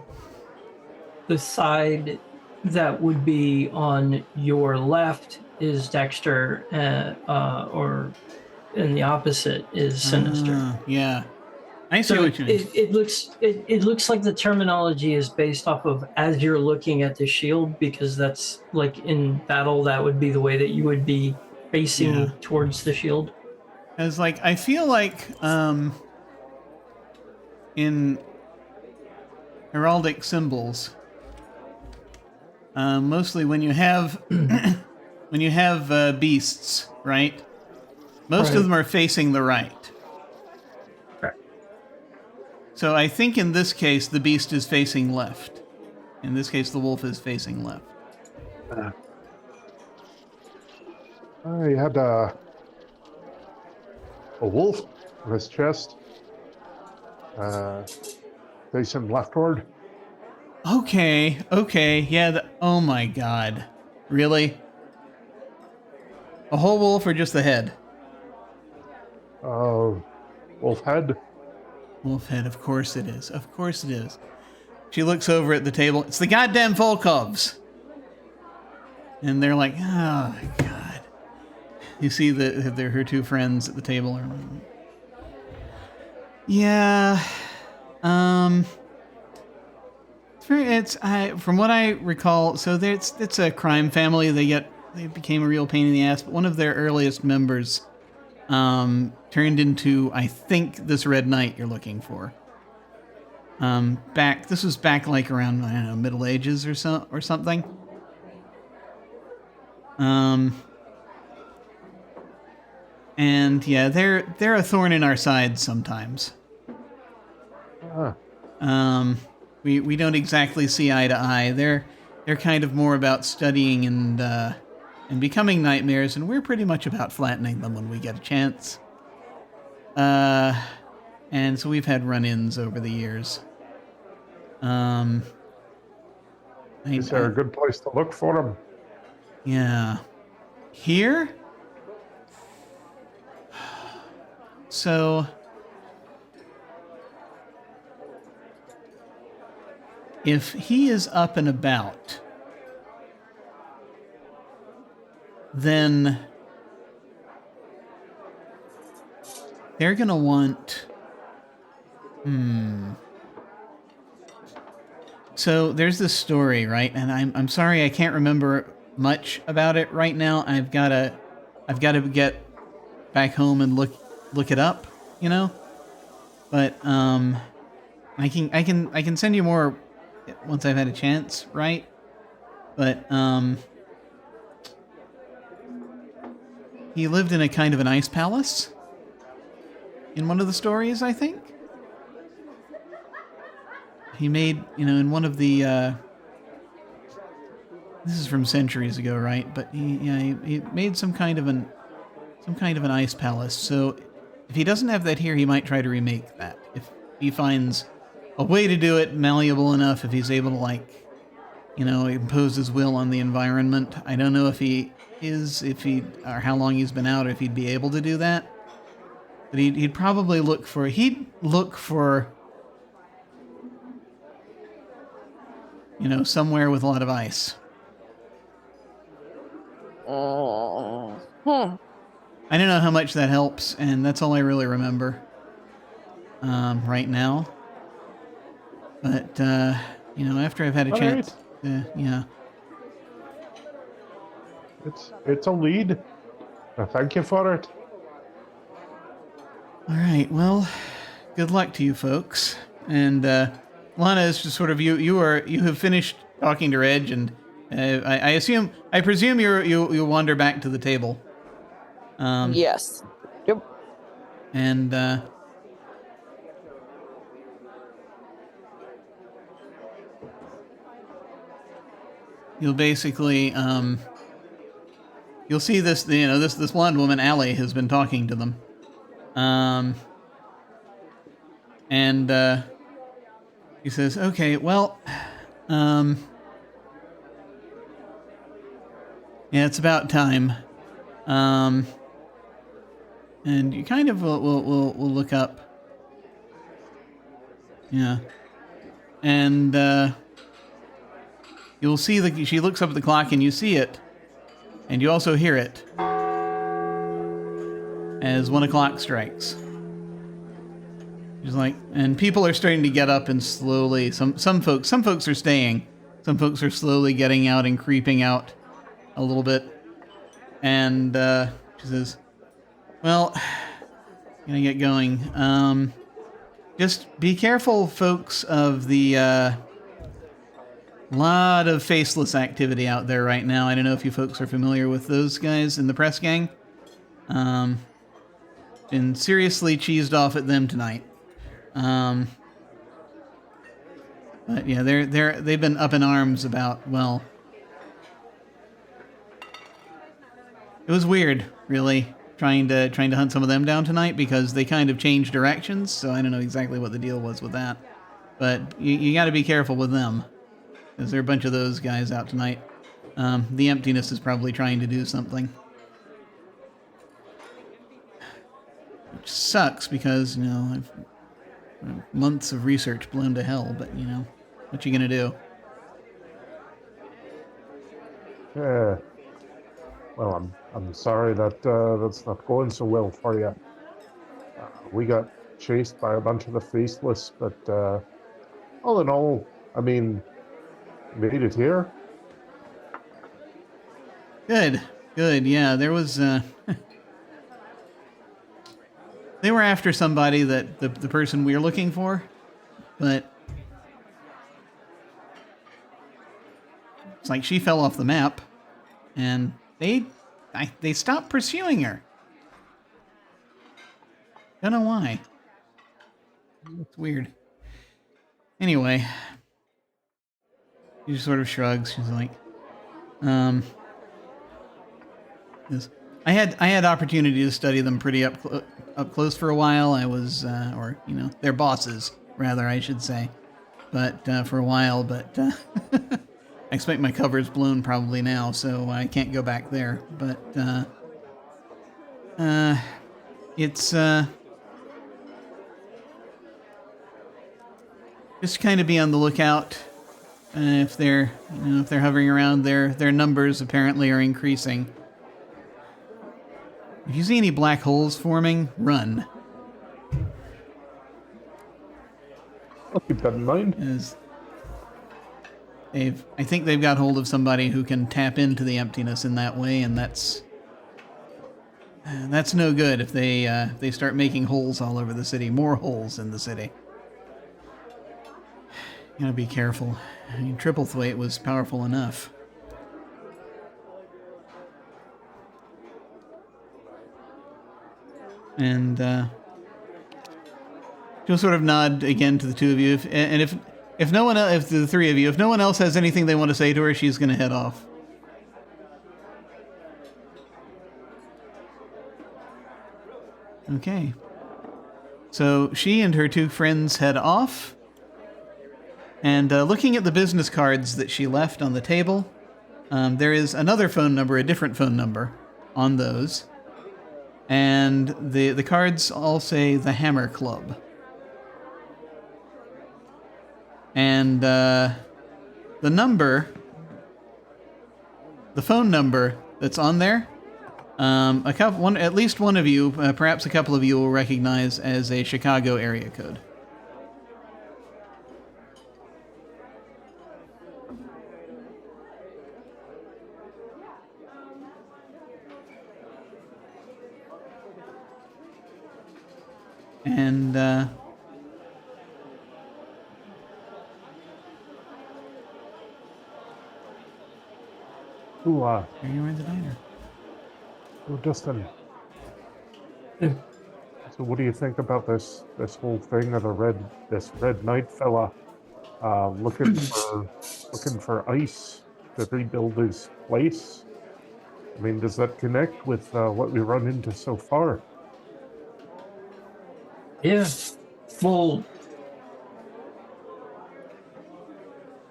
side that would be on your left is Dexter, or and the opposite is Sinister. Yeah, I see what you mean. It looks like the terminology is based off of as you're looking at the shield, because that's like in battle that would be the way that you would be facing towards the shield. As like I feel like in heraldic symbols, mostly when you have beasts, right? Most of them are facing the right. Correct. So I think in this case the beast is facing left. In this case the wolf is facing left. I had a wolf on his chest, facing leftward. Okay, yeah. Oh my God, really? A whole wolf or just the head? Wolf head. Wolf head, of course it is. Of course it is. She looks over at the table. It's the goddamn Volkovs. And they're like, oh God. You see they're her two friends at the table are like, yeah. From what I recall, so it's a crime family. They became a real pain in the ass, but one of their earliest members turned into, I think, this Red Knight you're looking for. This was back like around, I don't know, Middle Ages or something. And yeah, they're a thorn in our side sometimes. We don't exactly see eye to eye. They're kind of more about studying and becoming nightmares, and we're pretty much about flattening them when we get a chance. And so we've had run-ins over the years. Is there a good place to look for them? Yeah. Here? So... if he is up and about, then they're going to want... So there's this story, right? And I'm sorry I can't remember much about it right now. I've got to get back home and look it up, you know? But I can send you more once I've had a chance, right? But he lived in a kind of an ice palace in one of the stories, I think. He made, in one of the this is from centuries ago, right? But he made some kind of an ice palace. So if he doesn't have that here, he might try to remake that. If he finds a way to do it malleable enough, if he's able to impose his will on the environment. I don't know if he is, or how long he's been out, or if he'd be able to do that. But he'd probably look for somewhere with a lot of ice. I don't know how much that helps, and that's all I really remember right now. But, after I've had a chance, yeah. It's a lead. Thank you for it. All right, well, good luck to you folks. And Lana is just sort of you have finished talking to Reg, and I presume you wander back to the table. Yes. Yep. And you'll basically you'll see this this blonde woman, Allie, has been talking to them. And he says, okay, well, yeah, it's about time. And you kind of will look up. Yeah. And you'll see she looks up at the clock, and you see it. And you also hear it as 1 o'clock strikes. She's like, and people are starting to get up and slowly, some folks are staying. Some folks are slowly getting out and creeping out a little bit. And she says, well, gonna get going. Just be careful, folks, of the lot of faceless activity out there right now. I don't know if you folks are familiar with those guys in the press gang. Been seriously cheesed off at them tonight. But yeah, they've been up in arms about, well, it was weird, really, trying to hunt some of them down tonight, because they kind of changed directions. So I don't know exactly what the deal was with that, but you got to be careful with them, because there are a bunch of those guys out tonight. The emptiness is probably trying to do something. Which sucks, because, I've months of research blown to hell, but, what you gonna do? Yeah. Well, I'm sorry that that's not going so well for you. We got chased by a bunch of the faceless, but all in all, I mean, made it here. Good. Yeah, there was. They were after somebody, that the person we were looking for, but it's like she fell off the map, and they stopped pursuing her. Don't know why. It's weird. Anyway, she just sort of shrugs. She's like, I had opportunity to study them pretty up close for a while. I was, their bosses, rather, I should say, but for a while. But I expect my cover's blown probably now, so I can't go back there. But it's just kind of be on the lookout if they're hovering around. Their numbers apparently are increasing. If you see any black holes forming, run. I'll keep that in mind. I think they've got hold of somebody who can tap into the emptiness in that way, and that's no good if they start making holes all over the city, more holes in the city. You gotta be careful. I mean, Triple Thwaite was powerful enough. And she'll sort of nod again to the two of you, if no one, if the three of you, if no one else has anything they want to say to her, she's going to head off. Okay. So she and her two friends head off. And looking at the business cards that she left on the table, there is another phone number, a different phone number on those. And the cards all say the Hammer Club. And the phone number that's on there, at least one of you, perhaps a couple of you, will recognize as a Chicago area code. And Are you in the diner? Justin. So what do you think about this whole thing of this Red Knight fella looking for ice to rebuild his place? I mean, does that connect with what we run into so far? Yeah. Well,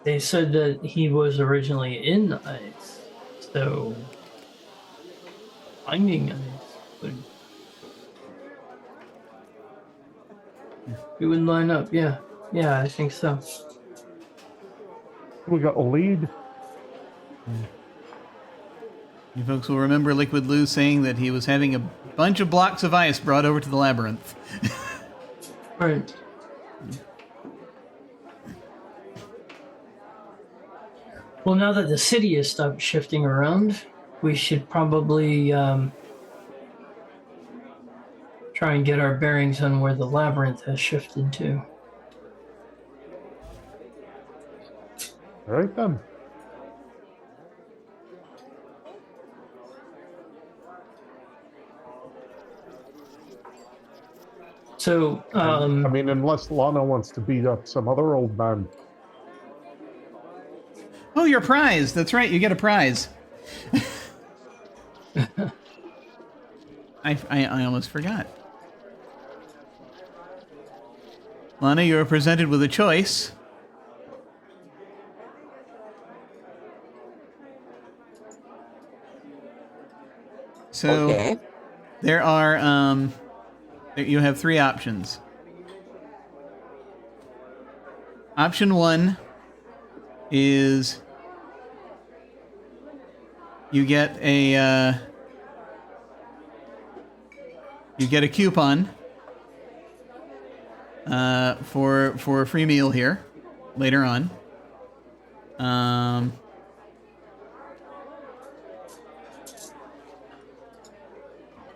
they said that he was originally in ice, so finding ice would it would line up. Yeah, I think so. We got a lead. You folks will remember Liquid Lou saying that he was having a bunch of blocks of ice brought over to the labyrinth. Right. Well, now that the city has stopped shifting around, we should probably try and get our bearings on where the labyrinth has shifted to. All right then. So, I mean, unless Lana wants to beat up some other old man. Oh, your prize! That's right, you get a prize. I almost forgot. Lana, you are presented with a choice. So, Okay. there are, you have three options. Option 1 is you get a coupon for a free meal here later on.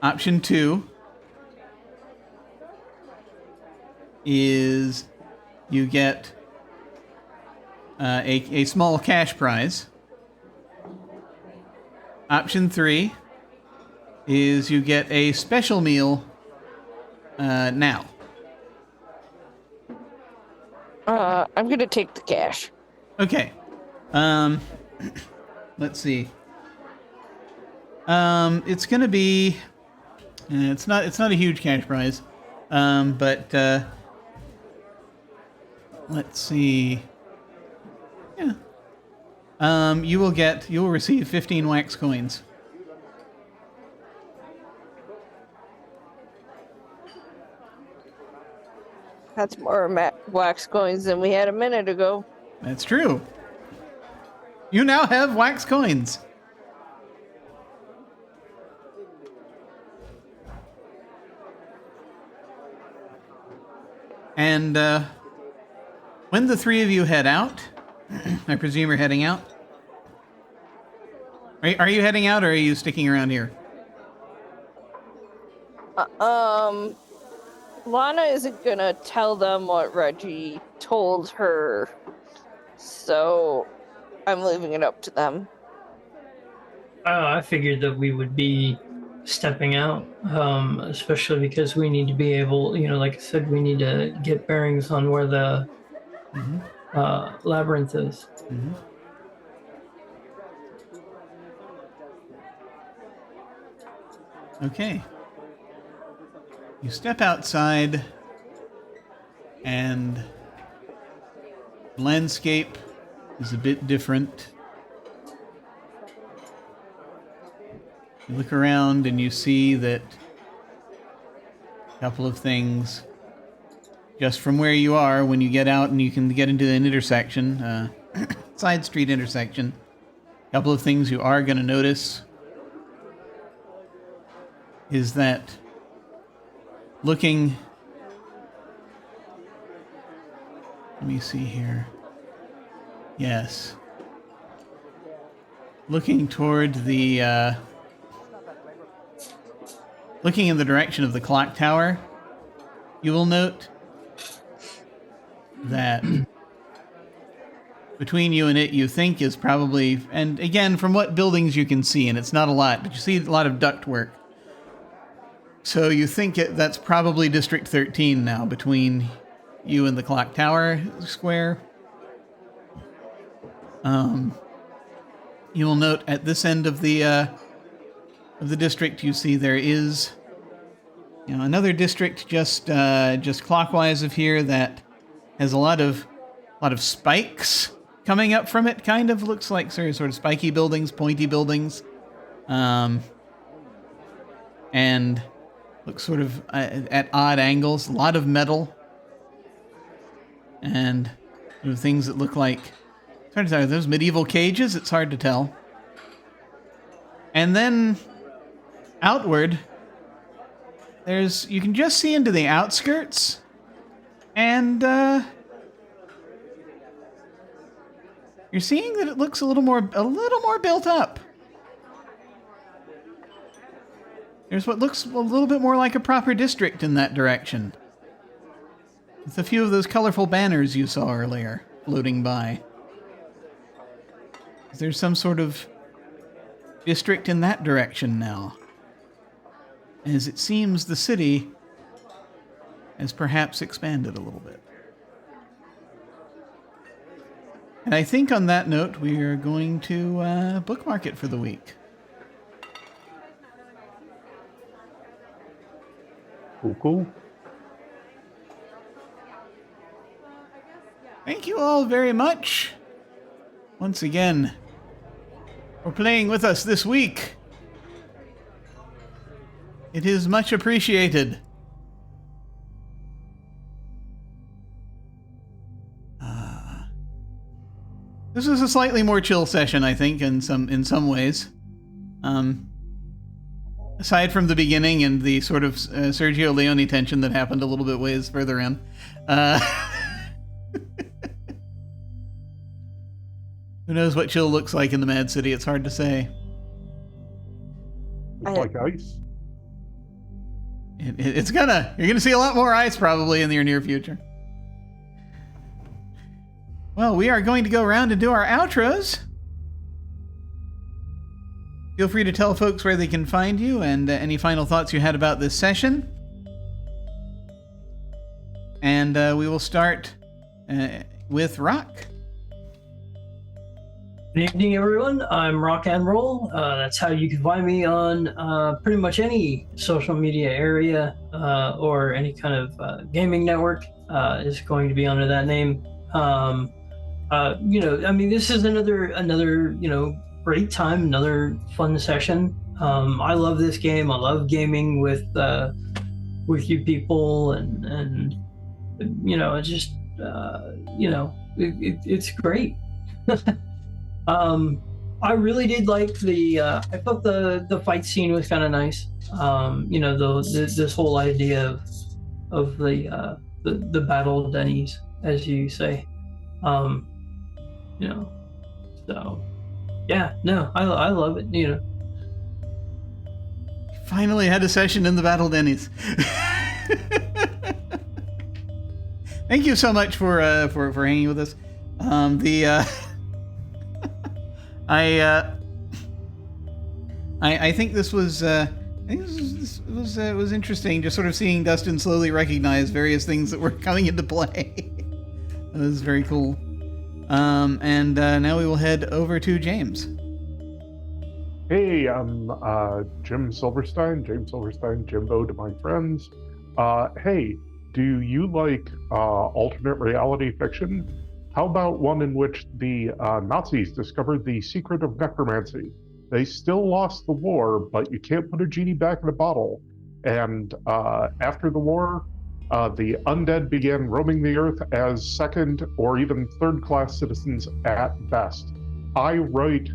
Option 2 is you get a small cash prize. Option 3 is you get a special meal now. I'm gonna take the cash. Okay. Let's see. It's gonna be. It's not a huge cash prize, but let's see. Yeah. you will receive 15 wax coins. That's more wax coins than we had a minute ago. That's true. You now have wax coins. And when the three of you head out, I presume you're heading out. Are you heading out, or are you sticking around here? Lana isn't gonna tell them what Reggie told her, so I'm leaving it up to them. I figured that we would be stepping out, especially because we need to be able, like I said, we need to get bearings on where the labyrinth is. Mm-hmm. Okay. You step outside, and the landscape is a bit different. You look around and you see that a couple of things just from where you are when you get out and you can get into an intersection, side street intersection. A couple of things you are going to notice is that looking, let me see here. Yes. Looking toward the, looking in the direction of the clock tower, you will note that between you and it, you think is probably, and again, from what buildings you can see, and it's not a lot, but you see a lot of ductwork. So you think that's probably District 13 now, between you and the clock tower square. You will note at this end of the district, you see there is, another district just clockwise of here that has a lot of spikes coming up from it. Kind of looks like sort of spiky buildings, pointy buildings, and looks sort of at odd angles. A lot of metal and things that look like, it's hard to tell, are those medieval cages? It's hard to tell. And then outward, you can just see into the outskirts, and you're seeing that it looks a little more built up. There's what looks a little bit more like a proper district in that direction, with a few of those colorful banners you saw earlier floating by. Is there some sort of district in that direction now? As it seems the city has perhaps expanded a little bit. And I think on that note, we are going to bookmark it for the week. Cool. Thank you all very much, once again, for playing with us this week. It is much appreciated. This is a slightly more chill session, I think, in some ways. Aside from the beginning and the sort of Sergio Leone tension that happened a little bit ways further in. Who knows what chill looks like in the Mad City? It's hard to say. Looks like ice. You're gonna see a lot more ice probably in the near future. Well, we are going to go around and do our outros. Feel free to tell folks where they can find you and any final thoughts you had about this session. And we will start with Rrok. Good evening, everyone. I'm Rrok and Roll. That's how you can find me on pretty much any social media area or any kind of gaming network is going to be under that name. I mean, this is another great time, another fun session. I love this game. I love gaming with you people, and it's just it's great. I really did like I thought the fight scene was kind of nice. This whole idea of the battle dennies, as you say. So yeah, no, I love it. Finally had a session in the Battle Denny's. Thank you so much for hanging with us. I think this was it was interesting, just sort of seeing Dustin slowly recognize various things that were coming into play. It was very cool. And now we will head over to James. Hey, I'm Jim Silverstein, James Silverstein, Jimbeaux to my friends. Hey, do you like alternate reality fiction? How about one in which the Nazis discovered the secret of necromancy? They still lost the war, but you can't put a genie back in a bottle. And after the war, the undead began roaming the earth as second or even third-class citizens at best. I write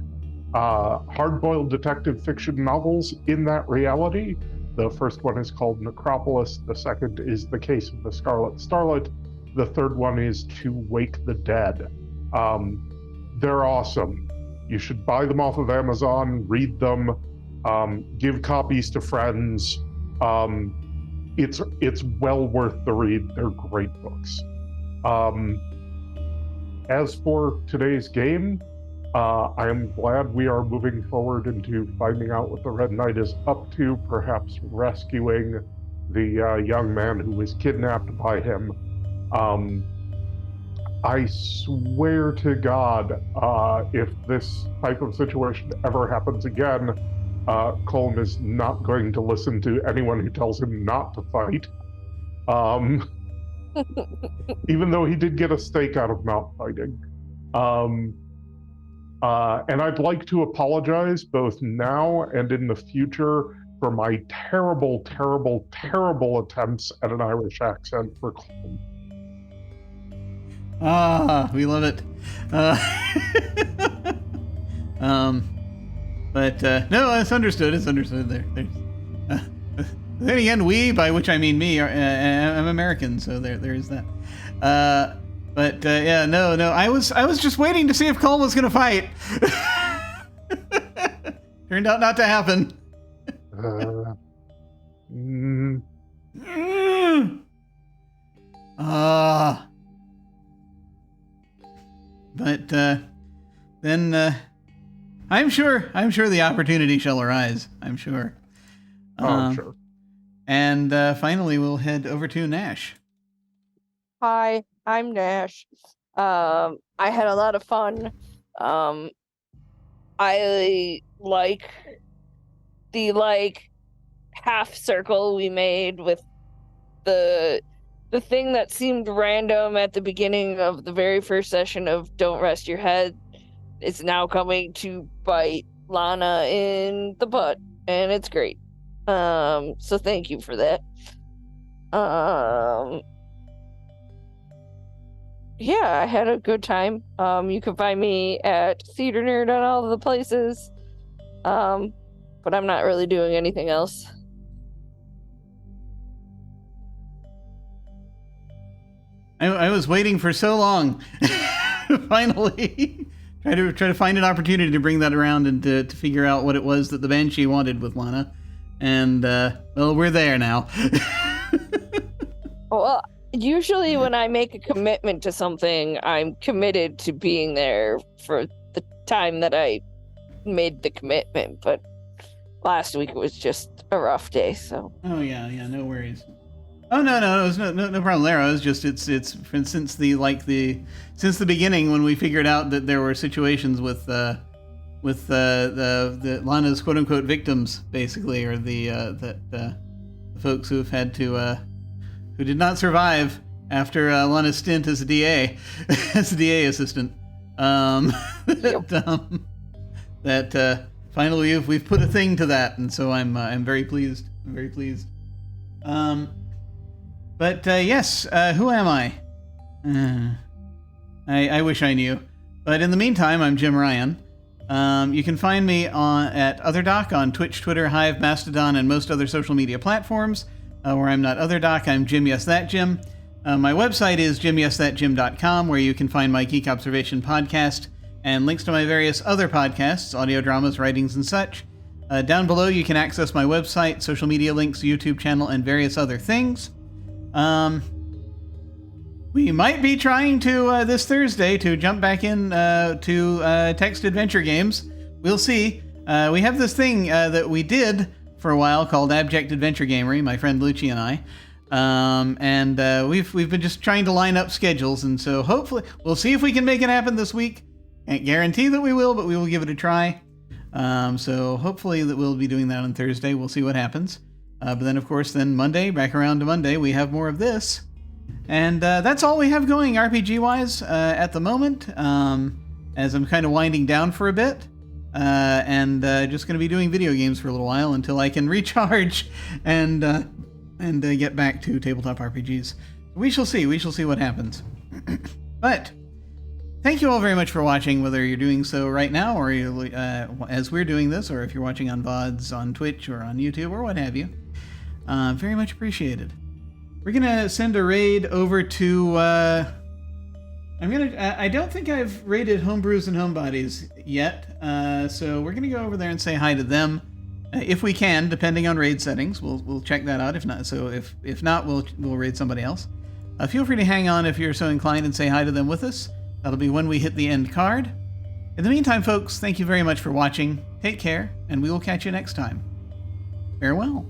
hard-boiled detective fiction novels in that reality. The first one is called Necropolis. The second is The Case of the Scarlet Starlet. The third one is To Wake the Dead. They're awesome. You should buy them off of Amazon, read them, give copies to friends. It's well worth the read. They're great books. As for today's game, I am glad we are moving forward into finding out what the Red Knight is up to, perhaps rescuing the young man who was kidnapped by him. I swear to God, if this type of situation ever happens again, Colm is not going to listen to anyone who tells him not to fight. Even though he did get a stake out of not fighting. And I'd like to apologize both now and in the future for my terrible, terrible, terrible attempts at an Irish accent for Colm. We love it. But no, it's understood. It's understood. Then again, we, by which I mean me, I'm American, so there is that. But yeah, no. I was just waiting to see if Colm was gonna fight. Turned out not to happen. But then I'm sure the opportunity shall arise. I'm sure. Sure. And finally, we'll head over to Nash. Hi, I'm Nash. I had a lot of fun. I like the half circle we made with the thing that seemed random at the beginning of the very first session of Don't Rest Your Head. It's now coming to bite Lana in the butt, and it's great. So thank you for that. Yeah, I had a good time. You can find me at Theater Nerd on all of the places. But I'm not really doing anything else. I was waiting for so long. Finally, try to find an opportunity to bring that around and to figure out what it was that the Banshee wanted with Lana. And well, we're there now. Well, usually when I make a commitment to something, I'm committed to being there for the time that I made the commitment. But last week it was just a rough day, so. Oh yeah, no worries. Oh no, it was no problem there. It was just it's since the beginning when we figured out that there were situations with the Lana's quote unquote victims, basically, or the folks who have had to who did not survive after Lana's stint as a DA, as a DA assistant. that finally we've put a thing to that, and so I'm very pleased. I'm very pleased. But yes, who am I? I wish I knew. But in the meantime, I'm Jim Ryan. You can find me at OtherDoc on Twitch, Twitter, Hive, Mastodon, and most other social media platforms. Where I'm not OtherDoc, I'm Jim Yes That Jim. My website is jimyesthatjim.com, where you can find my Geek Observation podcast and links to my various other podcasts, audio dramas, writings, and such. Down below, you can access my website, social media links, YouTube channel, and various other things. We might be trying to, this Thursday, to jump back in to text adventure games. We'll see. We have this thing that we did for a while called Abject Adventure Gamery, my friend Lucci and I. We've been just trying to line up schedules, and so hopefully we'll see if we can make it happen this week. Can't guarantee that we will, but we will give it a try. So hopefully that we'll be doing that on Thursday. We'll see what happens. But then, of course, Monday, back around to Monday, we have more of this. And that's all we have going RPG-wise at the moment, as I'm kind of winding down for a bit. Just going to be doing video games for a little while until I can recharge and get back to tabletop RPGs. We shall see. We shall see what happens. But thank you all very much for watching, whether you're doing so right now or as we're doing this, or if you're watching on VODs on Twitch or on YouTube or what have you. Very much appreciated. We're gonna send a raid over to. I don't think I've raided Homebrews and Homebodies yet, so we're gonna go over there and say hi to them, if we can, depending on raid settings. We'll check that out. If not, if not, we'll raid somebody else. Feel free to hang on if you're so inclined and say hi to them with us. That'll be when we hit the end card. In the meantime, folks, thank you very much for watching. Take care, and we will catch you next time. Farewell.